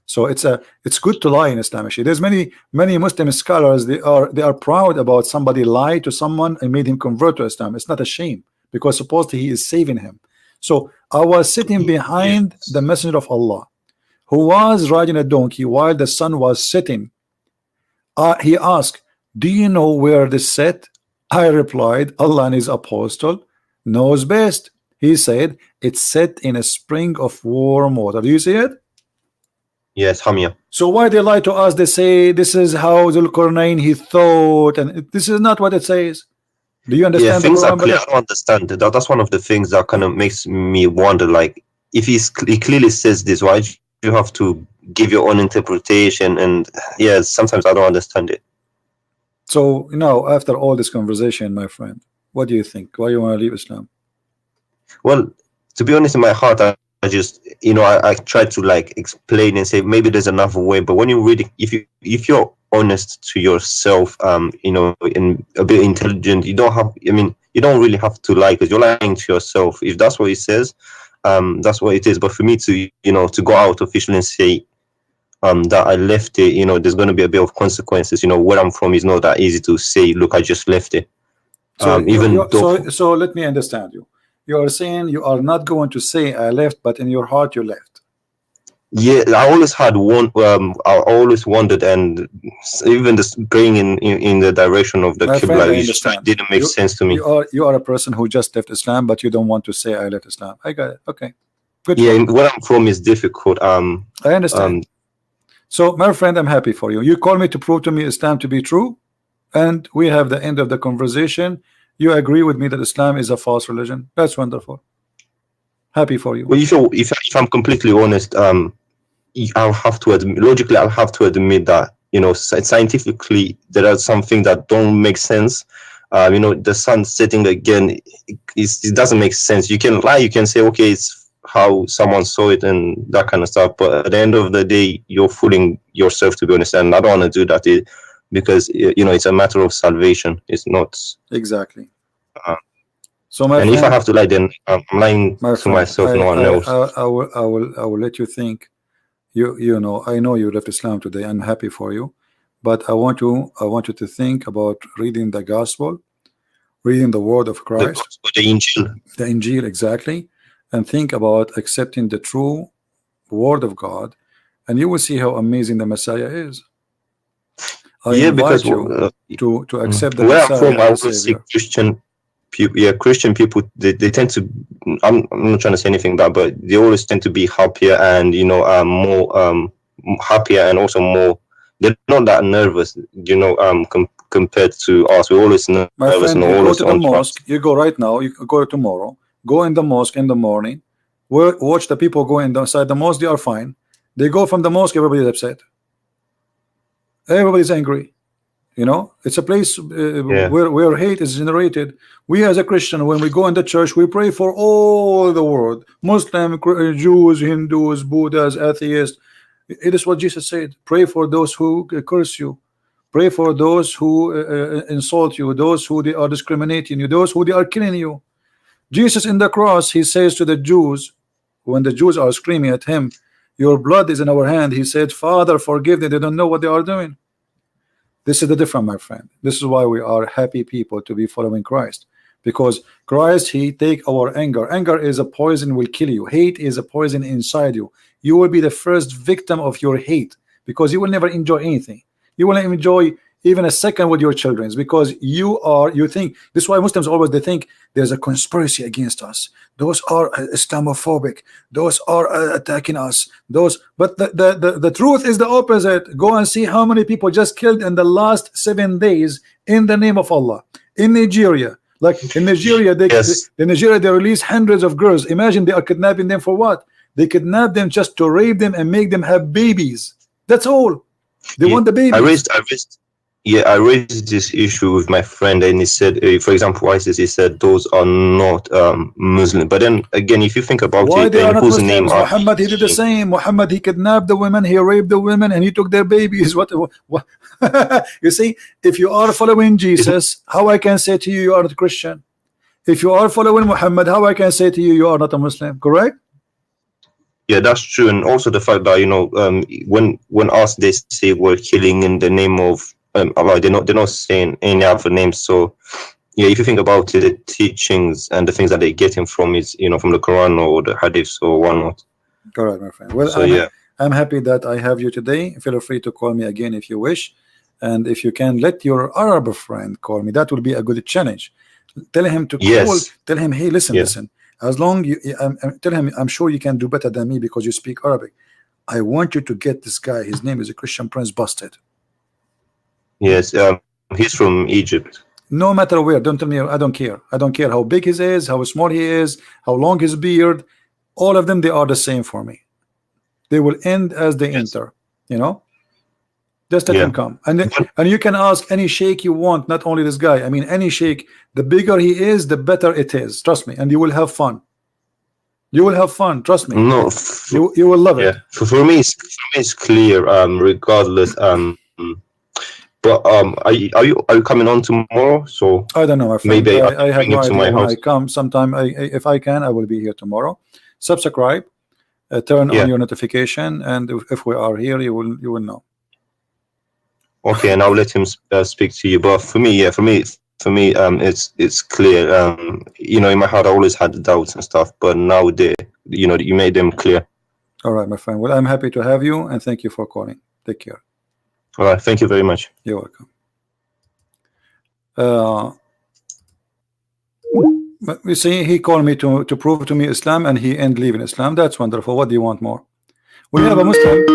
So it's good to lie in Islam. There's many Muslim scholars, they are proud about somebody lied to someone and made him convert to Islam. It's not a shame, because supposedly he is saving him. So I was sitting behind the Messenger of Allah, who was riding a donkey while the sun was setting. He asked, do you know where this set? I replied, Allah and his apostle knows best. He said, it's set in a spring of warm water. Do you see it? Yes, Hamia. So why they lie to us? They say this is how Zulkarnain he thought, and this is not what it says. Do you understand? Yeah, things are clear. I don't understand. That's one of the things that kind of makes me wonder. Like, if he clearly says this, why do you have to give your own interpretation? And yeah, sometimes I don't understand it. So after all this conversation, my friend, what do you think? Why you want to leave Islam? Well, to be honest, in my heart, I just I try to like explain and say maybe there's another way. But when you read it, if you're honest to yourself, and a bit intelligent, you don't really have to lie, because you're lying to yourself. If that's what it says, that's what it is. But for me to to go out officially and say that I left it, there's going to be a bit of consequences. Where I'm from is not that easy to say, look, I just left it. So so let me understand you. You are saying you are not going to say I left, but in your heart you left. Yeah, I always had one. I always wondered, and even this praying in the direction of the Qibla didn't make sense to me. You are a person who just left Islam, but you don't want to say I left Islam. I got it. Okay, good. Yeah, where I'm from is difficult. I understand. So, my friend, I'm happy for you. You call me to prove to me Islam to be true, and we have the end of the conversation. You agree with me that Islam is a false religion. That's wonderful. Happy for you. Well, if I'm completely honest, I'll have to admit, logically, I'll have to admit that scientifically there are some things that don't make sense. The sun setting again, it doesn't make sense. You can lie, you can say, okay, it's how someone saw it and that kind of stuff. But at the end of the day, you're fooling yourself, to be honest. And I don't want to do that. Because it's a matter of salvation. It's not exactly. So if I have to lie, then I'm lying to myself. No one knows. I will let you think. I know you left Islam today. I'm happy for you, but I want you to think about reading the gospel, reading the word of Christ, the Injil. The Injil, exactly, and think about accepting the true word of God, and you will see how amazing the Messiah is. Because to accept the where I'm from, I always see Christian people. They tend to. I'm not trying to say anything bad, but they always tend to be happier and more happier, and also more. They're not that nervous, compared to us. We're always nervous. My friend, you go to the mosque. You go right now. You go tomorrow. Go in the mosque in the morning. Watch the people go inside the mosque. They are fine. They go from the mosque. Everybody's upset. Everybody's angry. You know, it's a place Yeah. where hate is generated. We as a Christian, when we go in the church, we pray for all the world, Muslim, Jews, Hindus, Buddhas, atheists. It is what Jesus said. Pray for those who curse you. Pray for those who insult you, those who they are discriminating you, those who they are killing you. Jesus in the cross, he says to the Jews, when the Jews are screaming at him, your blood is in our hand, he said, Father, forgive them, they don't know what they are doing. This is the difference, my friend. This is why we are happy people to be following Christ, because Christ, he take our anger. Anger is a poison, will kill you. Hate is a poison inside you. You will be the first victim of your hate, because you will never enjoy anything. You will not enjoy even a second with your children. It's because you think, this is why Muslims always, they think there's a conspiracy against us. Those are Islamophobic. Those are attacking us. But the truth is the opposite. Go and see how many people just killed in the last 7 days in the name of Allah. In Nigeria, like in Nigeria, they release hundreds of girls. Imagine they are kidnapping them for what? They kidnap them just to rape them and make them have babies. That's all. They want the babies. I raised this issue with my friend, and he said, for example, ISIS, he said those are not Muslim. But then again, if you think about it, they are not whose Muslims? name are Muhammad, he did the same. Muhammad, he kidnapped the women, he raped the women, and he took their babies. What? You see, if you are following Jesus, how I can say to you, you are not a Christian? If you are following Muhammad, how I can say to you, you are not a Muslim? Correct? Yeah, that's true. And also the fact that, you know, when asked, they say we're killing in the name of Allah, they're not saying any other names. So yeah, if you think about it, the teachings and the things that they're getting from is, you know, from the Quran or the Hadiths or whatnot. Correct, my friend. Well, so I'm happy that I have you today. Feel free to call me again if you wish, and if you can, let your Arab friend call me. That will be a good challenge. Tell him to call. Tell him, hey, listen. As long you tell him, I'm sure you can do better than me because you speak Arabic. I want you to get this guy. His name is a Christian Prince busted. Yes, he's from Egypt. No matter where, don't tell me. I don't care. I don't care how big he is, how small he is, how long his beard. All of them, they are the same for me. They will end as they enter. You know, just let him come, and you can ask any sheikh you want, not only this guy. I mean, any sheikh. The bigger he is, the better it is. Trust me, and you will have fun. You will have fun. Trust me. No, you will love it. For me, it's clear. Regardless. But are you coming on tomorrow? So I don't know, my friend. Maybe I have no idea when house. I come. Sometime, if I can, I will be here tomorrow. Subscribe, turn on your notification, and if we are here, you will know. Okay, and I'll let him speak to you. But for me, it's clear. You know, in my heart, I always had doubts and stuff, but now you made them clear. All right, my friend. Well, I'm happy to have you, and thank you for calling. Take care. All right, thank you very much. You're welcome. You see, he called me to prove to me Islam, and he ended leaving Islam. That's wonderful. What do you want more? We have a Muslim.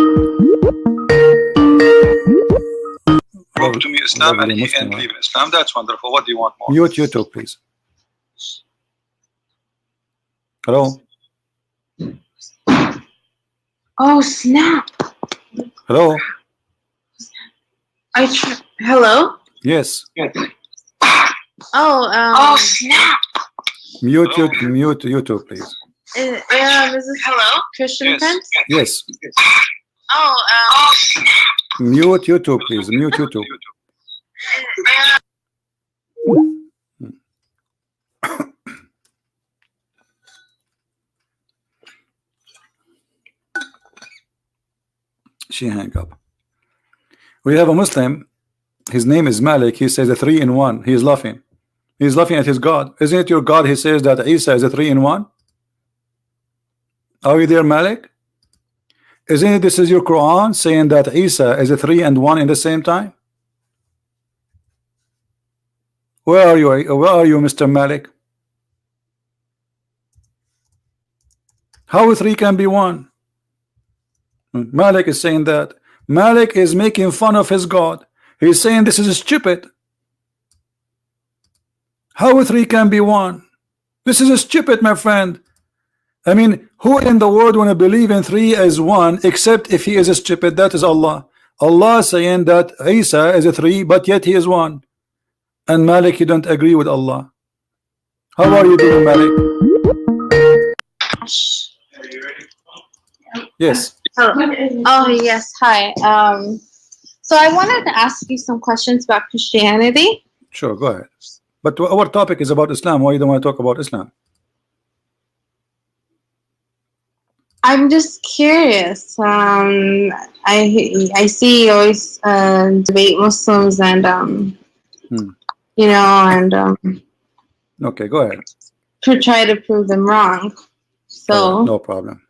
Prove to me Islam, and he ended leaving Islam. That's wonderful. What do you want more? Mute YouTube, please. Hello. Oh snap! Hello. Hello? Yes. Oh snap! Mute YouTube, please. Is this hello? Christian Prince? Yes. Oh snap! Mute YouTube, please. Mute YouTube. She hang up. We have a Muslim. His name is Malik. He says a 3-in-1. He is laughing. He is laughing at his God. Isn't it your God? He says that Isa is a 3-in-1. Are you there, Malik? Isn't it this is your Quran saying that Isa is a 3-and-1 in the same time? Where are you? Where are you, Mr. Malik? How 3 can be 1? Malik is saying that. Malik is making fun of his God. He's saying this is stupid. How 3 can be 1? This is stupid, my friend. I mean, who in the world want to believe in 3 as 1 except if he is stupid? That is Allah. Allah saying that Isa is a 3, but yet he is 1. And Malik, you don't agree with Allah. How are you doing, Malik? Yes. Oh yes, hi. So I wanted to ask you some questions about Christianity. Sure, go ahead. But our topic is about Islam. Why you don't want to talk about Islam? I'm just curious. I see you always debate Muslims and you know, and okay, go ahead. to try to prove them wrong. So no problem.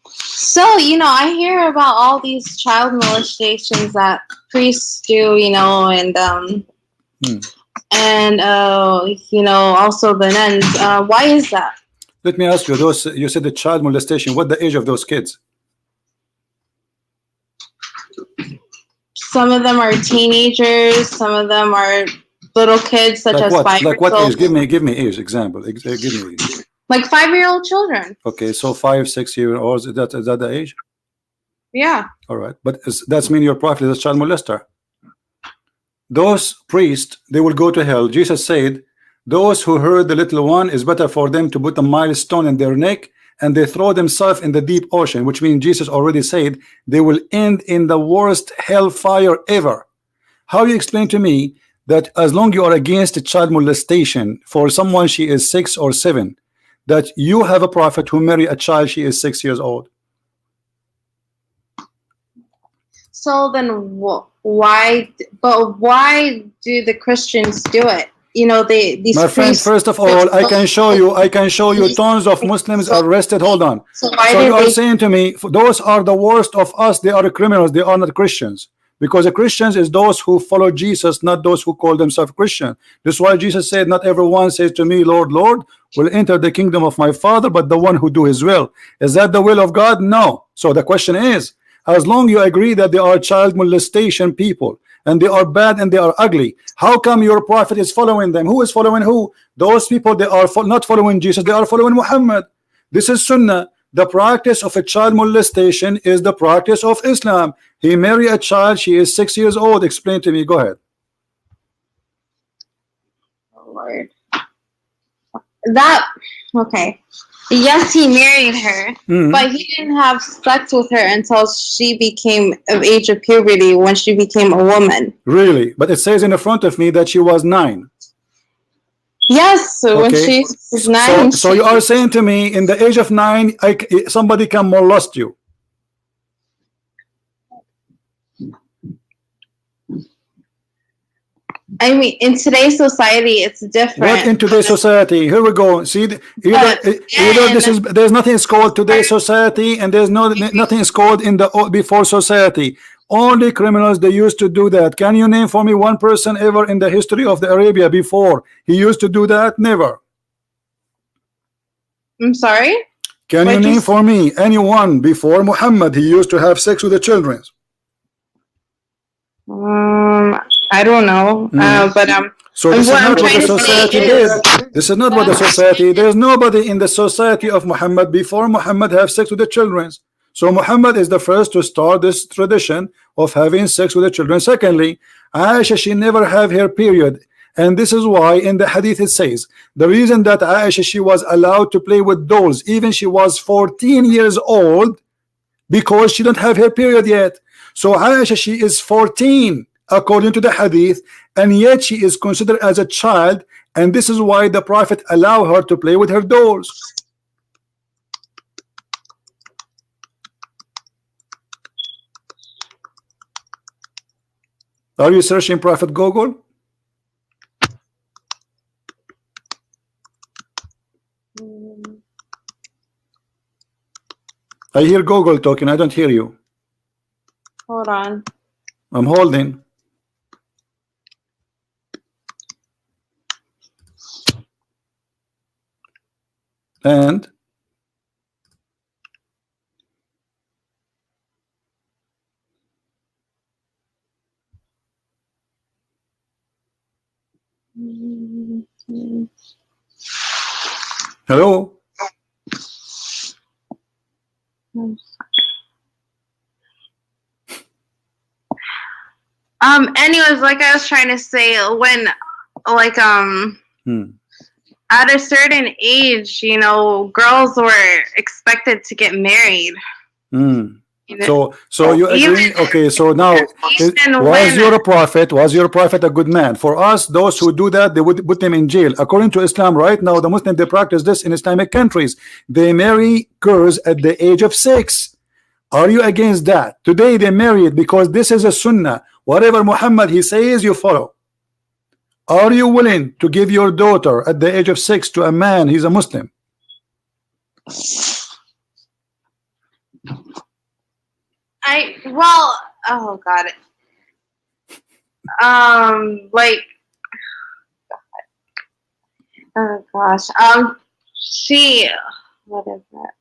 So, you know, I hear about all these child molestations that priests do, you know, and you know, also the nuns. Why is that? Let me ask you, those you said the child molestation, what the age of those kids? Some of them are teenagers, some of them are little kids, such like as what? 5 Like years what old. age? Give me age example. Give me age. Like 5-year-old children. Okay, so 5, 6 year olds. Is that the age? Yeah. All right, but that's mean your prophet is a child molester. Those priests, they will go to hell. Jesus said, those who hurt the little one is better for them to put a milestone in their neck and they throw themselves in the deep ocean, which means Jesus already said they will end in the worst hellfire ever. How you explain to me that as long you are against child molestation for someone she is 6 or 7, that you have a prophet who marry a child she is 6 years old? So then why? But why do the Christians do it? You know, these my friend, first of all, I can show you tons of Muslims arrested. Hold on. So you are saying to me those are the worst of us, they are criminals, they are not Christians, because the Christians is those who follow Jesus, not those who call themselves Christian. This is why Jesus said, not everyone says to me, Lord, Lord, will enter the kingdom of my Father, but the one who do his will. Is that the will of God? No. So the question is, as long you agree that they are child molestation people and they are bad and they are ugly, how come your prophet is following them? Who is following who? Those people, they are not following Jesus, they are following Muhammad. This is Sunnah. The practice of a child molestation is the practice of Islam. He married a child, she is 6 years old. Explain to me, go ahead. Oh, Lord. That, okay. Yes, he married her, but he didn't have sex with her until she became of age of puberty, when she became a woman. Really? But it says in the front of me that she was 9. Yes, so when she was 9. So you are saying to me, in the age of 9, somebody can molest you? I mean, in today's society, it's different. What in today's society? Here we go. See, there's nothing is called today's society, and there's nothing is called in the before society. Only criminals, they used to do that. Can you name for me one person ever in the history of the Arabia before he used to do that? Never. I'm sorry? Can you name for me anyone before Muhammad he used to have sex with the children? I don't know. But so this is not what the society did. This is not what the society. There's nobody in the society of Muhammad before Muhammad have sex with the children. So Muhammad is the first to start this tradition of having sex with the children. Secondly, Aisha, she never have her period, and this is why in the hadith it says the reason that Aisha, she was allowed to play with dolls even she was 14 years old, because she don't have her period yet. So Aisha, she is 14 according to the hadith, and yet she is considered as a child, and this is why the prophet allowed her to play with her dolls. Are you searching Prophet Google? I hear Google talking, I don't hear you. Hold on. I'm holding. And hello? Anyways, like I was trying to say, when like at a certain age, you know, girls were expected to get married. So you agree? Okay, so now was your prophet a good man? For us, those who do that, they would put them in jail. According to Islam, right now, the Muslims, they practice this in Islamic countries. They marry girls at the age of 6. Are you against that? Today they marry it because this is a sunnah. Whatever Muhammad he says, you follow. Are you willing to give your daughter at the age of 6 to a man? He's a Muslim. Oh god. Like, oh gosh. What is that?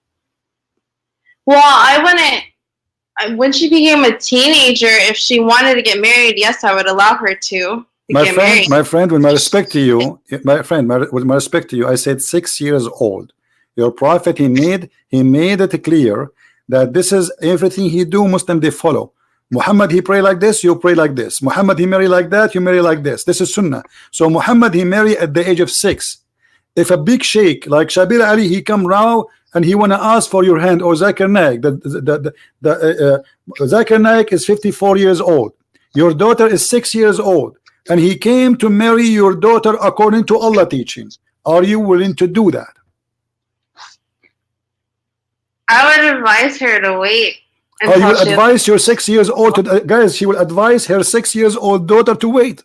Well, I wouldn't. When she became a teenager, if she wanted to get married, yes, I would allow her to get married. My friend, with my respect to you, with my respect to you, I said 6 years old. Your prophet, he made it clear that this is everything he do. Muslim, they follow. Muhammad, he pray like this, you pray like this. Muhammad, he marry like that, you marry like this. This is sunnah. So Muhammad, he marry at the age of 6. If a big sheikh like Shabir Ali, he come round and he wanna ask for your hand, or Zakir Naik, Zakir Naik is 54 years old. Your daughter is 6 years old, and he came to marry your daughter according to Allah teaching. Are you willing to do that? I would advise her to wait. Or you advise your 6 years old to, guys, she will advise her 6 years old daughter to wait.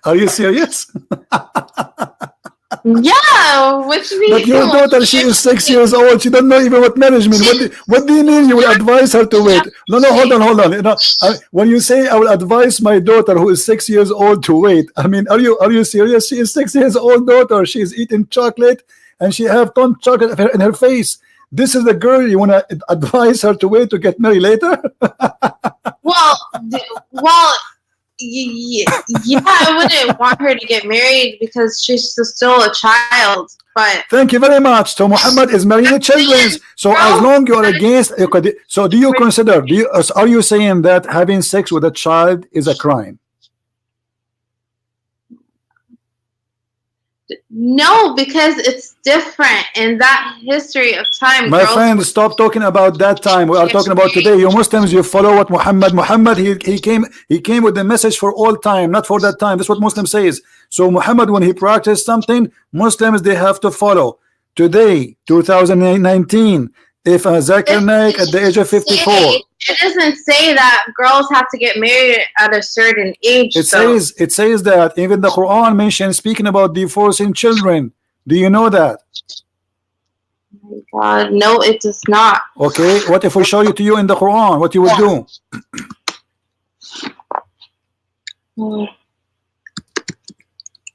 Are you serious? Yeah, which means. But your daughter, she is 6 years old. She don't know even what marriage means. What do you mean you will advise her to wait? No, hold on. You know, when you say I will advise my daughter who is 6 years old to wait, I mean, are you serious? She is 6 years old daughter. She is eating chocolate and she have ton chocolate in her face. This is the girl you want to advise her to wait to get married later? Well. Yeah, I wouldn't want her to get married because she's still a child. But thank you very much. So Muhammad is marrying the children. So as long you are against, so do you consider? Are you saying that having sex with a child is a crime? No, because it's different in that history of time. My friend, stop talking about that time. We are talking about today. You Muslims, you follow what Muhammad he came with the message for all time, not for that time. That's what Muslim says. So Muhammad, when he practiced something, Muslims, they have to follow. Today, 2019, if a Zakir Naik at the age of 54. It doesn't say that girls have to get married at a certain age. It says that even the Quran mentions speaking about divorcing children. Do you know that? Oh my God, no, it does not. Okay, what if we show you to you in the Quran? What you would do?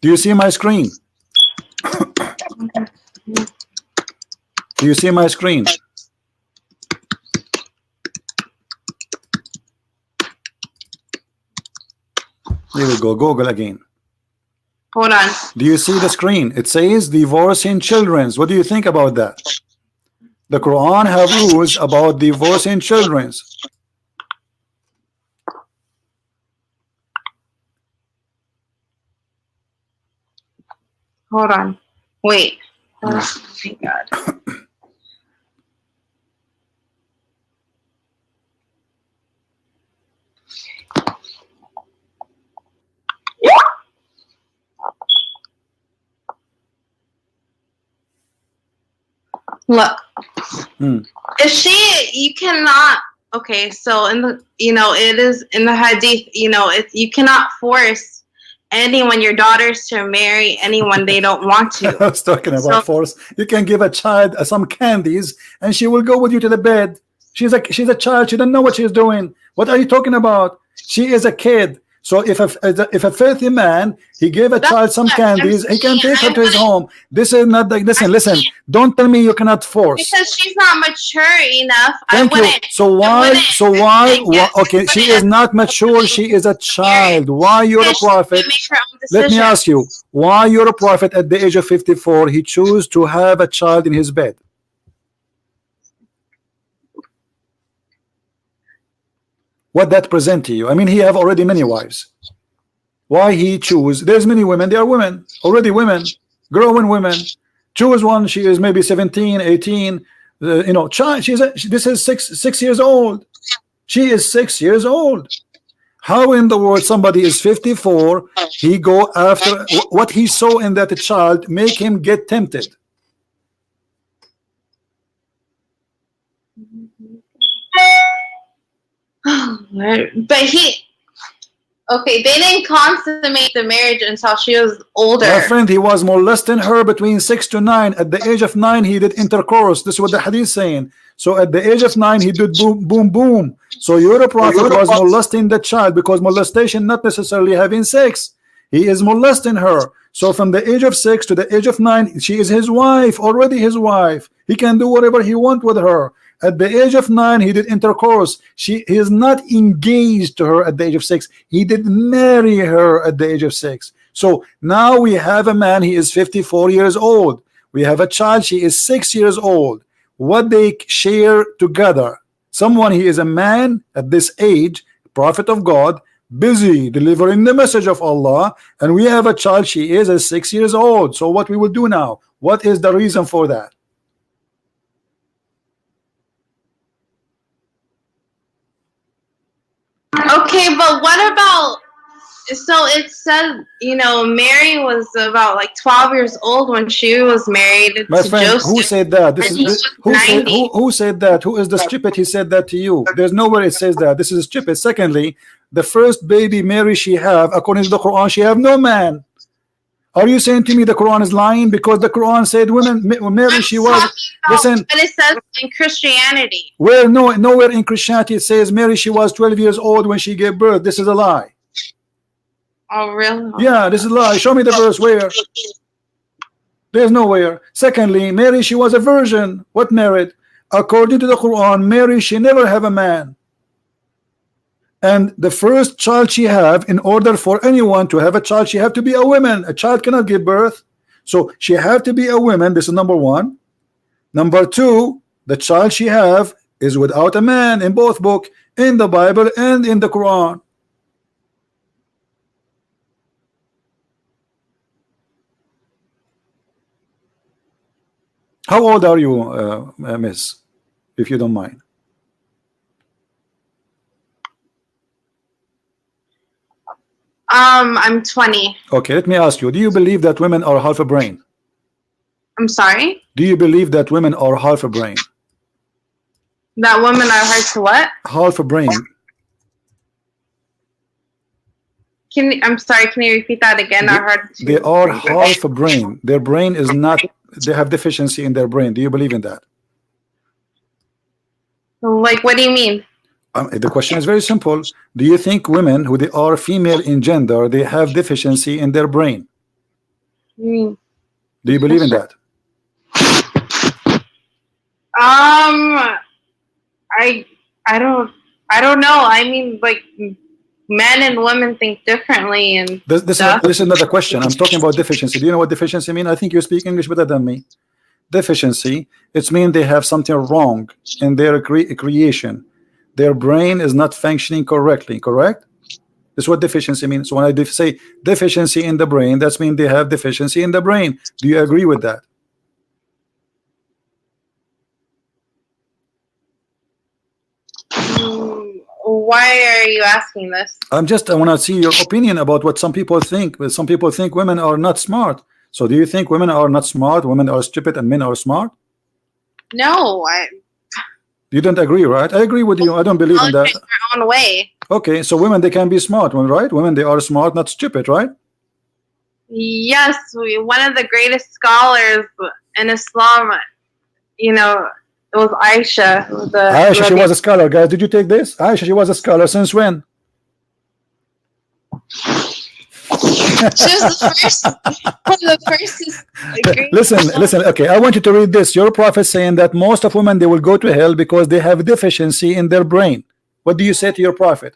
Do you see my screen? Do you see my screen? Here we go. Google again. Hold on. Do you see the screen? It says divorcing children. What do you think about that? The Quran have rules about divorcing children. Hold on. Wait. Oh my God. Look, if you cannot. Okay, so in the it is in the hadith. You cannot force anyone, your daughters, to marry anyone they don't want to. I was talking about force. You can give a child some candies, and she will go with you to the bed. She's a child. She doesn't know what she's doing. What are you talking about? She is a kid. So if a filthy man, he gave a child some candies, he can take her to his home. This is not like, listen, don't tell me you cannot force. Because she's not mature enough. Thank you. So why, okay, she is not mature, she is a child. Why you're a prophet? Let me ask you, why you're a prophet at the age of 54, he chose to have a child in his bed? what that present to you? I mean, he have already many wives. Why he choose? There's many women. They are women, already women, growing women. Choose one. She is maybe 17, 18. You know, child. This is six years old. She is 6 years old. How in the world somebody is 54? He go after what he saw in that child, make him get tempted. But okay, they didn't consummate the marriage until she was older. My friend, he was molesting her between 6 to 9. At the age of 9, he did intercourse. This is what the hadith saying. So at the age of 9, he did boom, boom, boom. So your prophet was molesting the child, because molestation not necessarily having sex. He is molesting her. So from the age of 6 to the age of 9, she is his wife, already his wife. He can do whatever he wants with her. At the age of 9, he did intercourse. He is not engaged to her at the age of 6. He did marry her at the age of 6. So now we have a man, he is 54 years old. We have a child, she is 6 years old. What they share together. Someone, he is a man at this age, prophet of God, busy delivering the message of Allah, and we have a child, she is 6 years old. So what we will do now? What is the reason for that? Okay, but what about, so it said, you know, Mary was about like 12 years old when she was married. My to friend, Joseph. who said that? This And is who said that? Who is the stupid? He said that to you. There's nowhere it says that. This is stupid. Secondly, the first baby Mary she have, according to the Quran, she have no man. Are you saying to me the Quran is lying? Because the Quran said women, Mary she was. Listen, but it says in Christianity. Where nowhere in Christianity it says Mary she was 12 years old when she gave birth. This is a lie. Oh really? Yeah, this is a lie. Show me the verse where. There's nowhere. Secondly, Mary she was a virgin. What married? According to the Quran, Mary she never have a man. And the first child she have, in order for anyone to have a child, she have to be a woman. A child cannot give birth. So she have to be a woman. This is number one. Number two, the child she have is without a man in both book, in the Bible and in the Quran. How old are you, miss, if you don't mind? I'm 20. Okay, let me ask you, do you believe that women are half a brain? I'm sorry? Do you believe that women are half a brain? That women are hard to what? Half a brain. I'm sorry, can you repeat that again? They are half a brain. Their brain is not, they have deficiency in their brain. Do you believe in that? Like, what do you mean? The question is very simple. Do you think women who they are female in gender, they have deficiency in their brain? Do you believe in that? I don't know. I mean, like, men and women think differently, and this is not a question. I'm talking about deficiency. Do you know what deficiency means? I think you speak English better than me. Deficiency, it means they have something wrong in their creation. Their brain is not functioning correctly, correct? That's what deficiency means. So when I say deficiency in the brain, that means they have deficiency in the brain. Do you agree with that? Why are you asking this? I want to see your opinion about what some people think. Some people think women are not smart. So do you think women are not smart, women are stupid, and men are smart? No, you don't agree, right? I agree with you. I don't believe in that. Their own way. Okay, so women, they can be smart, right? Women, they are smart, not stupid, right? Yes, one of the greatest scholars in Islam, you know, it was Aisha. Aisha, she was a scholar, guys. Did you take this? Aisha, she was a scholar since when? She was the first. Listen. Okay, I want you to read this. Your prophet saying that most of women, they will go to hell because they have deficiency in their brain. What do you say to your prophet?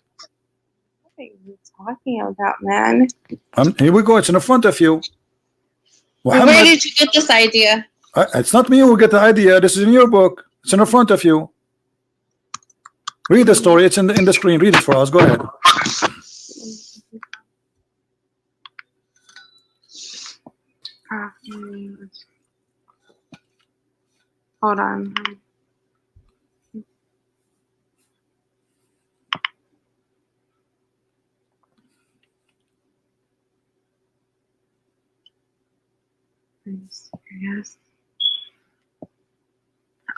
What are you talking about, man? Here we go. It's in front of you. Muhammad, where did you get this idea? It's not me who get the idea. This is in your book. It's in front of you. Read the story. It's in the screen. Read it for us. Go ahead. Hold on. Yes.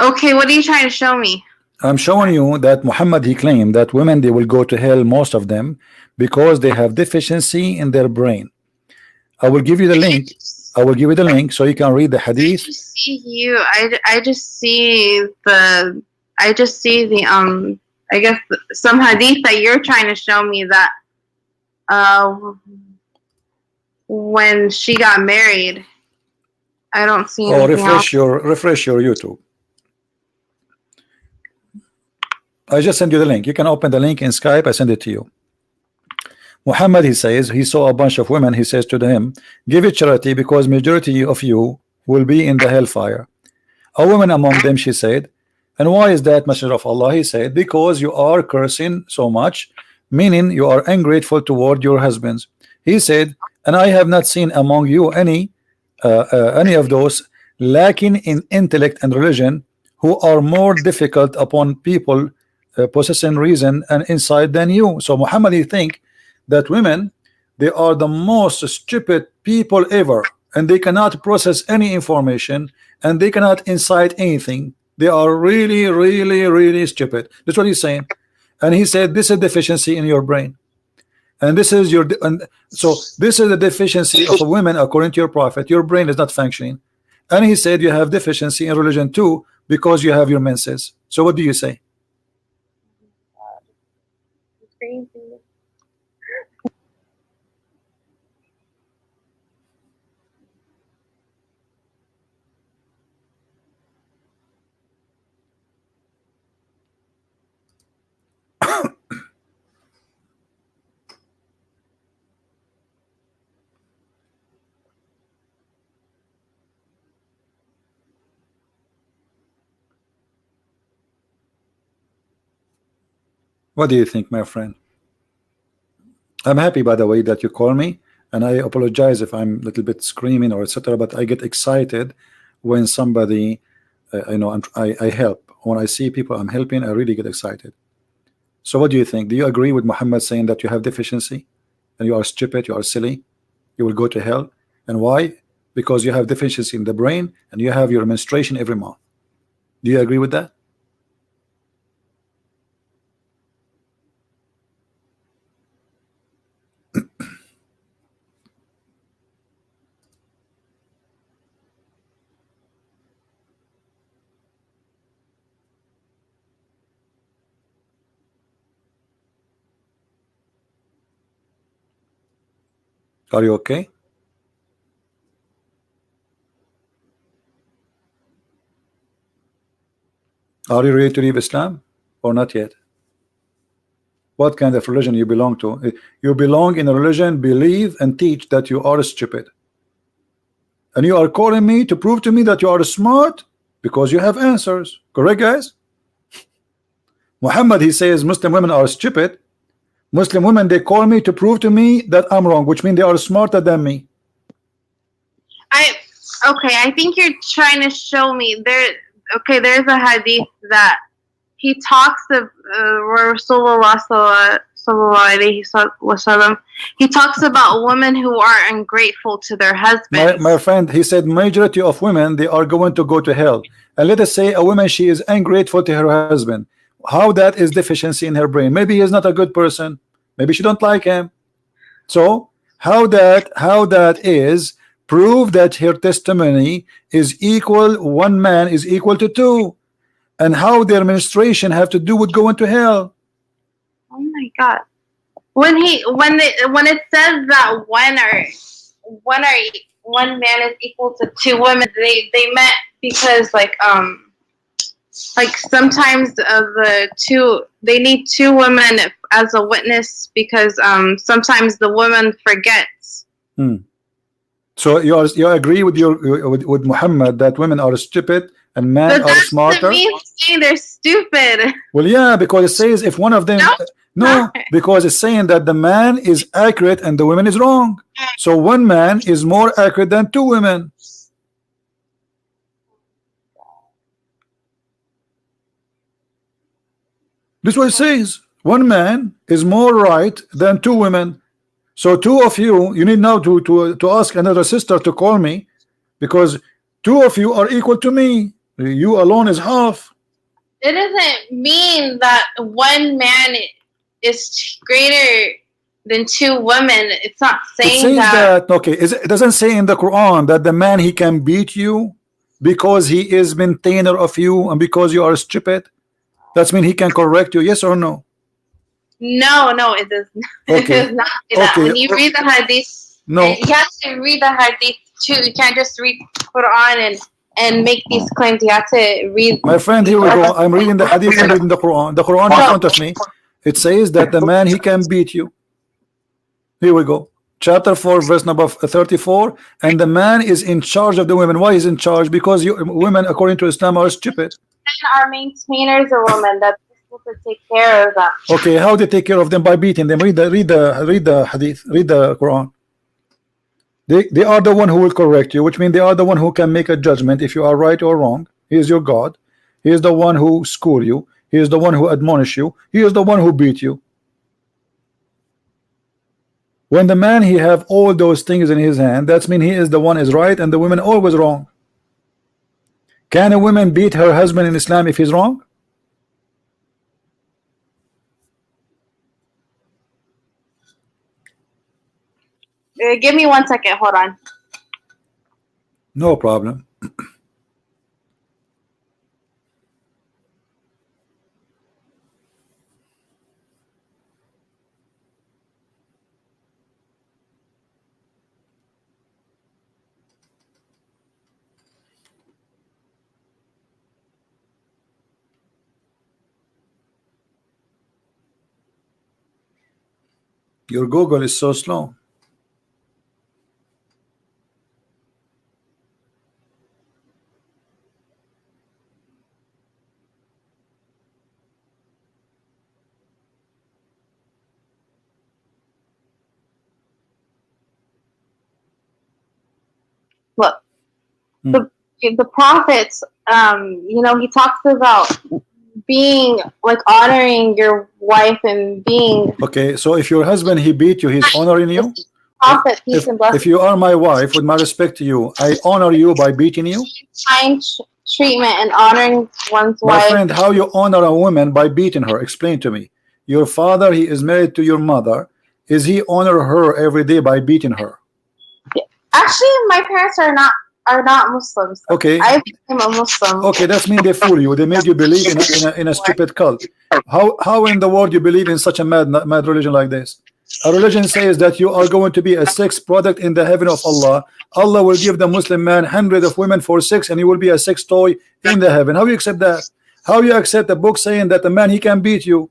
Okay, what are you trying to show me? I'm showing you that Muhammad, he claimed that women, they will go to hell, most of them, because they have deficiency in their brain. I will give you the link. I will give you the link so you can read the hadith. I just see the I guess some hadith that you're trying to show me that when she got married, I don't see anything refresh your YouTube. I just sent you the link. You can open the link in Skype. I send it to you. Muhammad, he says, he saw a bunch of women. He says to them, give it charity because majority of you will be in the hellfire. A woman among them, she said, and why is that, Messenger of Allah? He said, because you are cursing so much, meaning you are ungrateful toward your husbands. He said, and I have not seen among you any of those lacking in intellect and religion who are more difficult upon people possessing reason and insight than you. So Muhammad, he think that women, they are the most stupid people ever, and they cannot process any information, and they cannot incite anything. They are really, really, really stupid. That's what he's saying. And he said this is deficiency in your brain, and this is your so this is the deficiency of a woman according to your prophet. Your brain is not functioning. And he said you have deficiency in religion too because you have your menses. So what do you say? Crazy. What do you think, my friend? I'm happy, by the way, that you call me, and I apologize if I'm a little bit screaming or etc. But I get excited when somebody, I help. When I see people I'm helping, I really get excited. So what do you think? Do you agree with Muhammad saying that you have deficiency and you are stupid, you are silly, you will go to hell? And why? Because you have deficiency in the brain and you have your menstruation every month. Do you agree with that? Are you okay? Are you ready to leave Islam or not yet? What kind of religion you belong to? You belong in a religion, believe and teach that you are stupid. And you are calling me to prove to me that you are smart because you have answers. Correct, guys? Muhammad, he says Muslim women are stupid. Muslim women, they call me to prove to me that I'm wrong, which means they are smarter than me. I think you're trying to show me there's a hadith that he talks of Rasulullah sallallahu alaihi wasallam. He talks about women who are ungrateful to their husbands. My friend, he said majority of women, they are going to go to hell. And let us say a woman, she is ungrateful to her husband. How that is deficiency in her brain? Maybe he is not a good person. Maybe she don't like him. So how that is prove that her testimony is equal. One man is equal to two, and how their menstruation have to do with going to hell. Oh my God! When it says that one man is equal to two women, they meant because like sometimes they need two women as a witness because sometimes the woman forgets. So you agree with with Muhammad that women are stupid and men are smarter. That doesn't mean saying they're stupid. Well, yeah, because it says if one of them, no, because it's saying that the man is accurate and the woman is wrong. So one man is more accurate than two women. This is what it says. One man is more right than two women. So two of you, you need now to ask another sister to call me, because two of you are equal to me. You alone is half. It doesn't mean that one man is greater than two women. It's not saying that. Okay, it doesn't say in the Quran that the man he can beat you because he is maintainer of you and because you are stupid. That's mean he can correct you, yes or no? No, it does not. Okay. It does not say that. When you read the hadith, no, you have to read the hadith too. You can't just read Quran and make these claims. You have to read. My friend, here we go. I'm reading the hadith and reading the Quran. The Quran in front of me. It says that the man he can beat you. Here we go. Chapter 4, verse number 34. And the man is in charge of the women. Why is in charge? Because women, according to Islam, are stupid. Men are maintainers of women. That's supposed to take care of them. Okay, how they take care of them? By beating them. Read the hadith. Read the Quran. They are the one who will correct you, which means they are the one who can make a judgment if you are right or wrong. He is your God. He is the one who school you. He is the one who admonish you. He is the one who beat you. When the man he have all those things in his hand, that's mean he is the one is right and the women always wrong. Can a woman beat her husband in Islam if he's wrong? Give me 1 second. Hold on. No problem. Your Google is so slow. Look, the prophets, you know, he talks about being like honoring your wife and being okay. So if your husband he beat you, he's honoring you. Prophet, peace and blessings. If you are my wife, with my respect to you, I honor you by beating you. Kind treatment and honoring one's my wife. My friend, how you honor a woman by beating her? Explain to me. Your father, he is married to your mother. Is he honor her every day by beating her? Actually, my parents are not Muslims. Okay. I became a Muslim. Okay, that's mean they fool you. They made you believe in a stupid cult. How in the world you believe in such a mad religion like this? A religion says that you are going to be a sex product in the heaven of Allah. Allah will give the Muslim man hundreds of women for sex, and you will be a sex toy in the heaven. How you accept that? How you accept a book saying that the man he can beat you?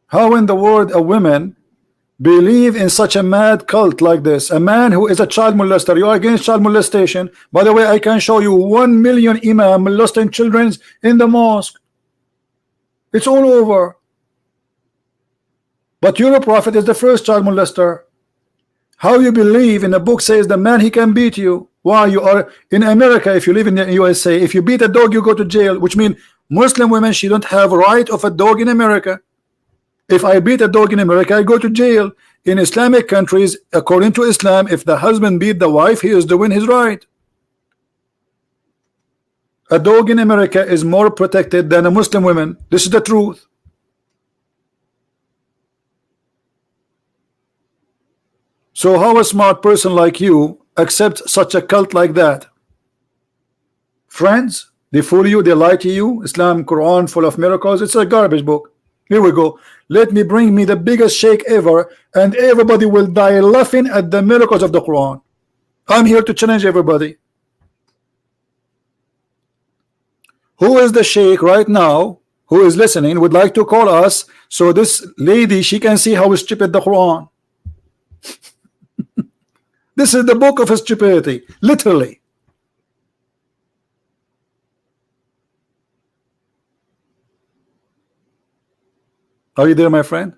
How in the world a woman believe in such a mad cult like this? A man who is a child molester. You are against child molestation. By the way, I can show you 1 million imam molesting children in the mosque. It's all over. But your prophet is the first child molester. How you believe in a book says the man he can beat you? Why? You are in America. If you live in the USA, if you beat a dog you go to jail, which means Muslim women, she don't have right of a dog in America. If I beat a dog in America, I go to jail. In Islamic countries, according to Islam, if the husband beat the wife, he is doing his right. A dog in America is more protected than a Muslim woman. This is the truth. So how a smart person like you accepts such a cult like that? Friends, they fool you, they lie to you. Islam, Quran, full of miracles. It's a garbage book. Here we go. Let me bring me the biggest shake ever, and everybody will die laughing at the miracles of the Quran. I'm here to challenge everybody. Who is the sheikh right now who is listening would like to call us so this lady she can see how stupid the Quran. This is the book of stupidity, literally. Are you there, my friend?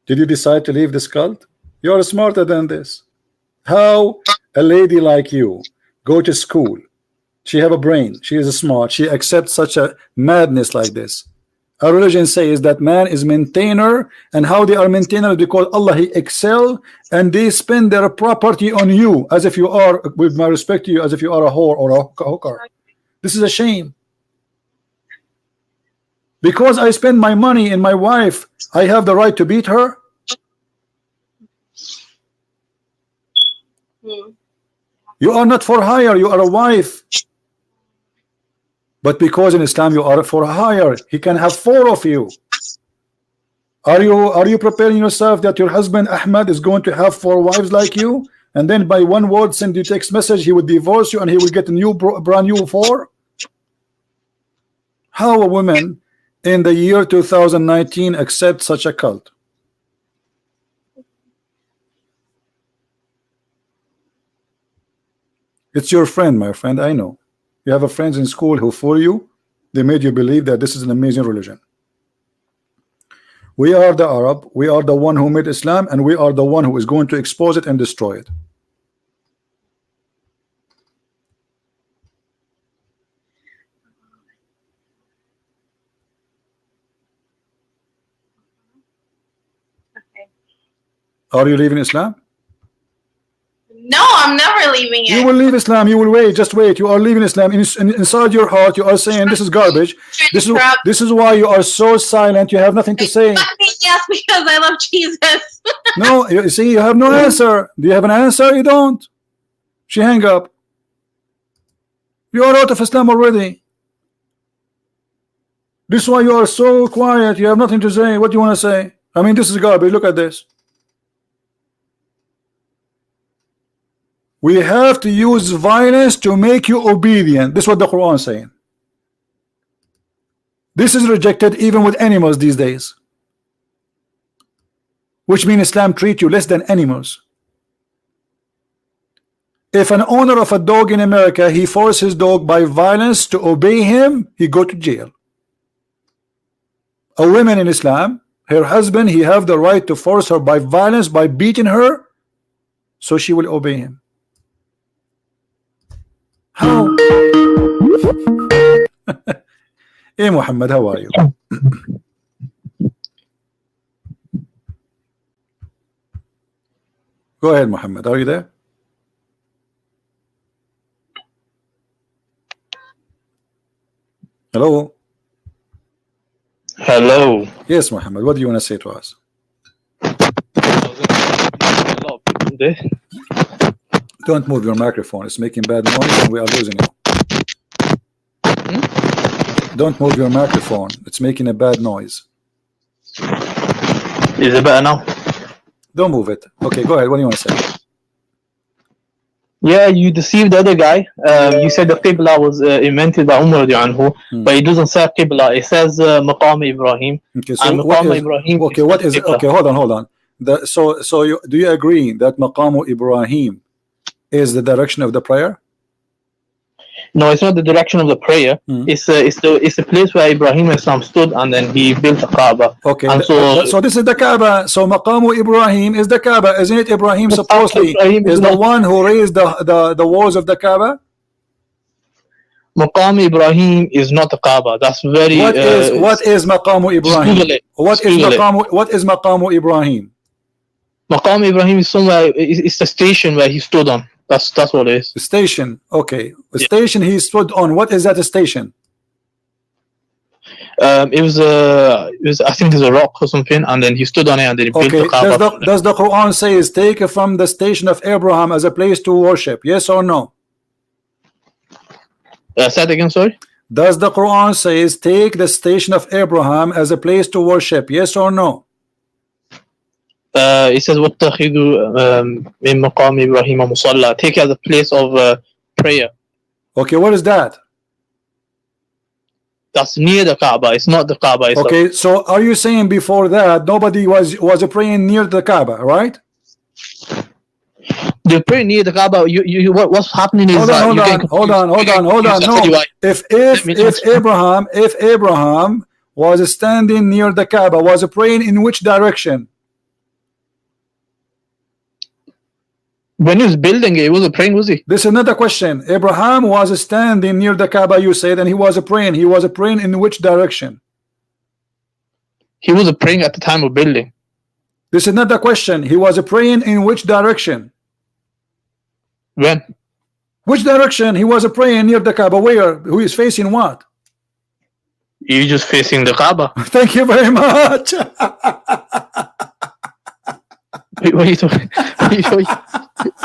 Did you decide to leave this cult? You are smarter than this. How a lady like you go to school, she have a brain, she is smart, she accepts such a madness like this. Our religion says that man is maintainer, and how they are maintainer because Allah he excel, and they spend their property on you as if you are, with my respect to you, as if you are a whore or a hooker. This is a shame. Because I spend my money in my wife, I have the right to beat her. You are not for hire, you are a wife. But because in Islam you are for hire, he can have 4 of you. Are you preparing yourself that your husband Ahmad is going to have 4 wives like you, and then by one word send you text message he would divorce you and he will get a new brand new 4? How a woman in the year 2019 accept such a cult? It's your friend, my friend, I know. You have a friends in school who fool you. They made you believe that this is an amazing religion. We are the Arab, we are the one who made Islam, and we are the one who is going to expose it and destroy it. Okay. Are you leaving Islam? No, I'm never leaving it. You will leave Islam. You will wait. Just wait. You are leaving Islam. Inside your heart, you are saying this is garbage. This is why you are so silent. You have nothing to say. Yes, because I love Jesus. No, you see, you have no answer. Do you have an answer? You don't. She hang up. You are out of Islam already. This is why you are so quiet. You have nothing to say. What do you want to say? I mean, this is garbage. Look at this. We have to use violence to make you obedient. This is what the Quran is saying. This is rejected even with animals these days, which means Islam treat you less than animals. If an owner of a dog in America, he forces his dog by violence to obey him, he go to jail. A woman in Islam, her husband, he have the right to force her by violence, by beating her, so she will obey him. How? Hey Muhammad, how are you? Go ahead, Muhammad. Are you there? Hello. Hello. Yes, Muhammad. What do you want to say to us? Don't move your microphone. It's making bad noise and we are losing you. Don't move your microphone. It's making a bad noise. Is it better now? Don't move it. Okay, go ahead. What do you want to say? Yeah, you deceived the other guy. You said the Qibla was invented by Umar anhu, but it doesn't say Qibla. It says Maqam Ibrahim. Okay, so what is okay? Hold on. Do you agree that Maqam Ibrahim is the direction of the prayer? No, it's not the direction of the prayer. It's a place where Ibrahim Islam stood, and then he built a Kaaba. Okay, and so this is the Kaaba. So Maqam Ibrahim is the Kaaba, isn't it? Ibrahim supposedly is the one who raised the walls of the Kaaba. Maqam Ibrahim is not the Kaaba. That's very. What is Maqam Ibrahim? What is Maqam Ibrahim? Maqam Ibrahim is somewhere. It's the station where he stood on. That's what it is. The station. Okay. The station he stood on. What is that station? It was I think it's a rock or something, and then he stood on it and then he built the Kaaba. Does the Quran say is take from the station of Abraham as a place to worship? Yes or no? Say that again, sorry? Does the Quran say is take the station of Abraham as a place to worship? Yes or no? it says وَاتَّخِذُوا مِن مَقَامِ إِبْرَاهِيمَ مُصَلَّى. Take as a place of prayer. Okay, what is that? That's near the Kaaba. It's not the Kaaba itself. Okay, so are you saying before that nobody was praying near the Kaaba, right? They're praying near the Kaaba. What's happening is hold on. No, if Abraham was standing near the Kaaba, was praying in which direction? When he was building it, he wasn't praying, was he? This is another question. Abraham was standing near the Kaaba, you said, and he was praying. He was praying in which direction? He wasn't praying at the time of building. This is another question. He was praying in which direction? When? Which direction? He was praying near the Kaaba. Where? Who is facing what? You're just facing the Kaaba. Thank you very much. What are you talking?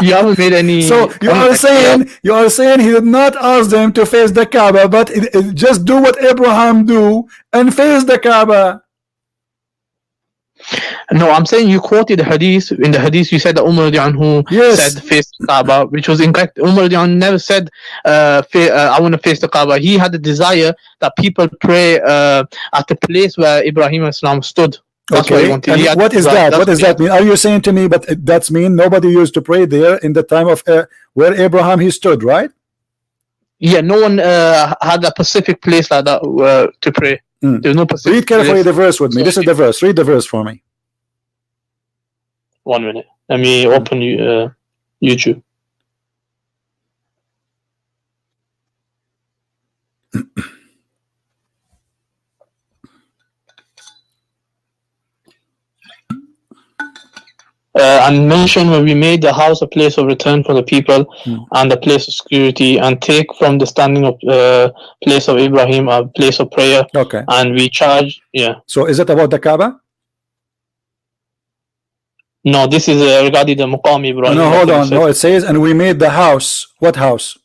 You haven't made any. So you are saying he did not ask them to face the Kaaba, but just do what Abraham do and face the Kaaba. No, I'm saying you quoted the hadith. In the hadith, you said that Umar radiallahu anhu said face the Kaaba, which was incorrect. Umar radiallahu anhu never said I want to face the Kaaba. He had the desire that people pray at the place where Ibrahim Islam stood. That's what he wanted. And what is that? What does that mean? Are you saying to me, but that's mean nobody used to pray there in the time of where Abraham he stood, right? Yeah, no one had a specific place like that to pray. There's no specific. Read carefully the verse with me. This is the verse. Read the verse for me. 1 minute. Let me open YouTube. And mention when we made the house a place of return for the people and a place of security, and take from the standing of place of Ibrahim a place of prayer. Okay. And we charge. Yeah. So is it about the Kaaba? No, this is regarding the Maqam Ibrahim. No, hold on. No, it says, and we made the house. What house?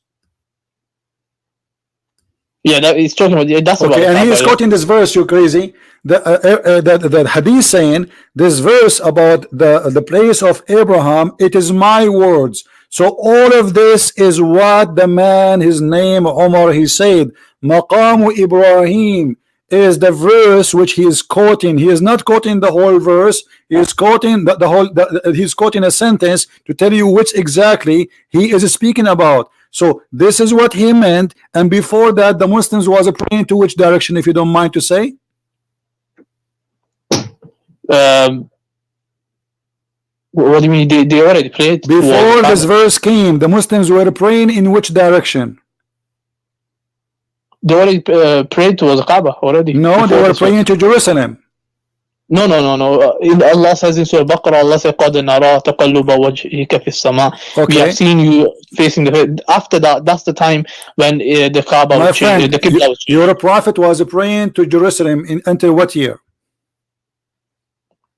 Yeah, that is talking about. That's okay, about and he is quoting this verse. You crazy? The hadith saying this verse about the place of Abraham. It is my words. So all of this is what the man, his name Omar, he said. Maqamu Ibrahim is the verse which he is quoting. He is not quoting the whole verse. He is quoting the whole. He's quoting a sentence to tell you which exactly he is speaking about. So this is what he meant. And before that, the Muslims was praying to which direction, if you don't mind to say? What do you mean? They already prayed? Before this verse came, the Muslims were praying in which direction? They already prayed towards Kaaba already. No, they were praying to Jerusalem. No. Allah says in Surah Baqarah, Allah says, قَدْ نَرَى تَقَلُّبَ وَجْهِكَ فِي السَّمَاءِ. We have seen you facing the. After that, that's the time when the Kaaba was changed. The Qibla was changed. Your prophet was praying to Jerusalem until what year?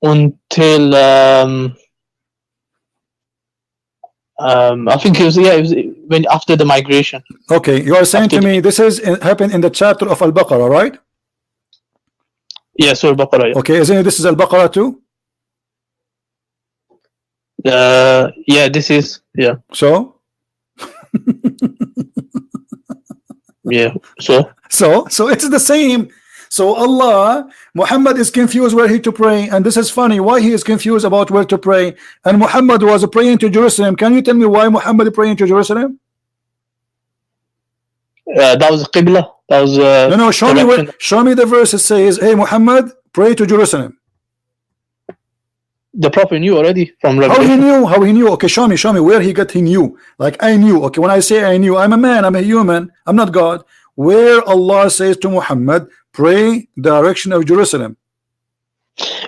Until I think it was when after the migration. Okay, you are saying to me this is happened in the chapter of Al-Baqarah, right? Yeah, Surah Baqarah. Yeah. Okay, isn't this is Al-Baqarah too? Yeah, this is So? Yeah, so it's the same. So Allah, Muhammad is confused where he to pray, and this is funny. Why he is confused about where to pray? And Muhammad was praying to Jerusalem. Can you tell me why Muhammad praying to Jerusalem? That was Qibla. That was no. Show me the verse. It says, "Hey Muhammad, pray to Jerusalem." The prophet knew already from Revelation. How he knew? Okay, show me where he knew. Like I knew. Okay, when I say I knew, I'm a man. I'm a human. I'm not God. Where Allah says to Muhammad, pray direction of Jerusalem.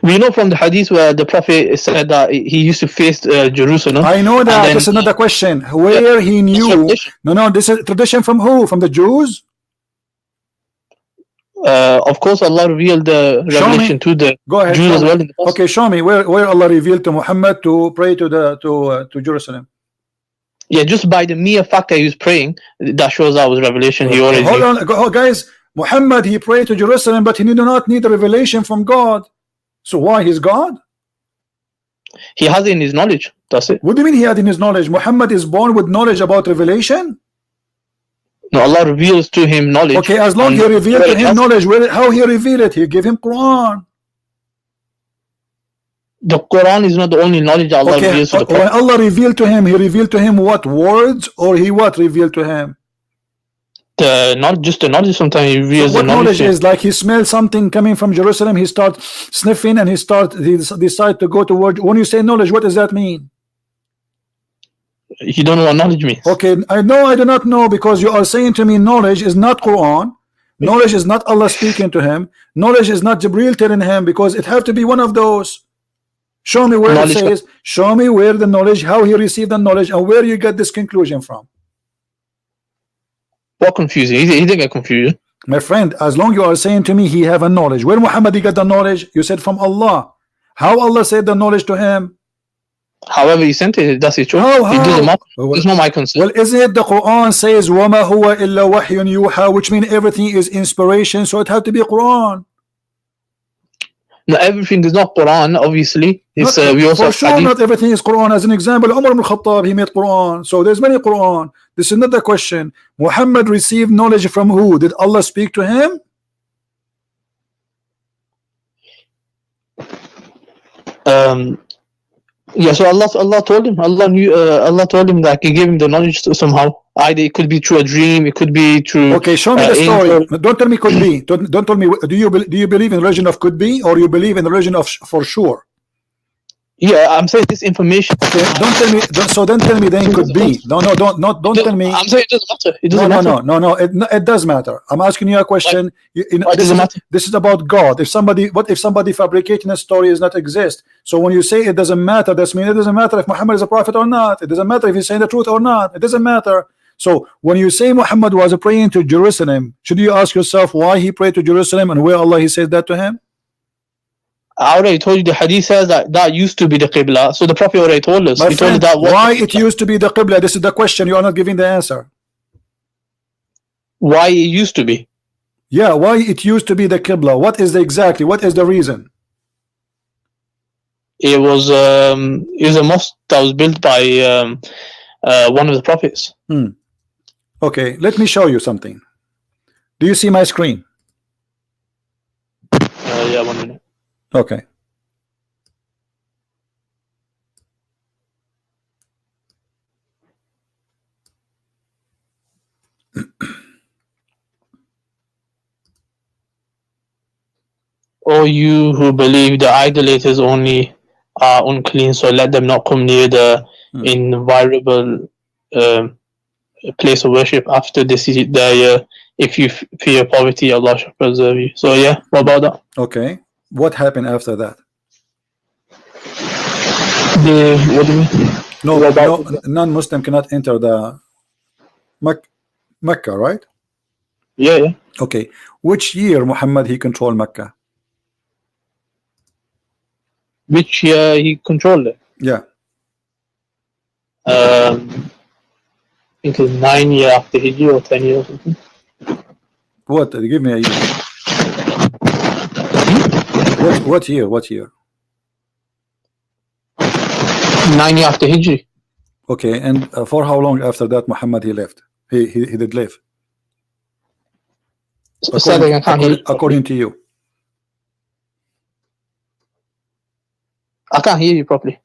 We know from the hadith where the prophet said that he used to face Jerusalem. I know that. That's another question. Where he knew? No. This is tradition from who? From the Jews? Of course, Allah revealed the revelation to the Jews as well. Okay, show me where Allah revealed to Muhammad to pray to Jerusalem. Yeah, just by the mere fact that he was praying, that shows that was revelation. He already hold on, guys. Muhammad, he prayed to Jerusalem, but he did not need a revelation from God. So why he's God? He has it in his knowledge. That's it. What do you mean he had in his knowledge? Muhammad is born with knowledge about revelation? No, Allah reveals to him knowledge. Okay, as long he revealed to him knowledge, how he revealed it? He gave him Quran. The Quran is not the only knowledge Allah reveals to the Prophet. When Allah revealed to him, he revealed to him what? Words? Or he what revealed to him? Not just the knowledge. Sometimes he reveals so the knowledge. Is like he smelled something coming from Jerusalem, he starts sniffing and he decide to go toward. When you say knowledge, what does that mean? You don't know what knowledge means. Okay, I do not know, because you are saying to me knowledge is not Quran, knowledge is not Allah speaking to him, knowledge is not Jibreel telling him, because it have to be one of those. Show me where knowledge it says, show me where the knowledge, how he received the knowledge, and where you get this conclusion from. What confusing? He didn't get confused. My friend, as long you are saying to me he have a knowledge, where Muhammad he got the knowledge? You said from Allah. How Allah said the knowledge to him? However he sent it, that's it. True. How? It's not my concern. Well, isn't it the Quran says وَمَا هُوَ إِلَّا وَحْيٌ يُوحَى, which means everything is inspiration, so it had to be Quran. No, everything is not Quran, obviously. It's, we also for sure, not everything is Quran. As an example, Umar ibn Khattab, he made Quran. So there's many Quran. This is not the question. Muhammad received knowledge from who? Did Allah speak to him? Yeah, so Allah told him. Allah knew. Allah told him that He gave him the knowledge somehow. Either it could be through a dream, it could be through. Okay, show me the story. Don't tell me could be. Don't tell me. Do you believe in the religion of could be, or you believe in the religion of for sure? Yeah, I'm saying this information. Okay, don't tell me. So then tell me then could be. No, don't tell me. I'm saying it doesn't matter. It doesn't matter. No. It does matter. I'm asking you a question. Why does it matter? This is about God. What if somebody fabricating a story does not exist? So when you say it doesn't matter, that means it doesn't matter if Muhammad is a prophet or not. It doesn't matter if he's saying the truth or not. It doesn't matter. So when you say Muhammad was praying to Jerusalem, should you ask yourself why he prayed to Jerusalem and where Allah he said that to him? I already told you the hadith says that used to be the Qibla. So the Prophet already told us. He told that why it used to be the Qibla. This is the question. You are not giving the answer. Why it used to be? Yeah, why it used to be the Qibla. What is the reason? It was a mosque that was built by one of the prophets. Okay, let me show you something. Do you see my screen? Yeah, 1 minute. Okay. O you who believe the idolaters only are unclean, so let them not come near the inviolable place of worship after this is their if you fear poverty, Allah shall preserve you. So yeah, what about that? Okay. What happened after that? What do you mean? No, non-Muslim cannot enter the Mecca, right? Yeah. Okay. Which year Muhammad he controlled Mecca? Which year he controlled it? Yeah. I think it's 9 years after Hijri or 10 years or something. What? Give me a year. What year? 9 years after Hijri. Okay, and for how long after that Muhammad he left? He did live. According to you. I can't hear you properly.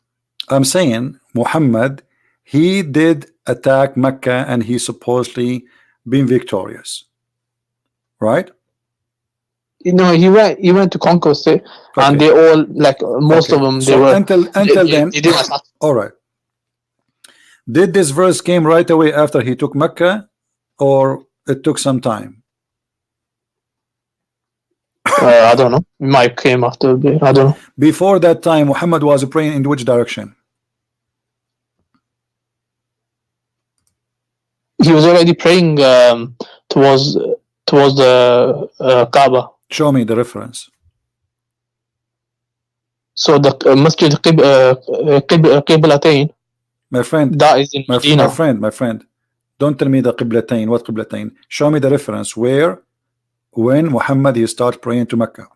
I'm saying Muhammad he did attack Mecca and he supposedly been victorious, right? You know, he went to conquer it, and they all like most of them. So until then, all right. Did this verse came right away after he took Mecca, or it took some time? I don't know. It might came after a bit. I don't know. Before that time, Muhammad was praying in which direction? He was already praying towards the Kaaba. Show me the reference. So the Masjid Qiblatain. My friend, that is in Medina. My friend, don't tell me the Qiblatain. What Qiblatain? Show me the reference where, when Muhammad he start praying to Mecca.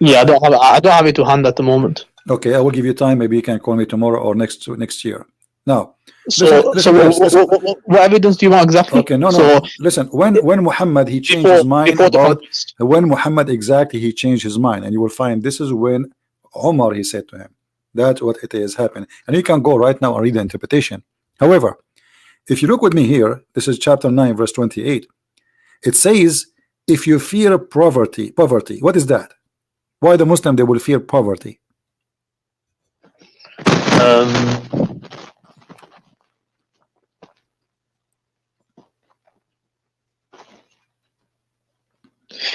Yeah, I don't have it to hand at the moment. Okay, I will give you time. Maybe you can call me tomorrow or next year. Now, so what evidence do you want exactly? Okay, no. Listen, when Muhammad he changed his mind about when Muhammad exactly he changed his mind, and you will find this is when Omar he said to him, that's what it is happening, and you can go right now and read the interpretation. However, if you look with me here, this is chapter 9, verse 28. It says, if you fear poverty, what is that? Why the Muslim they will fear poverty?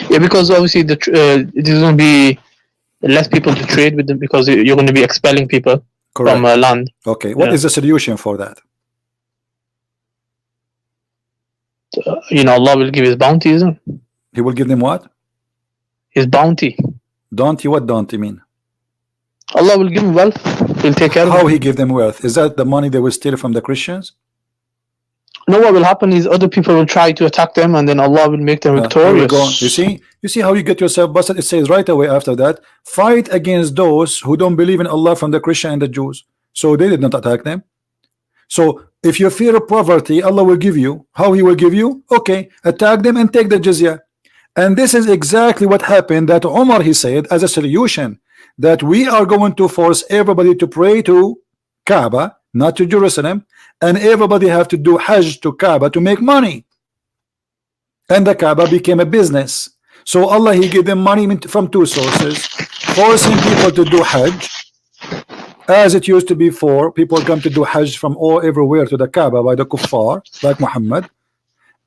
Yeah, because obviously there's going to be less people to trade with them because you're going to be expelling people from land. Okay, what is the solution for that? Allah will give his bounty, isn't it? He will give them what? His bounty. Bounty? What bounty mean? Allah will give them wealth. He'll take care of them. How he give them wealth? Is that the money they will steal from the Christians? No, what will happen is other people will try to attack them, and then Allah will make them victorious. You see how you get yourself busted? It says right away after that, fight against those who don't believe in Allah from the Christian and the Jews. So they did not attack them. So if you fear poverty, Allah will give you. How he will give you? Okay, attack them and take the jizya. And this is exactly what happened that Omar he said as a solution, that we are going to force everybody to pray to Kaaba, not to Jerusalem, and everybody have to do Hajj to Kaaba to make money, and the Kaaba became a business. So Allah he gave them money from two sources, forcing people to do Hajj as it used to be before. People come to do Hajj from everywhere to the Kaaba by the kuffar like Muhammad,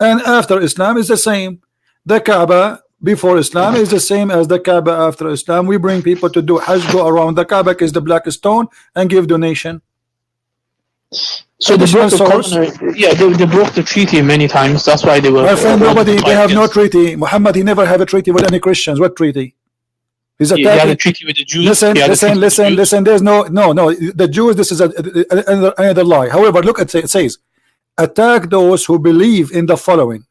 and after Islam is the same. The Kaaba before Islam is the same as the Kaaba after Islam. We bring people to do Hajj, go around the Kaaba, kiss the black stone, and give donation. So they broke they broke the treaty many times. That's why they were. My friend, they have no treaty. Muhammad, he never had a treaty with any Christians. What treaty? He had a treaty with the Jews. Listen. There's no. The Jews. This is another lie. However, look at it says, attack those who believe in the following.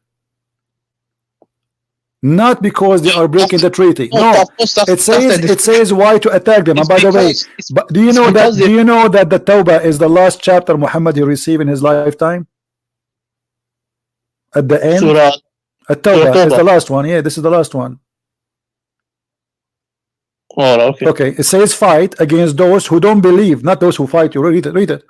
Not because they are breaking the treaty. No, it says why to attack them. And by the way, do you know that the Tawbah is the last chapter Muhammad he received in his lifetime? At the end, Tawbah is the last one. Yeah, this is the last one. Oh, okay. Okay, it says fight against those who don't believe, not those who fight you. Read it.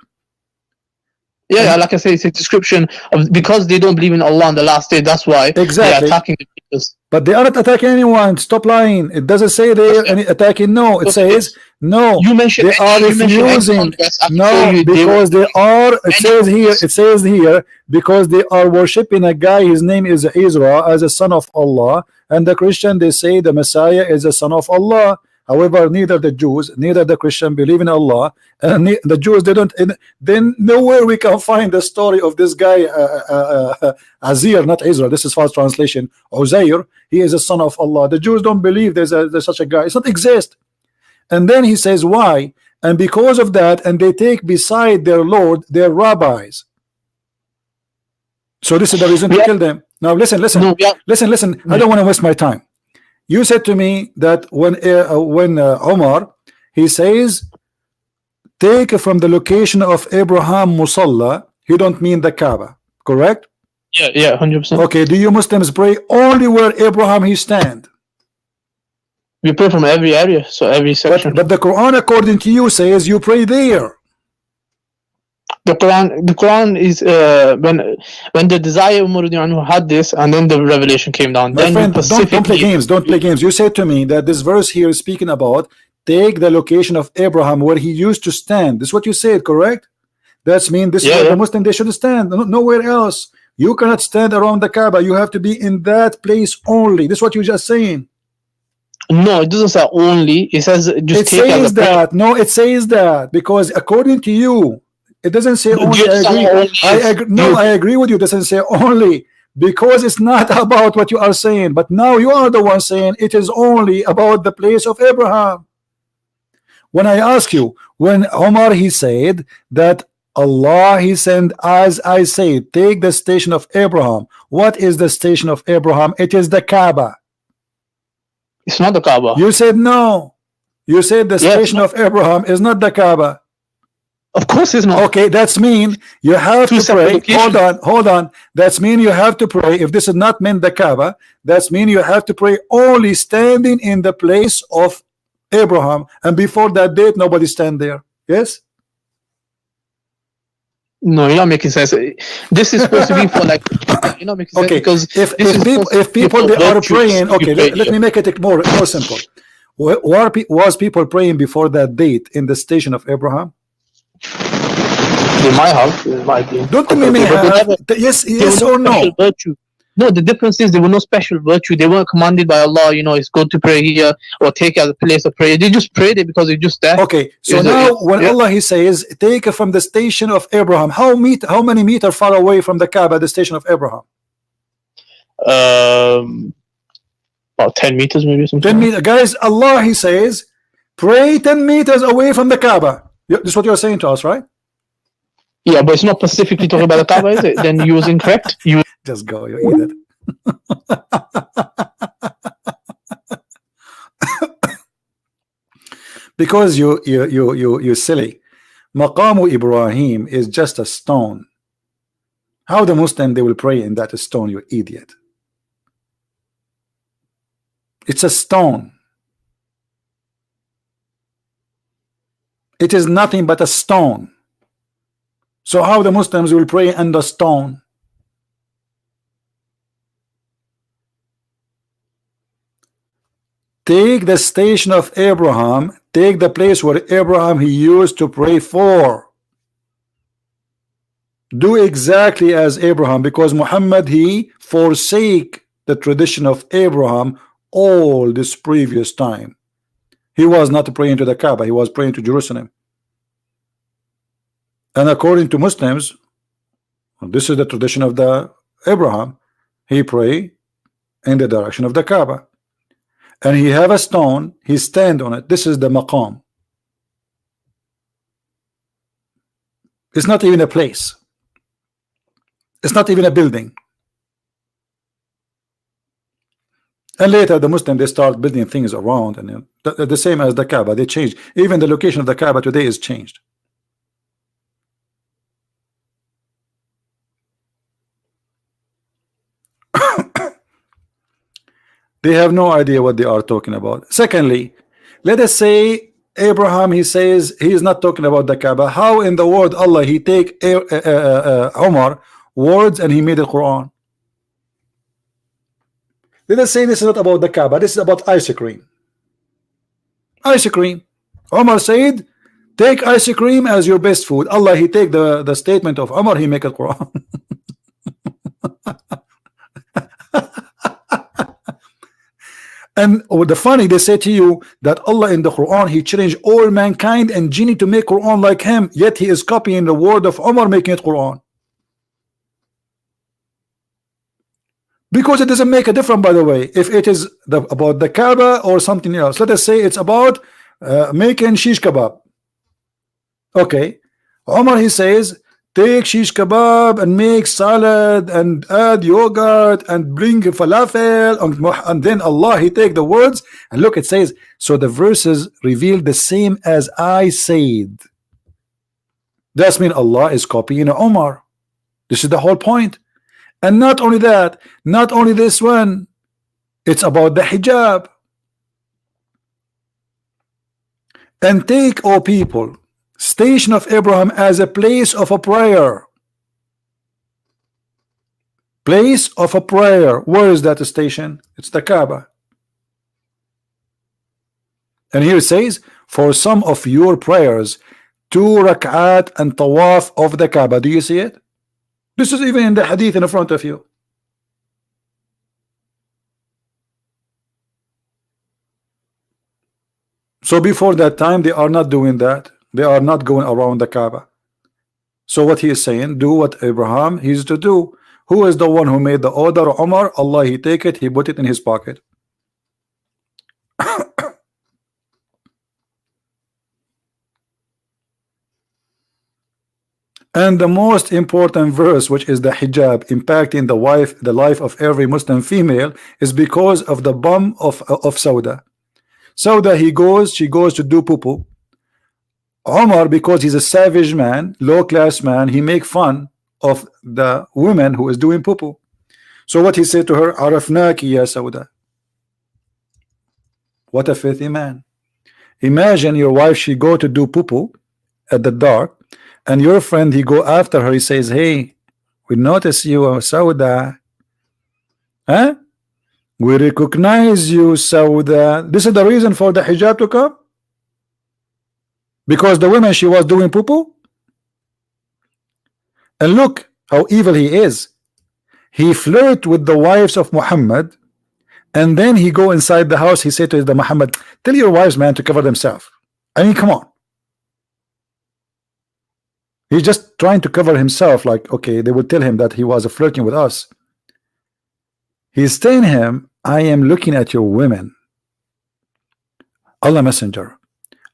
Yeah, like I say, it's a description of because they don't believe in Allah on the last day. That's why they're attacking the people. But they aren't attacking anyone. Stop lying. It doesn't say they're attacking. No, it says no. You mentioned they are refusing. No, because they are. It says here because they are worshiping a guy. His name is Israel as a son of Allah, and the Christian they say the Messiah is a son of Allah. However, neither the Jews, neither the Christian believe in Allah, and the Jews they don't. Then nowhere we can find the story of this guy Azir, not Israel. This is false translation. Uzair, he is a son of Allah. The Jews don't believe there's such a guy. It's not exist. And then he says why? And because of that, and they take beside their Lord their rabbis. So this is the reason to kill them. Now listen. I don't want to waste my time. You said to me that when Omar he says take from the location of Abraham Musalla, he don't mean the Kaaba, correct? Yeah, 100%. Okay, do you Muslims pray only where Abraham he stand? We pray from every area, so every section. But the Quran according to you says you pray there. The Quran is when the desire Umar had this, and then the revelation came down. My friend, don't play games. Don't play games. You said to me that this verse here is speaking about take the location of Abraham where he used to stand. This is what you said, correct? That's mean this is where the Muslim they should stand, nowhere else. You cannot stand around the Kaaba. You have to be in that place only. This is what you're just saying. No, it doesn't say only. It says just it says that. No, it says that because according to you. It doesn't say only. I agree. No, I agree with you. It doesn't say only because it's not about what you are saying. But now you are the one saying it is only about the place of Abraham. When I ask you, when Omar he said that Allah he sent as I say, take the station of Abraham. What is the station of Abraham? It is the Kaaba. It's not the Kaaba. You said no. You said the station of Abraham is not the Kaaba. Of course it's not. Okay, that's mean you have to pray. Hold on. That's mean you have to pray. If this is not meant the Kaaba, that's mean you have to pray only standing in the place of Abraham, and before that date nobody stand there. Yes? No, you're not making sense. This is supposed to be for like, you're not making sense because if people they are praying, okay, let me make it more simple. Was people praying before that date in the station of Abraham? They might have. It might be. Don't tell me yes or no? Virtue. No, the difference is there were no special virtue. They weren't commanded by Allah, you know, it's good to pray here or take as a place of prayer. They just prayed it because it's just there. Okay, so now when Allah he says, take it from the station of Abraham, how many meters far away from the Kaaba, the station of Abraham? About 10 meters maybe. 10 meters. Guys, Allah he says, pray 10 meters away from the Kaaba. This is what you're saying to us, right? Yeah, but it's not specifically talking about the Kaaba, is it? Then you was incorrect. Just go, you eat it. Because you silly. Maqamu Ibrahim is just a stone. How the Muslim they will pray in that stone, you idiot? It's a stone. It is nothing but a stone. So how the Muslims will pray under stone? Take the station of Abraham, take the place where Abraham he used to pray for. Do exactly as Abraham, because Muhammad he forsake the tradition of Abraham all this previous time. He was not praying to the Kaaba, he was praying to Jerusalem. And according to Muslims, this is the tradition of the Abraham. He pray in the direction of the Kaaba. And he have a stone, he stand on it. This is the maqam. It's not even a place. It's not even a building. And later the Muslim they start building things around, and the same as the Kaaba, they changed. Even the location of the Kaaba today is changed. They have no idea what they are talking about. Secondly, let us say Abraham he says he is not talking about the Kaaba. How in the world Allah he take Umar words and he made the Quran? Let us say this is not about the Kaaba, this is about ice cream. Ice cream. Umar said take ice cream as your best food. Allah he take the statement of Umar, he make a Quran. And the funny, they say to you that Allah in the Quran he changed all mankind and genie to make Quran like him, yet he is copying the word of Umar making it Quran. Because it doesn't make a difference, by the way, if it is about the Kaaba or something else. Let us say it's about making shish kebab. Okay, Umar he says take shish kebab and make salad and add yogurt and bring falafel, and then Allah he take the words and look, it says, so the verses reveal the same as I said. That's mean Allah is copying Umar. This is the whole point. And not only that, not only this one, it's about the hijab. And take, O people, station of Abraham as a place of a prayer. Place of a prayer. Where is that station? It's the Kaaba. And here it says, for some of your prayers, 2 rak'at and tawaf of the Kaaba. Do you see it? This is even in the hadith in front of you. So before that time, they are not doing that. They are not going around the Kaaba. So what he is saying, do what Abraham he used to do. Who is the one who made the order? Umar. Allah he take it, he put it in his pocket. And the most important verse, which is the hijab impacting the life of every Muslim female, is because of the bomb of Sauda. Sauda, she goes to do poo-poo. Omar, because he's a savage man, low-class man, he make fun of the woman who is doing poo-poo. So what he said to her, Arafnaki ya Sauda. What a filthy man. Imagine your wife, she go to do poo-poo at the dark, and your friend, he go after her, he says, hey, we notice you, Sauda. Huh? We recognize you, Sauda. This is the reason for the hijab to come? Because the woman, she was doing poo-poo? And look how evil he is. He flirt with the wives of Muhammad, and then he go inside the house, he said to the Muhammad, tell your wives, man, to cover themselves. I mean, come on. He's just trying to cover himself, like, okay, they would tell him that he was flirting with us. He's telling him, I am looking at your women. Allah Messenger,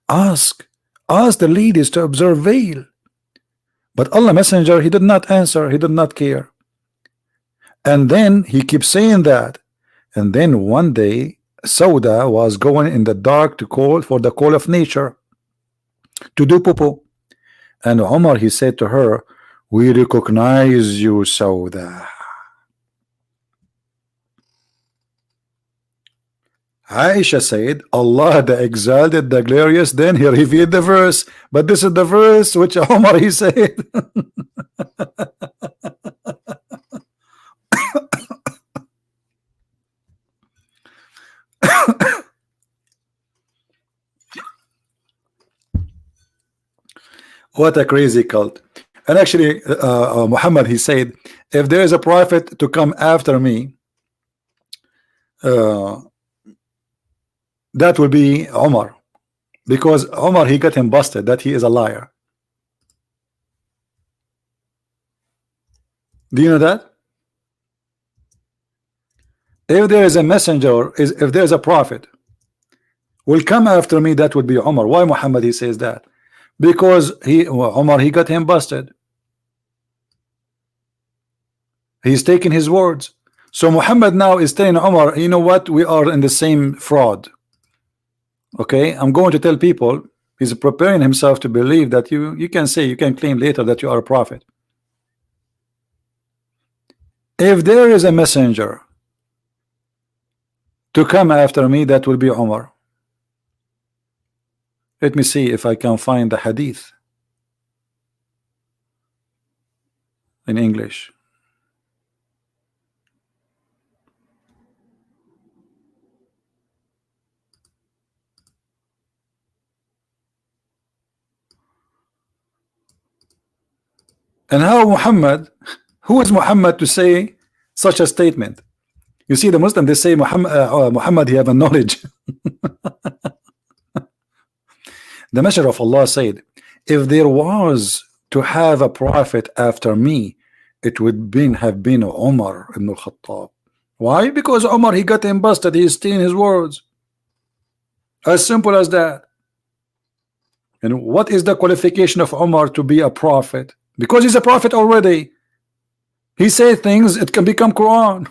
ask the ladies to observe veil. But Allah Messenger, he did not answer, he did not care. And then he keeps saying that. And then one day, Sauda was going in the dark to call for the call of nature to do poo-poo. And Omar, he said to her, we recognize you, Sauda. Aisha said, Allah the exalted, the glorious, then he revealed the verse. But this is the verse which Omar, he said. What a crazy cult. And actually Muhammad, he said, if there is a prophet to come after me, that will be Omar, because Omar, he got him busted that he is a liar. Do you know that? If there is a messenger, if there is a prophet will come after me, that would be Omar. Why Muhammad, he says that? Because Omar, he got him busted. He's taking his words. So Muhammad now is telling Omar, you know what, we are in the same fraud. Okay, I'm going to tell people, he's preparing himself to believe that you can say, you can claim later that you are a prophet. If there is a messenger to come after me, that will be Omar. Let me see if I can find the hadith in English. And how Muhammad, who is Muhammad to say such a statement? You see, the Muslim, they say Muhammad, he have a knowledge. The Messenger of Allah said, if there was to have a prophet after me, it would have been Umar ibn al-Khattab. Why? Because Umar, he got him busted, he is stealing his words. As simple as that. And what is the qualification of Umar to be a prophet? Because he's a prophet already. He says things, it can become Quran.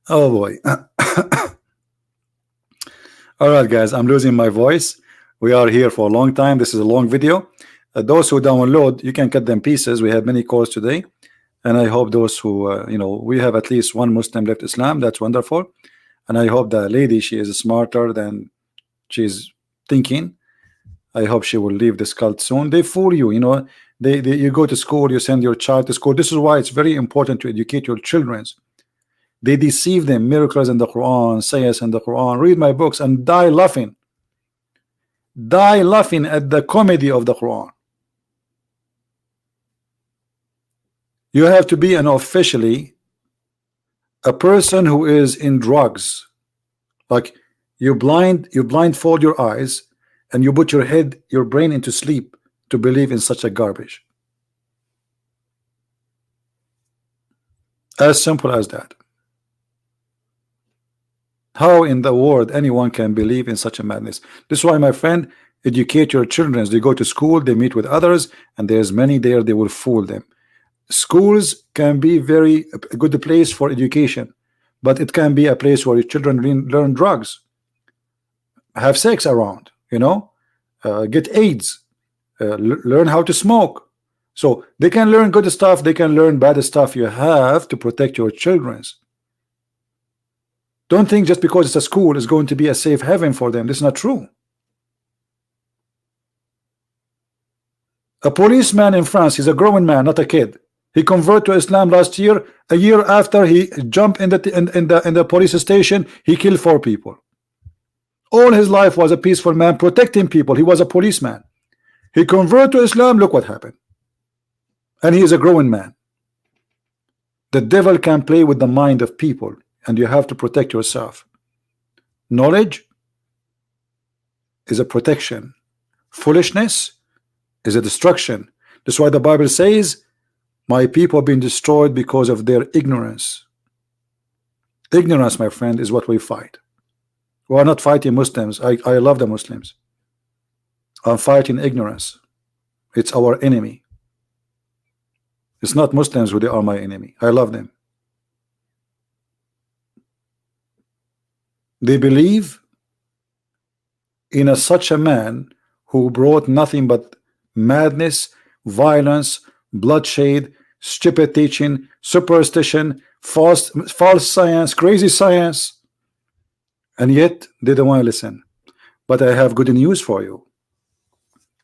Oh boy. All right, guys, I'm losing my voice. We are here for a long time. This is a long video. Those who download, you can cut them pieces. We have many calls today, and I hope those who we have at least one Muslim left Islam. That's wonderful. And I hope the lady, she is smarter than she's thinking. I hope she will leave this cult soon. They fool you, you go to school, you send your child to school. This is why it's very important to educate your children. They deceive them, miracles in the Quran, sayas in the Quran. Read my books and die laughing. Die laughing at the comedy of the Quran. You have to be officially a person who is in drugs. Like you blindfold your eyes and you put your brain into sleep to believe in such a garbage. As simple as that. How in the world anyone can believe in such a madness? This is why, my friend, educate your children. They go to school, they meet with others, and there's many there, they will fool them. Schools can be very a good place for education, but it can be a place where your children learn drugs, have sex around, you know, get AIDS, learn how to smoke. So they can learn good stuff, they can learn bad stuff. You have to protect your children. Don't think just because it's a school is going to be a safe haven for them. This is not true. A policeman in France, he's a grown man, not a kid. He converted to Islam last year. A year after he jumped in the police station, he killed 4 people. All his life was a peaceful man protecting people. He was a policeman. He converted to Islam. Look what happened. And he is a growing man. The devil can play with the mind of people, and you have to protect yourself. Knowledge is a protection. Foolishness is a destruction. That's why the Bible says, my people have been destroyed because of their ignorance. Ignorance, my friend, is what we fight. We are not fighting Muslims. I love the Muslims. I'm fighting ignorance. It's our enemy. It's not Muslims who they are my enemy. I love them. They believe in such a man who brought nothing but madness, violence, bloodshed, stupid teaching, superstition, false science, crazy science, and yet they don't want to listen. But I have good news for you.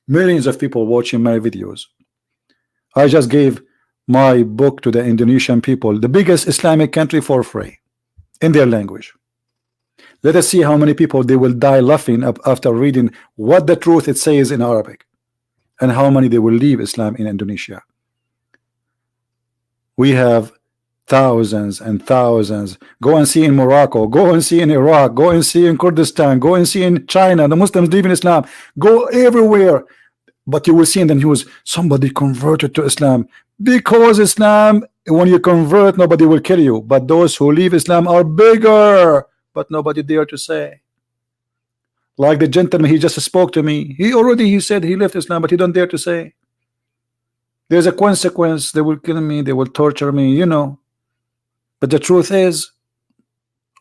Millions of people watching my videos. I just gave my book to the Indonesian people, the biggest Islamic country, for free in their language. Let us see how many people they will die laughing after reading what the truth it says in Arabic, and how many they will leave Islam in Indonesia. We have thousands and thousands. Go and see in Morocco, go and see in Iraq, go and see in Kurdistan, go and see in China, the Muslims leaving Islam. Go everywhere, but you will see in the news somebody converted to Islam. Because Islam, when you convert, nobody will kill you, but those who leave Islam are bigger, but nobody dare to say. Like the gentleman, he just spoke to me. He said he left Islam, but he don't dare to say. There's a consequence. They will kill me, they will torture me, you know. But the truth is,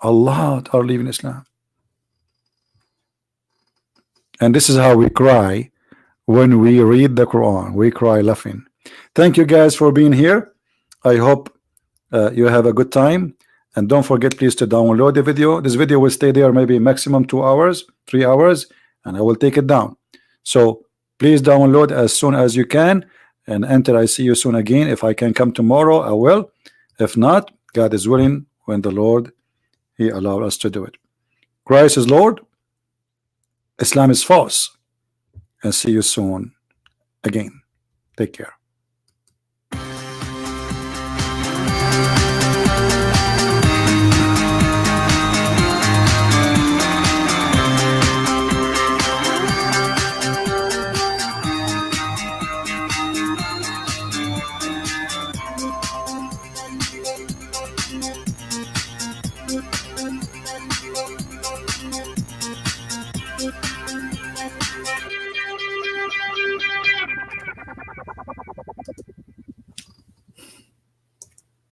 a lot are leaving Islam. And this is how we cry when we read the Quran. We cry laughing. Thank you guys for being here. I hope you have a good time. And don't forget, please, to download the video. This video will stay there maybe maximum 2 hours, 3 hours, and I will take it down. So please download as soon as you can, and enter I see you soon again. If I can come tomorrow, I will. If not, God is willing, when the Lord He allowed us to do it. Christ is Lord, Islam is false, and see you soon again. Take care.